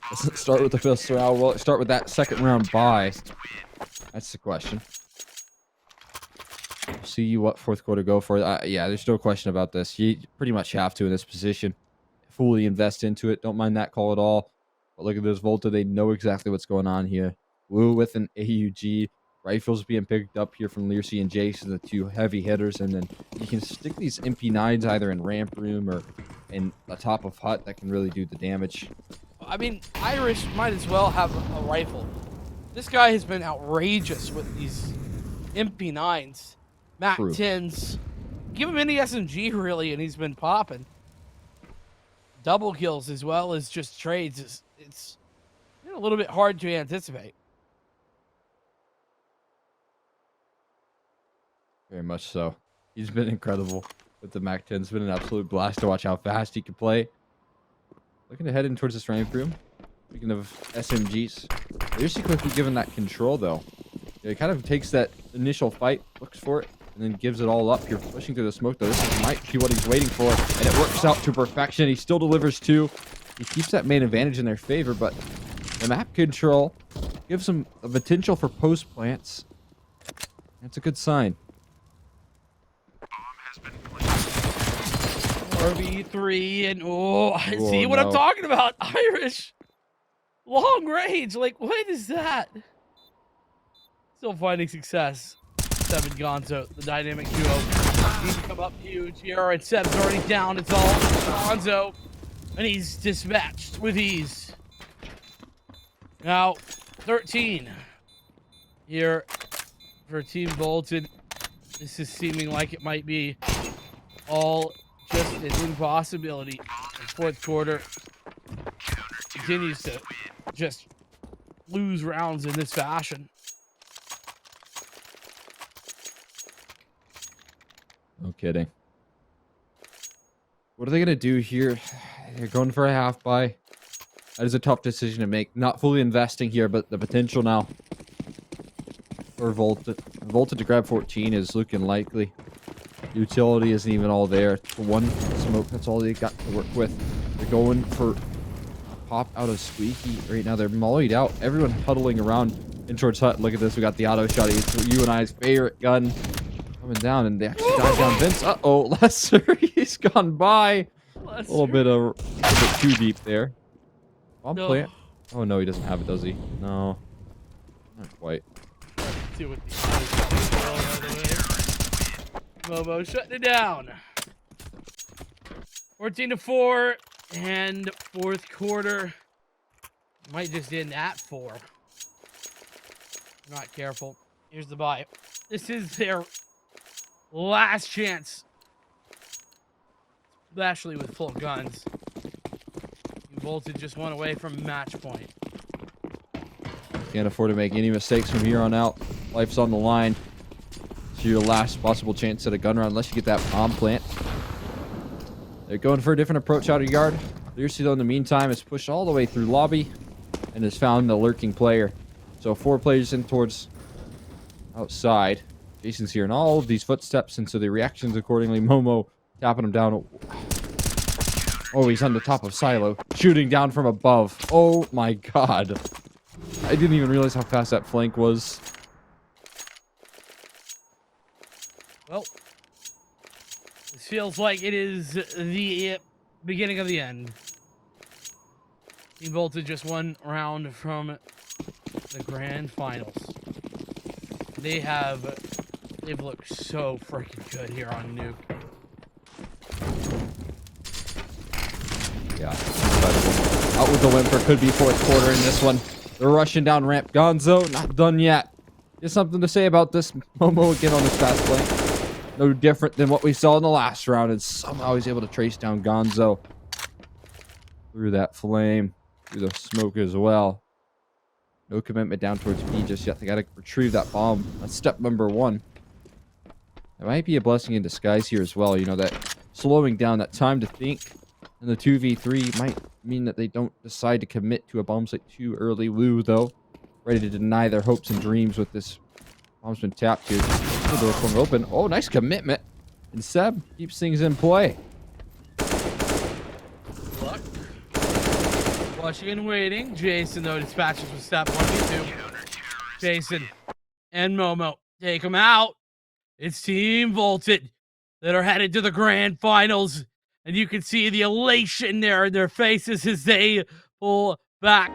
Doesn't start with the 5th round. Will it start with that 2nd round bye? That's the question. See what 4th quarter go for. Yeah, there's no question about this. You pretty much have to in this position. Fully invest into it. Don't mind that call at all. But look at this Volta. They know exactly what's going on here. Woo with an AUG. Rifles being picked up here from Learsy and Jason, the 2 heavy hitters. And then you can stick these MP9s either in ramp room or in the top of hut. That can really do the damage. I mean, Irish might as well have a rifle. This guy has been outrageous with these MP9s. Mac 10s. Give him any SMG really, and he's been popping. Double kills as well as just trades. It's a little bit hard to anticipate. Very much so. He's been incredible with the Mac 10. It's been an absolute blast to watch how fast he can play. Looking to head in towards this ramp room. Speaking of SMGs, Learsy quickly given that control though. It kind of takes that initial fight, looks for it, and then gives it all up. You're pushing through the smoke, though. This might be what he's waiting for, and it works out to perfection. He still delivers 2. He keeps that main advantage in their favor, but the map control gives him a potential for post plants. That's a good sign. 4v3, and see what I'm talking about. Irish long range. Like, what is that? Still finding success. 7 Gonzo, the dynamic duo. Need to come up huge here, and Seb's already down. It's all Gonzo, and he's dispatched with ease. Now, 13 here for Team Bolton. This is seeming like it might be all just an impossibility. The 4th quarter continues to just lose rounds in this fashion. No kidding. What are they going to do here? They're going for a half buy. That is a tough decision to make. Not fully investing here, but the potential now for Volta. Volta to grab 14 is looking likely. Utility isn't even all there. For 1 smoke, that's all they got to work with. They're going for a pop out of Squeaky right now. They're mollied out. Everyone huddling around in towards hut. Look at this. We got the auto shot. It's you and I's favorite gun. Coming down, and they actually dive down Vince. Uh-oh, Lesser, he's gone by. Lesser. A little bit too deep there. Bomb plant. Oh no, he doesn't have it, does he? No. Not quite. See what the Momo shutting it down. 14-4, and 4th quarter might just end at 4. Not careful. Here's the buy. This is their last chance, especially with full guns. Volta just went away from match point. Can't afford to make any mistakes from here on out. Life's on the line. It's your last possible chance at a gun round unless you get that bomb plant. They're going for a different approach out of yard. Learsy, though, in the meantime, is pushed all the way through lobby and has found the lurking player. So 4 players in towards outside. Jason's hearing all of these footsteps, and so the reactions accordingly. Momo tapping him down. Oh, he's on the top of Silo, shooting down from above. Oh my god. I didn't even realize how fast that flank was. Well, this feels like it is the beginning of the end. Team Voltage just one round from the grand finals. They've looked so freaking good here on Nuke. Yeah, incredible. Out with the whimper. Could be fourth quarter in this one. They're rushing down ramp. Gonzo, not done yet. There's something to say about this. Momo again on this fast play. No different than what we saw in the last round. And somehow he's able to trace down Gonzo through that flame, through the smoke as well. No commitment down towards B just yet. They got to retrieve that bomb. That's step number one. It might be a blessing in disguise here as well. You know, that slowing down, that time to think in the 2v3 might mean that they don't decide to commit to a bomb site too early. Lou, though, ready to deny their hopes and dreams with this bomb's been tapped here. The door swung open. Oh, nice commitment. And Seb keeps things in play. Luck. Watching and waiting. Jason, though, dispatches with step 1v2. Jason and Momo take him out. It's Team Volted that are headed to the grand finals. And you can see the elation there in their faces as they pull back.